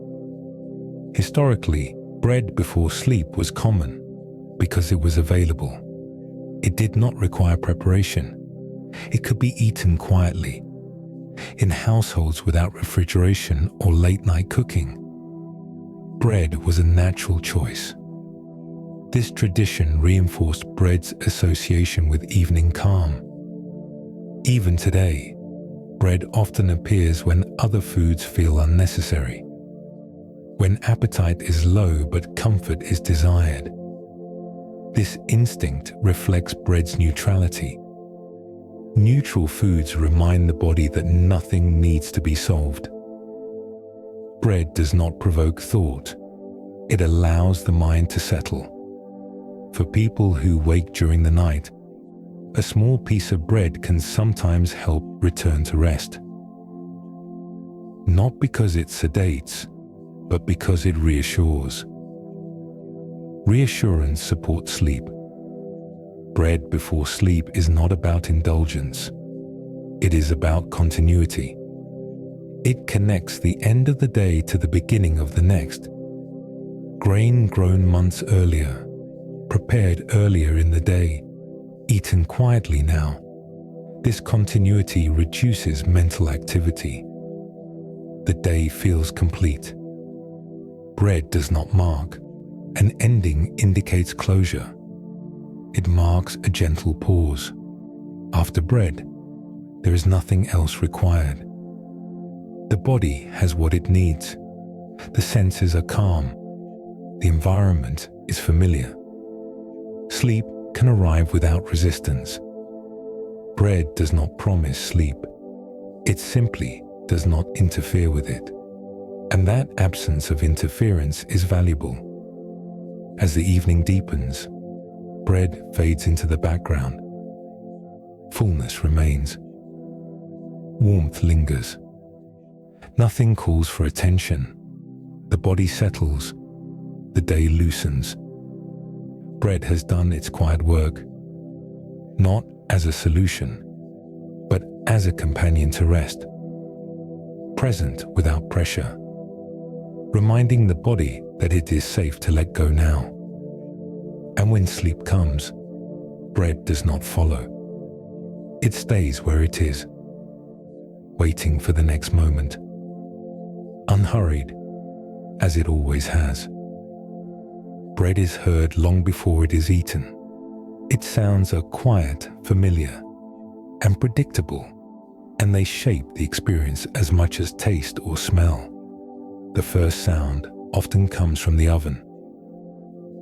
Historically, bread before sleep was common because it was available. It did not require preparation. It could be eaten quietly. In households without refrigeration or late-night cooking, bread was a natural choice. This tradition reinforced bread's association with evening calm. Even today, bread often appears when other foods feel unnecessary. When appetite is low but comfort is desired. This instinct reflects bread's neutrality. Neutral foods remind the body that nothing needs to be solved. Bread does not provoke thought. It allows the mind to settle. For people who wake during the night, a small piece of bread can sometimes help return to rest. Not because it sedates, but because it reassures. Reassurance supports sleep. Bread before sleep is not about indulgence. It is about continuity. It connects the end of the day to the beginning of the next. Grain grown months earlier, prepared earlier in the day, eaten quietly now. This continuity reduces mental activity. The day feels complete. Bread does not mark. An ending indicates closure. It marks a gentle pause. After bread, there is nothing else required. The body has what it needs. The senses are calm. The environment is familiar. Sleep can arrive without resistance. Bread does not promise sleep. It simply does not interfere with it. And that absence of interference is valuable. As the evening deepens, bread fades into the background. Fullness remains. Warmth lingers. Nothing calls for attention. The body settles. The day loosens. Bread has done its quiet work, not as a solution, but as a companion to rest. Present without pressure, reminding the body that it is safe to let go now. And when sleep comes, bread does not follow. It stays where it is, waiting for the next moment, unhurried, as it always has. Bread is heard long before it is eaten. Its sounds are quiet, familiar, and predictable, and they shape the experience as much as taste or smell. The first sound often comes from the oven,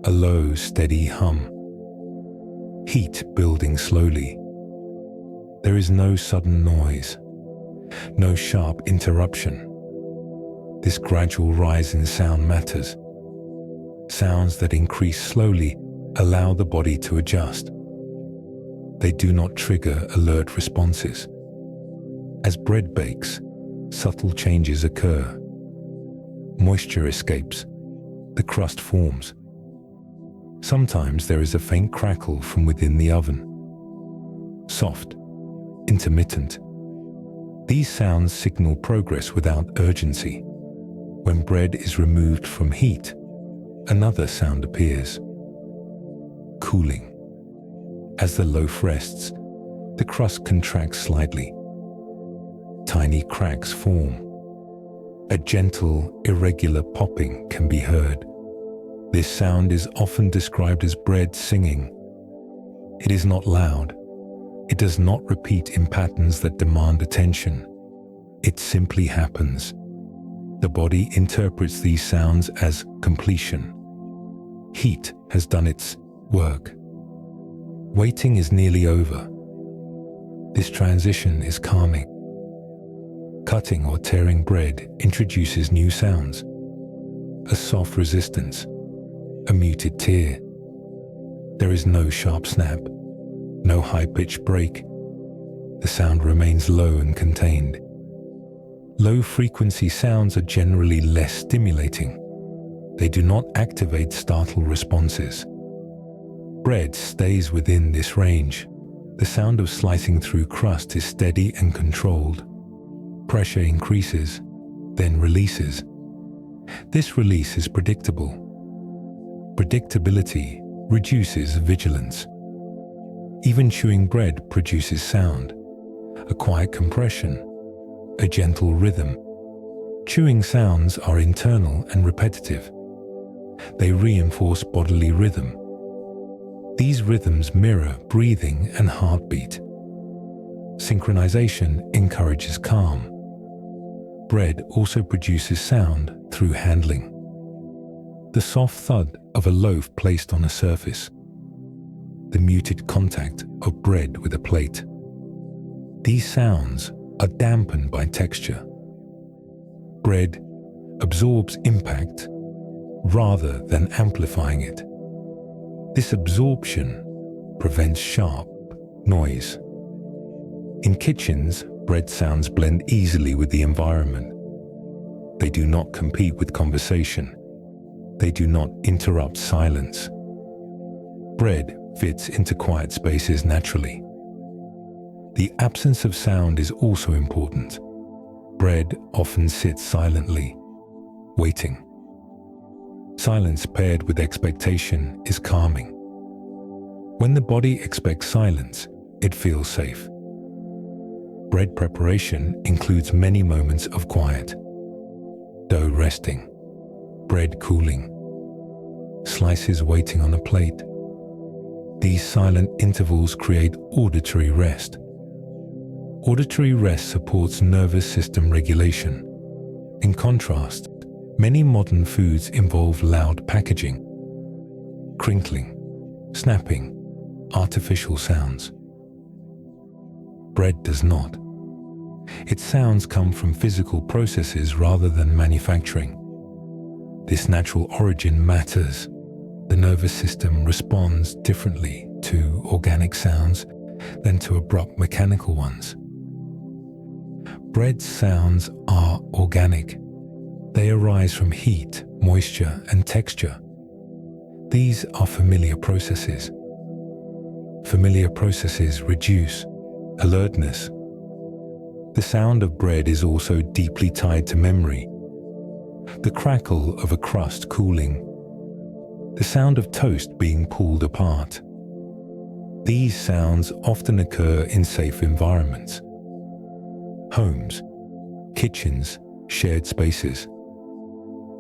a low, steady hum. Heat building slowly. There is no sudden noise, no sharp interruption. This gradual rise in sound matters. Sounds that increase slowly allow the body to adjust. They do not trigger alert responses. As bread bakes, subtle changes occur. Moisture escapes. The crust forms. Sometimes there is a faint crackle from within the oven. Soft, intermittent. These sounds signal progress without urgency. When bread is removed from heat, another sound appears. Cooling. As the loaf rests, the crust contracts slightly. Tiny cracks form. A gentle, irregular popping can be heard. This sound is often described as bread singing. It is not loud. It does not repeat in patterns that demand attention. It simply happens. The body interprets these sounds as completion. Heat has done its work. Waiting is nearly over. This transition is calming. Cutting or tearing bread introduces new sounds. A soft resistance, a muted tear. There is no sharp snap, no high-pitched break. The sound remains low and contained. Low-frequency sounds are generally less stimulating. They do not activate startle responses. Bread stays within this range. The sound of slicing through crust is steady and controlled. Pressure increases, then releases. This release is predictable. Predictability reduces vigilance. Even chewing bread produces sound, a quiet compression, a gentle rhythm. Chewing sounds are internal and repetitive. They reinforce bodily rhythm. These rhythms mirror breathing and heartbeat. Synchronization encourages calm. Bread also produces sound through handling. The soft thud of a loaf placed on a surface. The muted contact of bread with a plate. These sounds are dampened by texture. Bread absorbs impact rather than amplifying it. This absorption prevents sharp noise. In kitchens, bread sounds blend easily with the environment. They do not compete with conversation. They do not interrupt silence. Bread fits into quiet spaces naturally. The absence of sound is also important. Bread often sits silently, waiting. Silence paired with expectation is calming. When the body expects silence, it feels safe. Bread preparation includes many moments of quiet. Dough resting, bread cooling, slices waiting on a plate. These silent intervals create auditory rest. Auditory rest supports nervous system regulation. In contrast, many modern foods involve loud packaging, crinkling, snapping, artificial sounds. Bread does not. Its sounds come from physical processes rather than manufacturing. This natural origin matters. The nervous system responds differently to organic sounds than to abrupt mechanical ones. Bread sounds are organic. They arise from heat, moisture, and texture. These are familiar processes. Familiar processes reduce alertness. The sound of bread is also deeply tied to memory. The crackle of a crust cooling. The sound of toast being pulled apart. These sounds often occur in safe environments. Homes, kitchens, shared spaces.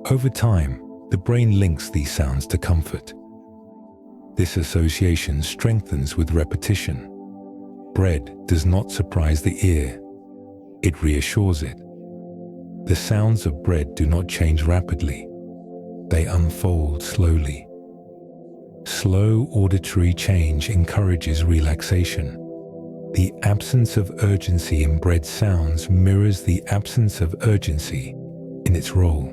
Over time, the brain links these sounds to comfort. This association strengthens with repetition. Bread does not surprise the ear. It reassures it. The sounds of bread do not change rapidly. They unfold slowly. Slow auditory change encourages relaxation. The absence of urgency in bread sounds mirrors the absence of urgency in its role.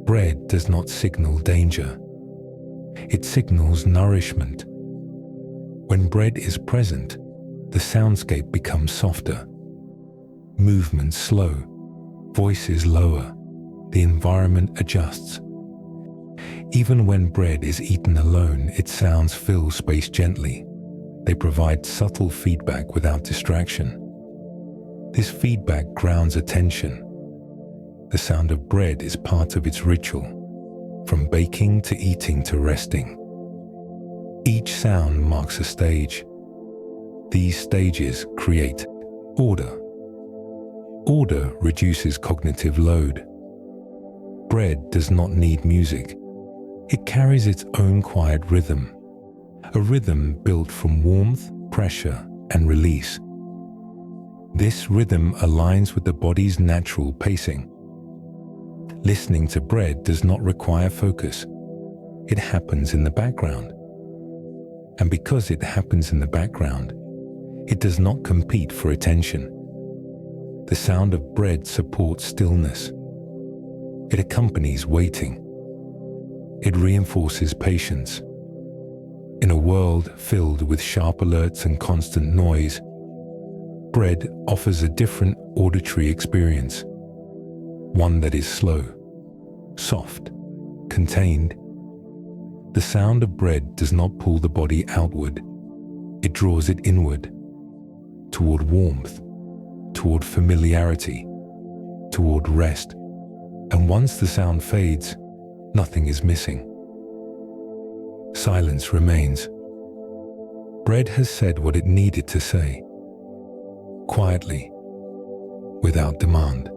Bread does not signal danger. It signals nourishment. When bread is present, the soundscape becomes softer. Movement slow, voices lower, the environment adjusts. Even when bread is eaten alone, its sounds fill space gently. They provide subtle feedback without distraction. This feedback grounds attention. The sound of bread is part of its ritual, from baking to eating to resting. Each sound marks a stage. These stages create order. Order reduces cognitive load. Bread does not need music. It carries its own quiet rhythm, a rhythm built from warmth, pressure, and release. This rhythm aligns with the body's natural pacing. Listening to bread does not require focus. It happens in the background. And because it happens in the background, it does not compete for attention. The sound of bread supports stillness. It accompanies waiting. It reinforces patience. In a world filled with sharp alerts and constant noise, bread offers a different auditory experience, one that is slow, soft, contained. The sound of bread does not pull the body outward. It draws it inward, toward warmth, toward familiarity, toward rest. And once the sound fades, nothing is missing. Silence remains. Bread has said what it needed to say, quietly, without demand.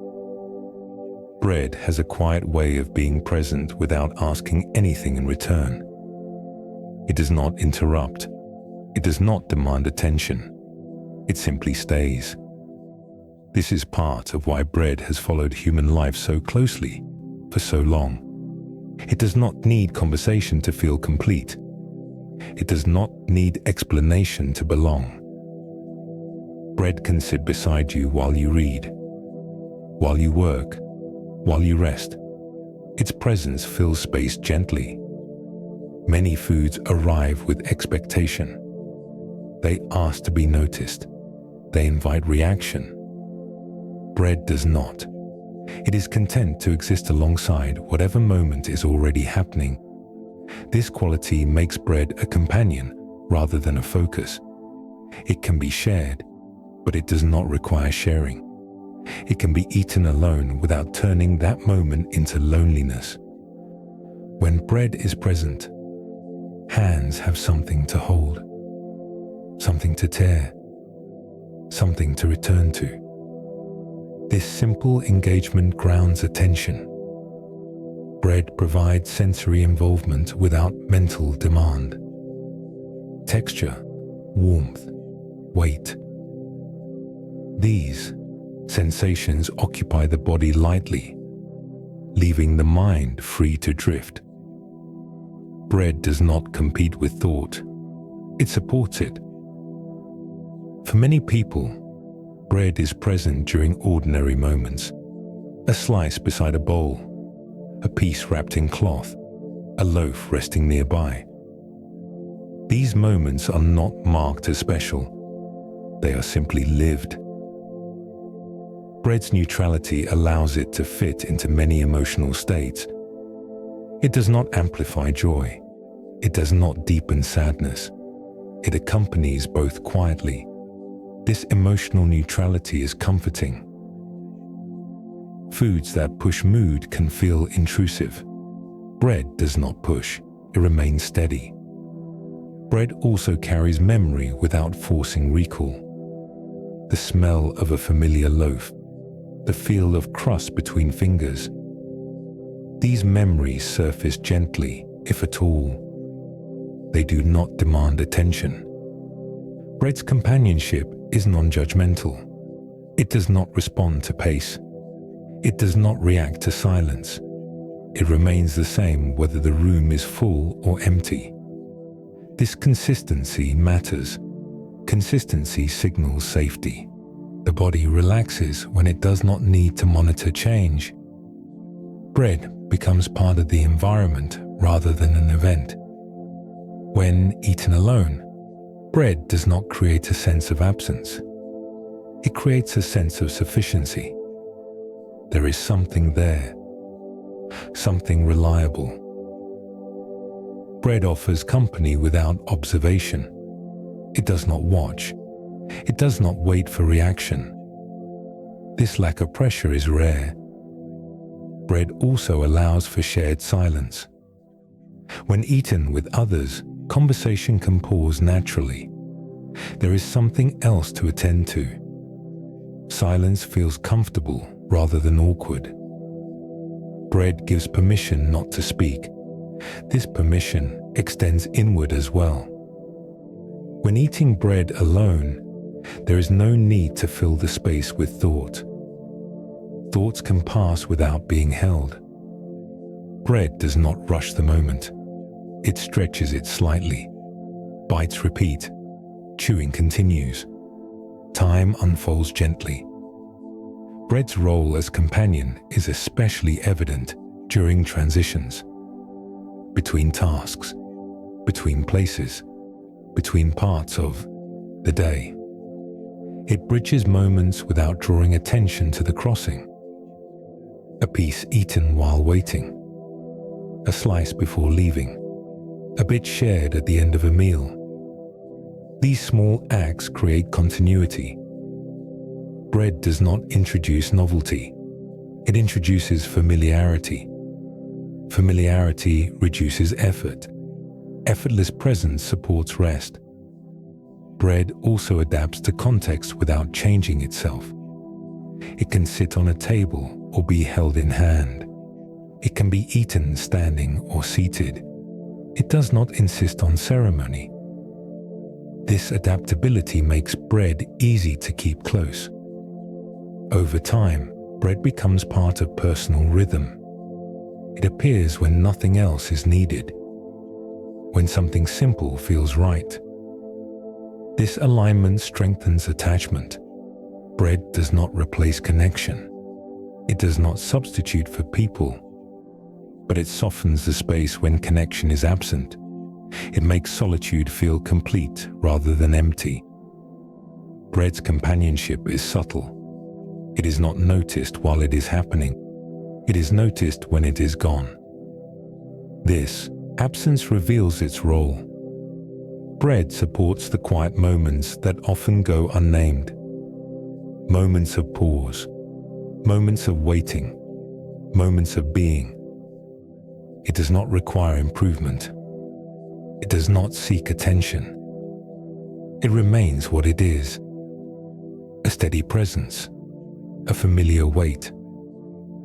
Bread has a quiet way of being present without asking anything in return. It does not interrupt. It does not demand attention. It simply stays. This is part of why bread has followed human life so closely for so long. It does not need conversation to feel complete. It does not need explanation to belong. Bread can sit beside you while you read, while you work, while you rest. Its presence fills space gently. Many foods arrive with expectation. They ask to be noticed. They invite reaction. Bread does not. It is content to exist alongside whatever moment is already happening. This quality makes bread a companion rather than a focus. It can be shared, but it does not require sharing. It can be eaten alone without turning that moment into loneliness. When bread is present, hands have something to hold, something to tear, something to return to. This simple engagement grounds attention. Bread provides sensory involvement without mental demand. Texture, warmth, weight. These sensations occupy the body lightly, leaving the mind free to drift. Bread does not compete with thought. It supports it. For many people, bread is present during ordinary moments. A slice beside a bowl, a piece wrapped in cloth, a loaf resting nearby. These moments are not marked as special. They are simply lived. Bread's neutrality allows it to fit into many emotional states. It does not amplify joy. It does not deepen sadness. It accompanies both quietly. This emotional neutrality is comforting. Foods that push mood can feel intrusive. Bread does not push. It remains steady. Bread also carries memory without forcing recall. The smell of a familiar loaf, the feel of crust between fingers. These memories surface gently, if at all. They do not demand attention. Bread's companionship is non-judgmental. It does not respond to pace. It does not react to silence. It remains the same whether the room is full or empty. This consistency matters. Consistency signals safety. The body relaxes when it does not need to monitor change. Bread becomes part of the environment rather than an event. When eaten alone, bread does not create a sense of absence. It creates a sense of sufficiency. There is something there, something reliable. Bread offers company without observation. It does not watch. It does not wait for reaction. This lack of pressure is rare. Bread also allows for shared silence. When eaten with others, conversation can pause naturally. There is something else to attend to. Silence feels comfortable rather than awkward. Bread gives permission not to speak. This permission extends inward as well. When eating bread alone, there is no need to fill the space with thought. Thoughts can pass without being held. Bread does not rush the moment. It stretches it slightly. Bites repeat. Chewing continues. Time unfolds gently. Bread's role as companion is especially evident during transitions, between tasks, between places, between parts of the day. It bridges moments without drawing attention to the crossing. A piece eaten while waiting, a slice before leaving, a bit shared at the end of a meal. These small acts create continuity. Bread does not introduce novelty. It introduces familiarity. Familiarity reduces effort. Effortless presence supports rest. Bread also adapts to context without changing itself. It can sit on a table or be held in hand. It can be eaten standing or seated. It does not insist on ceremony. This adaptability makes bread easy to keep close. Over time, bread becomes part of personal rhythm. It appears when nothing else is needed, when something simple feels right. This alignment strengthens attachment. Bread does not replace connection. It does not substitute for people, but it softens the space when connection is absent. It makes solitude feel complete rather than empty. Bread's companionship is subtle. It is not noticed while it is happening. It is noticed when it is gone. This absence reveals its role. Bread supports the quiet moments that often go unnamed. Moments of pause, moments of waiting, moments of being. It does not require improvement. It does not seek attention. It remains what it is. A steady presence, a familiar weight,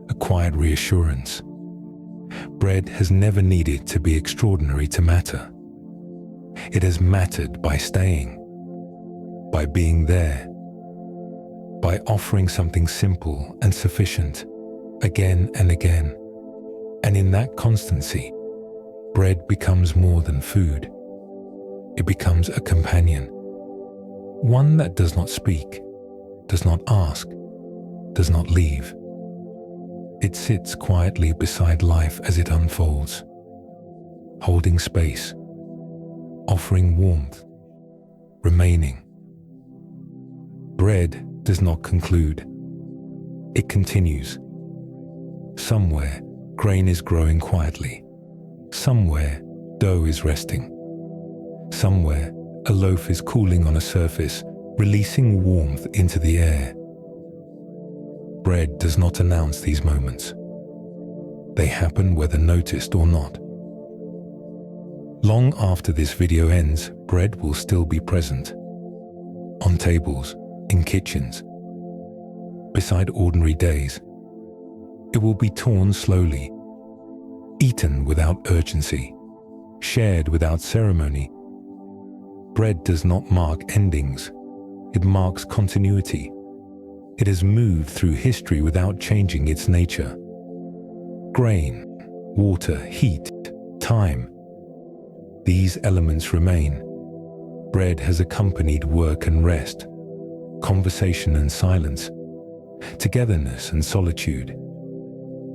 a quiet reassurance. Bread has never needed to be extraordinary to matter. It has mattered by staying, by being there, by offering something simple and sufficient again and again. And in that constancy, bread becomes more than food. It becomes a companion, one that does not speak, does not ask, does not leave. It sits quietly beside life as it unfolds, holding space, offering warmth, remaining. Bread does not conclude. It continues. Somewhere, grain is growing quietly. Somewhere, dough is resting. Somewhere, a loaf is cooling on a surface, releasing warmth into the air. Bread does not announce these moments. They happen whether noticed or not. Long after this video ends, bread will still be present. On tables, in kitchens, beside ordinary days. It will be torn slowly, eaten without urgency, shared without ceremony. Bread does not mark endings. It marks continuity. It has moved through history without changing its nature. Grain, water, heat, time. These elements remain. Bread has accompanied work and rest, conversation and silence, togetherness and solitude.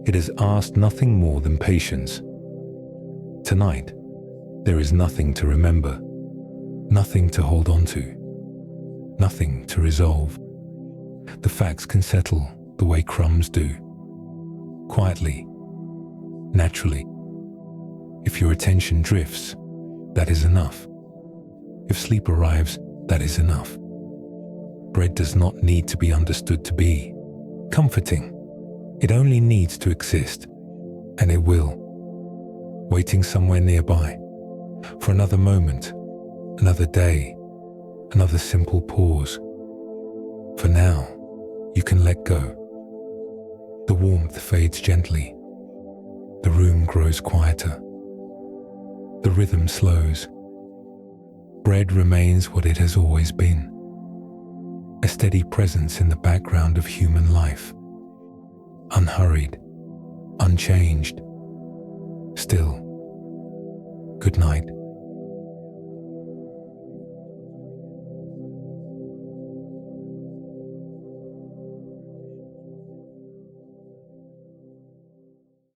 It has asked nothing more than patience. Tonight, there is nothing to remember, nothing to hold on to, nothing to resolve. The facts can settle the way crumbs do, quietly, naturally. If your attention drifts, that is enough. If sleep arrives, that is enough. Bread does not need to be understood to be comforting. It only needs to exist, and it will, waiting somewhere nearby for another moment, another day, another simple pause. For now, you can let go. The warmth fades gently. The room grows quieter. The rhythm slows. Bread remains what it has always been, a steady presence in the background of human life, unhurried, unchanged, still. Good night.